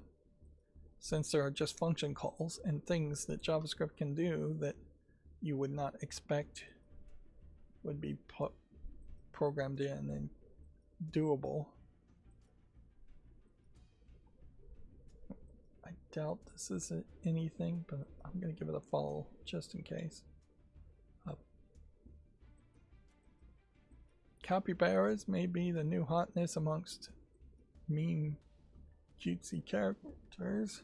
since there are just function calls and things that JavaScript can do that you would not expect would be programmed in and doable. I doubt this is anything, but I'm going to give it a follow just in case. Capybaras may be the new hotness amongst meme cutesy characters,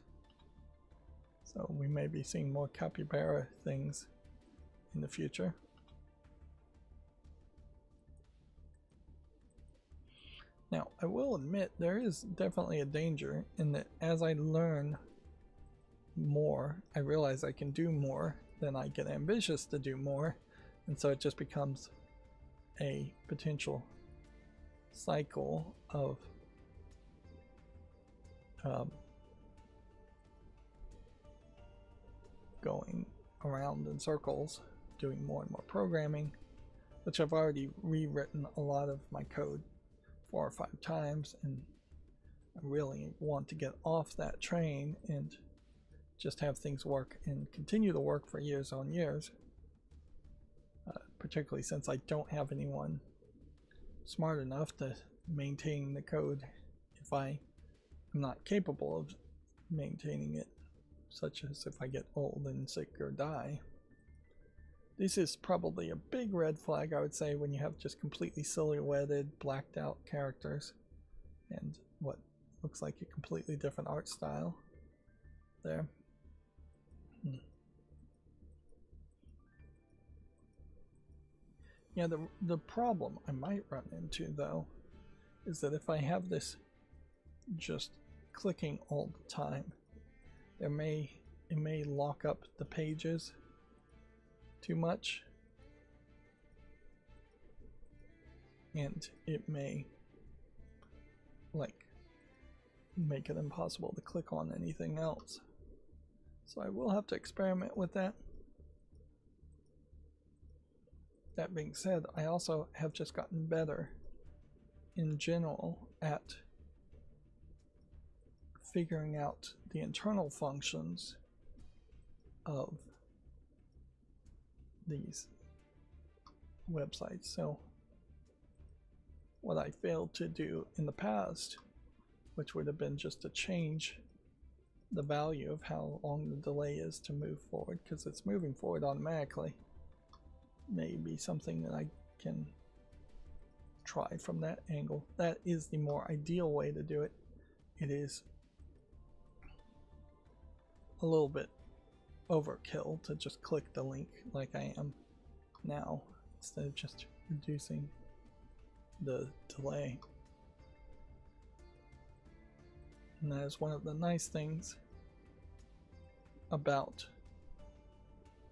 so we may be seeing more capybara things in the future. Now, I will admit there is definitely a danger in that as I learn more, I realize I can do more, then I get ambitious to do more, and so it just becomes a potential cycle of going around in circles, doing more and more programming, which I've already rewritten a lot of my code 4 or 5 times, and I really want to get off that train and just have things work and continue to work for years on years, particularly since I don't have anyone smart enough to maintain the code if I am not capable of maintaining it, such as if I get old and sick or die. This is probably a big red flag, I would say, when you have just completely silhouetted, blacked out characters and what looks like a completely different art style there. Yeah, the problem I might run into, though, is that if I have this just clicking all the time, it may lock up the pages too much, and it may like make it impossible to click on anything else. So I will have to experiment with that. That being said, I also have just gotten better in general at figuring out the internal functions of these websites. So what I failed to do in the past, which would have been just to change the value of how long the delay is to move forward, because it's moving forward automatically, may be something that I can try from that angle. That is the more ideal way to do it. It is a little bit overkill to just click the link like I am now, instead of just reducing the delay. And that is one of the nice things about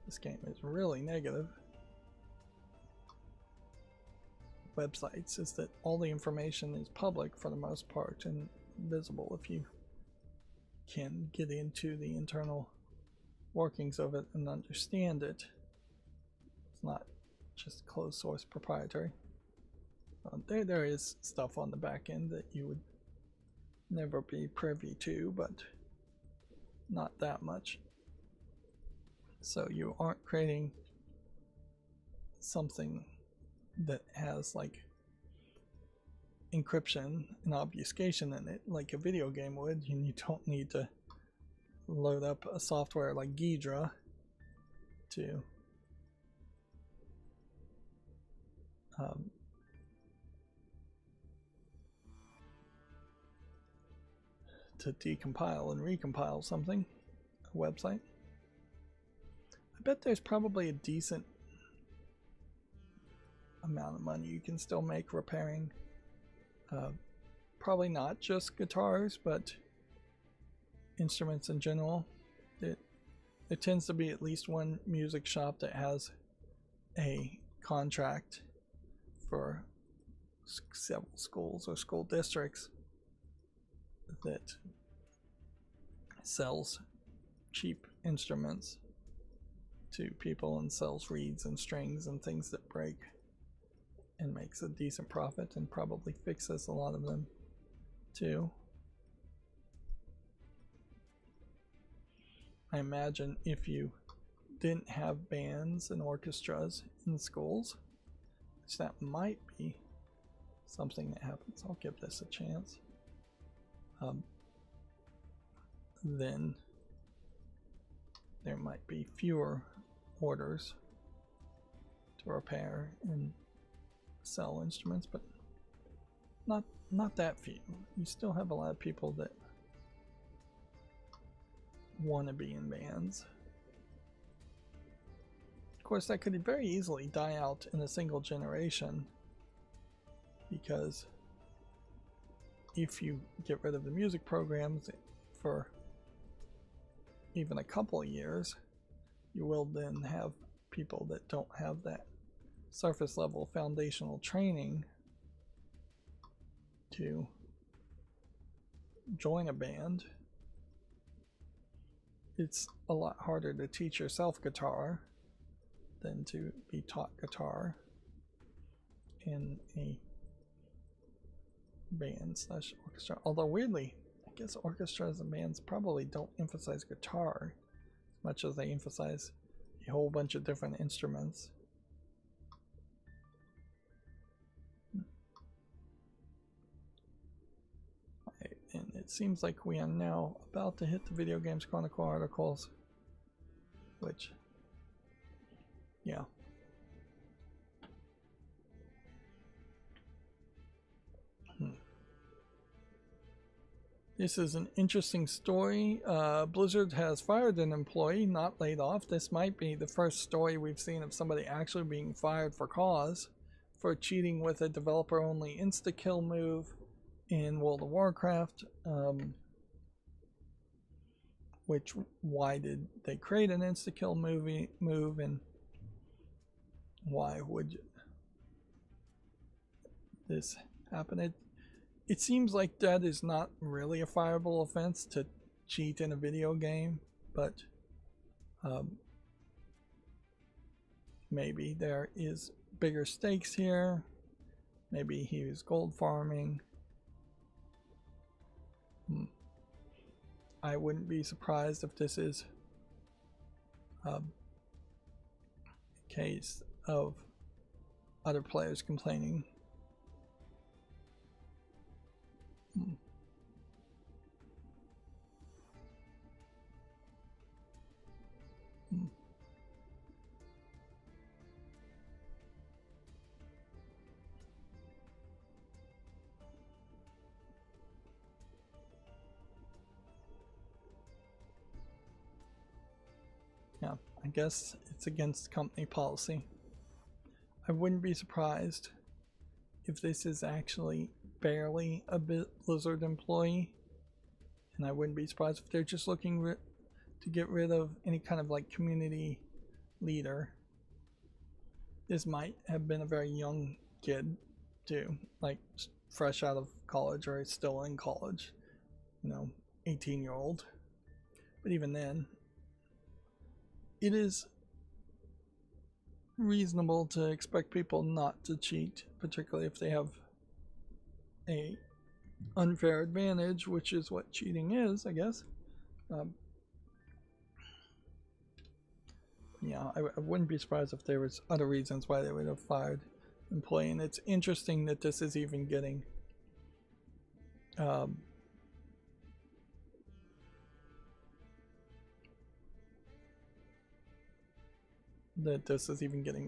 this game. Is really negative websites is that all the information is public for the most part and visible if you can get into the internal workings of it and understand it. It's not just closed source proprietary. There is stuff on the back end that you would never be privy to, but not that much. So you aren't creating something that has like encryption and obfuscation in it like a video game would, and you don't need to load up a software like Ghidra to decompile and recompile something, a website. I bet there's probably a decent amount of money you can still make repairing probably not just guitars, but instruments in general. There tends to be at least one music shop that has a contract for several schools or school districts that sells cheap instruments to people and sells reeds and strings and things that break and makes a decent profit and probably fixes a lot of them too. I imagine if you didn't have bands and orchestras in schools, which that might be something that happens, I'll give this a chance, then there might be fewer orders to repair and sell instruments, but not that few. You still have a lot of people that want to be in bands. course, that could very easily die out in a single generation, because if you get rid of the music programs for even a couple of years, you will then have people that don't have that surface level foundational training to join a band. It's a lot harder to teach yourself guitar than to be taught guitar in a band slash orchestra. Although weirdly, I guess orchestras and bands probably don't emphasize guitar as much as they emphasize a whole bunch of different instruments. And it seems like we are now about to hit the Video Games Chronicle articles, which, yeah. This is an interesting story. Blizzard has fired an employee, not laid off. This might be the first story we've seen of somebody actually being fired for cause for cheating with a developer-only insta-kill move in World of Warcraft. Which, why did they create an insta-kill move, and why would this happen? It seems like that is not really a fireable offense to cheat in a video game, but maybe there is bigger stakes here. Maybe he was gold farming. I wouldn't be surprised if this is a case of other players complaining. Yeah, I guess it's against company policy. I wouldn't be surprised if this is actually barely a Blizzard employee, and I wouldn't be surprised if they're just looking to get rid of any kind of like community leader. This might have been a very young kid too, like fresh out of college or still in college, 18-year-old. But even then, it is reasonable to expect people not to cheat, particularly if they have a unfair advantage, which is what cheating is, I guess. Yeah, I wouldn't be surprised if there was other reasons why they would have fired an employee, and it's interesting that this is even getting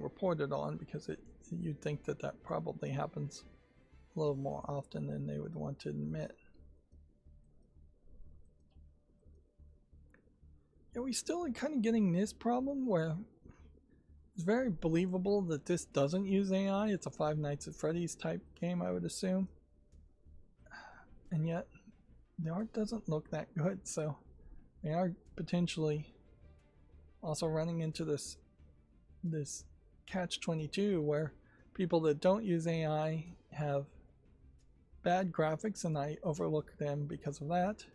reported on, because you'd think that probably happens a little more often than they would want to admit. Yeah, we still are kind of getting this problem where it's very believable that this doesn't use AI. It's a Five Nights at Freddy's type game, I would assume. And yet, the art doesn't look that good, so they are potentially also running into this catch-22 where people that don't use AI have bad graphics and I overlook them because of that,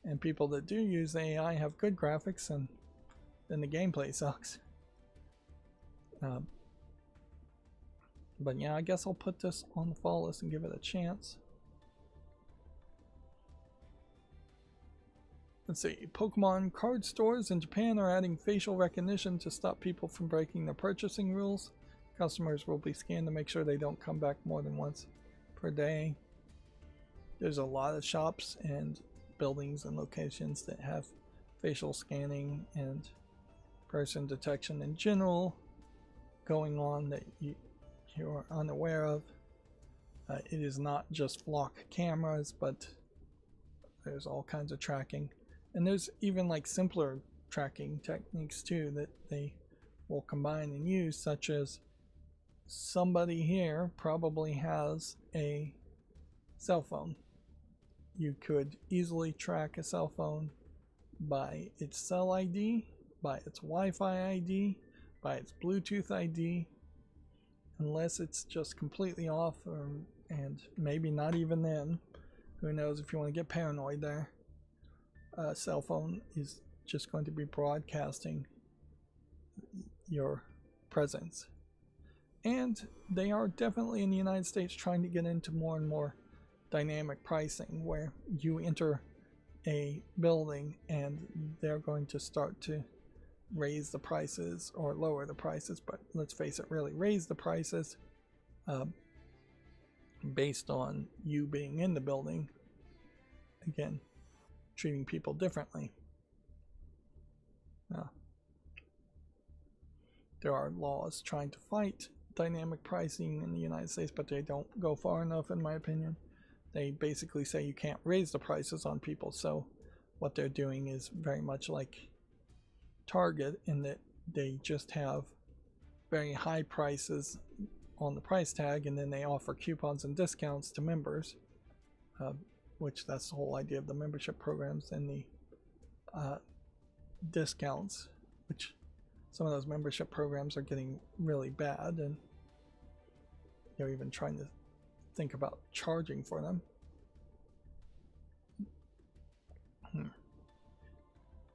and people that do use AI have good graphics and then the gameplay sucks. But yeah, I guess I'll put this on the fall list and give it a chance. Let's see, Pokemon card stores in Japan are adding facial recognition to stop people from breaking their purchasing rules. Customers will be scanned to make sure they don't come back more than once per day. There's a lot of shops and buildings and locations that have facial scanning and person detection in general going on that you are unaware of. It is not just flock cameras, but there's all kinds of tracking. And there's even like simpler tracking techniques too that they will combine and use, such as somebody here probably has a cell phone. You could easily track a cell phone by its cell ID, by its Wi-Fi ID, by its Bluetooth ID, unless it's just completely off, and maybe not even then. Who knows if you want to get paranoid there. A cell phone is just going to be broadcasting your presence. And they are definitely in the United States trying to get into more and more dynamic pricing, where you enter a building and they're going to start to raise the prices or lower the prices, but let's face it, really raise the prices based on you being in the building. Again, treating people differently. There are laws trying to fight dynamic pricing in the United States, but they don't go far enough, in my opinion. They basically say you can't raise the prices on people, so what they're doing is very much like Target, in that they just have very high prices on the price tag, and then they offer coupons and discounts to members, which that's the whole idea of the membership programs and the discounts, which some of those membership programs are getting really bad, and they're even trying to think about charging for them.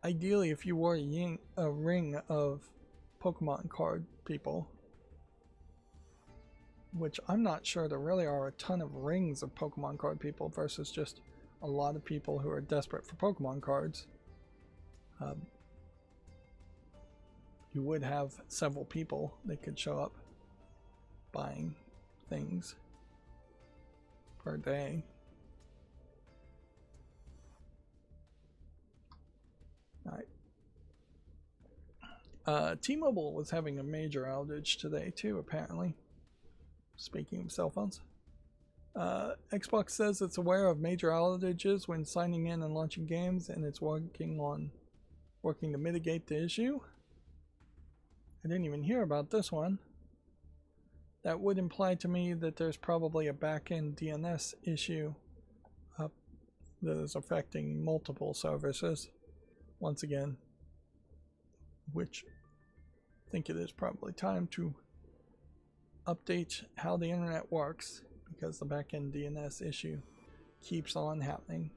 Ideally, if you wore a ring of Pokemon card people, which I'm not sure there really are a ton of rings of Pokemon card people versus just a lot of people who are desperate for Pokemon cards, you would have several people that could show up buying things per day. Alright. T-Mobile was having a major outage today too, apparently. Speaking of cell phones. Xbox says it's aware of major outages when signing in and launching games, and it's working to mitigate the issue. I didn't even hear about this one. That would imply to me that there's probably a back-end DNS issue that is affecting multiple services once again, which I think it is probably time to update how the internet works, because the back-end DNS issue keeps on happening.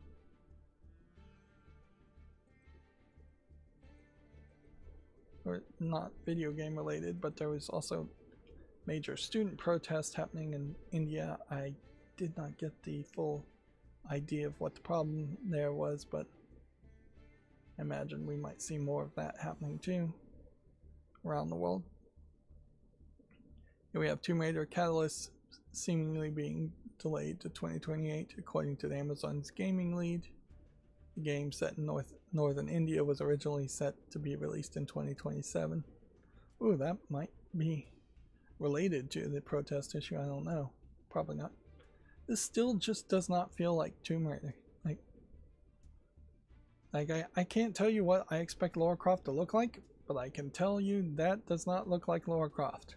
Or not video game related, but there was also major student protests happening in India. I did not get the full idea of what the problem there was, but I imagine we might see more of that happening too around the world. Here we have two major catalysts seemingly being delayed to 2028, according to the Amazon's gaming lead. The game set in northern India was originally set to be released in 2027. Ooh, that might be related to the protest issue. I don't know. Probably not. This still just does not feel like Tomb Raider. I can't tell you what I expect Lara Croft to look like, but I can tell you that does not look like Lara Croft.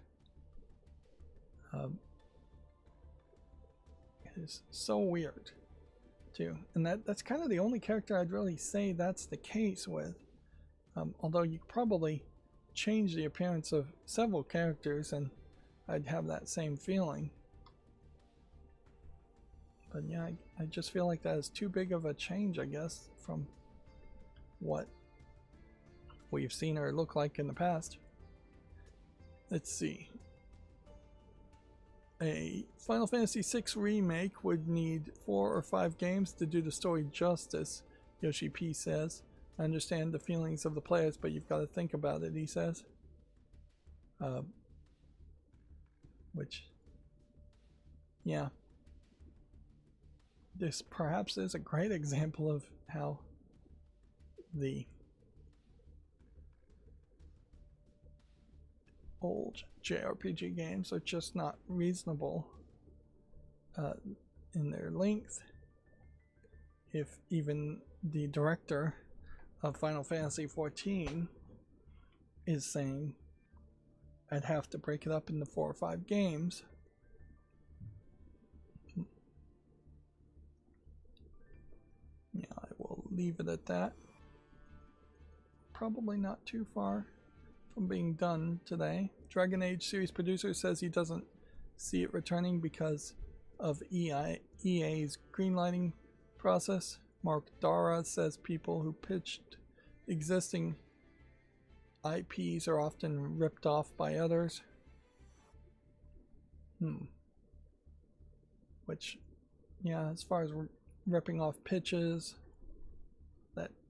It is so weird too, and that's kind of the only character I'd really say that's the case with, although you could probably change the appearance of several characters and I'd have that same feeling. But yeah, I just feel like that is too big of a change, I guess, from what we've seen her look like in the past. Let's see. A Final Fantasy VI remake would need 4 or 5 games to do the story justice, Yoshi P says. I understand the feelings of the players, but you've got to think about it, he says. Which, yeah. This perhaps is a great example of how the old JRPG games are just not reasonable in their length. If even the director of Final Fantasy XIV is saying I'd have to break it up into 4 or 5 games. Yeah, I will leave it at that. Probably not too far from being done today. Dragon Age series producer says he doesn't see it returning because of EA's greenlighting process. Mark Dara says people who pitched existing IPs are often ripped off by others. Which, yeah, as far as ripping off pitches,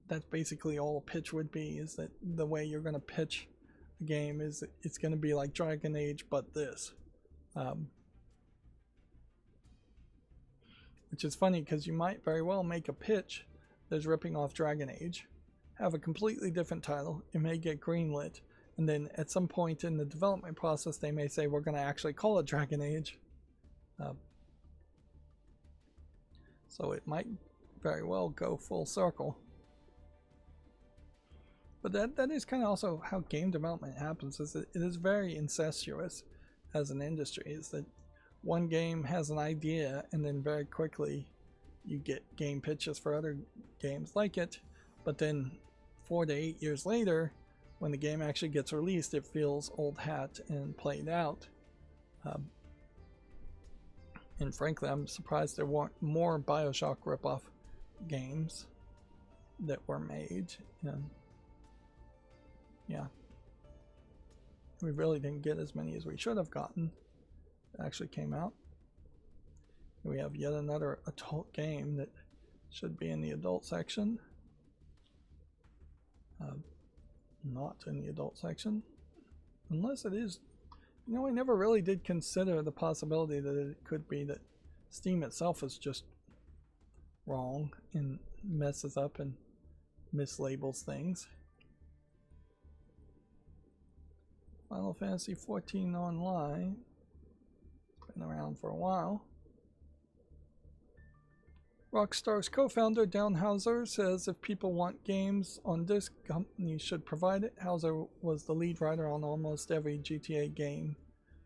that's basically all a pitch would be, is that the way you're going to pitch a game is it's going to be like Dragon Age but this. Which is funny because you might very well make a pitch that's ripping off Dragon Age, have a completely different title, it may get greenlit, and then at some point in the development process they may say we're going to actually call it Dragon Age. So it might very well go full circle. But that is kind of also how game development happens, is that it is very incestuous as an industry, is that one game has an idea and then very quickly you get game pitches for other games like it, but then 4 to 8 years later, when the game actually gets released, it feels old hat and played out. And frankly, I'm surprised there weren't more BioShock ripoff games that were made. Yeah, we really didn't get as many as we should have gotten that actually came out. We have yet another adult game that should be in the adult section. Not in the adult section, unless it is. You know, I never really did consider the possibility that it could be that Steam itself is just wrong and messes up and mislabels things. Final Fantasy XIV Online, been around for a while. Rockstar's co-founder Dan Houser says if people want games on disc, companies should provide it. Houser was the lead writer on almost every GTA game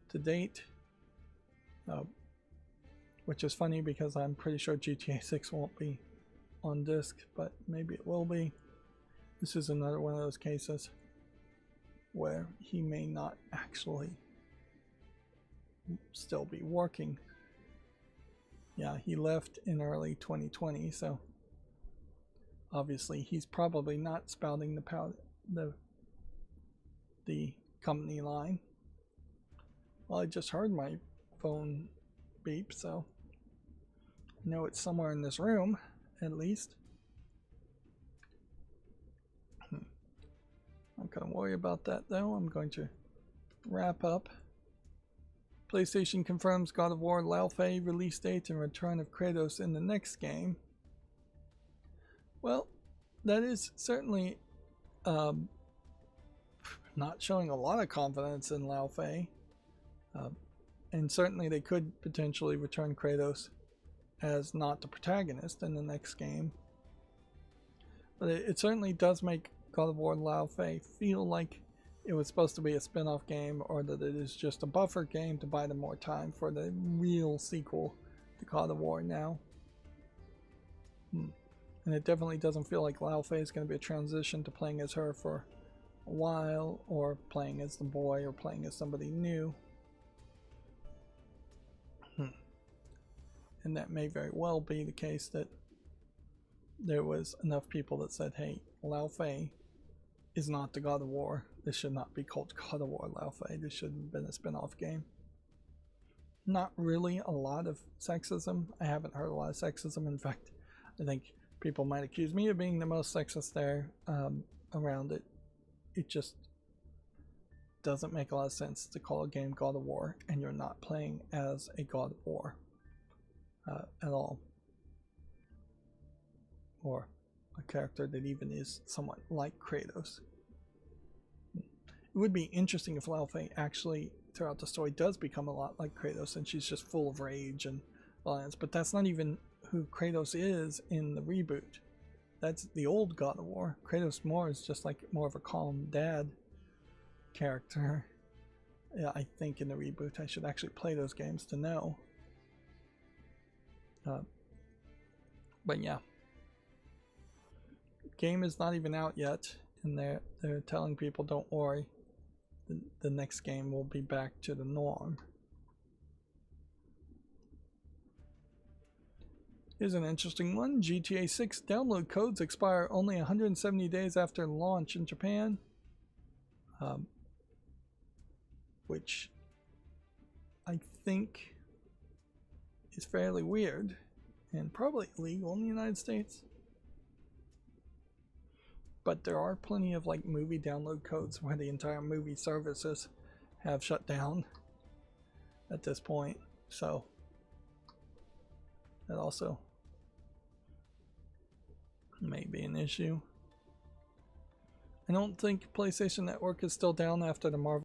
to date, which is funny because I'm pretty sure GTA 6 won't be on disc, but maybe it will be. This is another one of those cases where he may not actually still be working. Yeah, he left in early 2020, so obviously he's probably not spouting the company line. Well, I just heard my phone beep, so I know it's somewhere in this room, at least. I'm not going to worry about that, though. I'm going to wrap up. PlayStation confirms God of War Lao Fei release date and return of Kratos in the next game. Well, that is certainly not showing a lot of confidence in Lao Fei. And certainly they could potentially return Kratos as not the protagonist in the next game. But it certainly does make God of War Lao Fei feel like it was supposed to be a spin-off game, or that it is just a buffer game to buy them more time for the real sequel to God of War now. And it definitely doesn't feel like Lao Fei is going to be a transition to playing as her for a while, or playing as the boy, or playing as somebody new. And that may very well be the case, that there was enough people that said, hey, Lao Fei is not the God of War. This should not be called God of War Lao Fei. This should have been a spin-off game. Not really a lot of sexism. I haven't heard a lot of sexism. In fact, I think people might accuse me of being the most sexist there around it. It just doesn't make a lot of sense to call a game God of War and you're not playing as a God of War at all. Or a character that even is somewhat like Kratos. It would be interesting if Lao Fei actually throughout the story does become a lot like Kratos, and she's just full of rage and violence, but that's not even who Kratos is in the reboot. That's the old God of War. Kratos more is just like more of a calm dad character Yeah, I think in the reboot I should actually play those games to know. But yeah, game is not even out yet, and they're telling people don't worry, the next game will be back to the norm. Here's an interesting one. GTA 6 download codes expire only 170 days after launch in Japan, which I think is fairly weird and probably illegal in the United States. But there are plenty of like movie download codes where the entire movie services have shut down at this point, so that also may be an issue. I don't think PlayStation Network is still down after the Marvel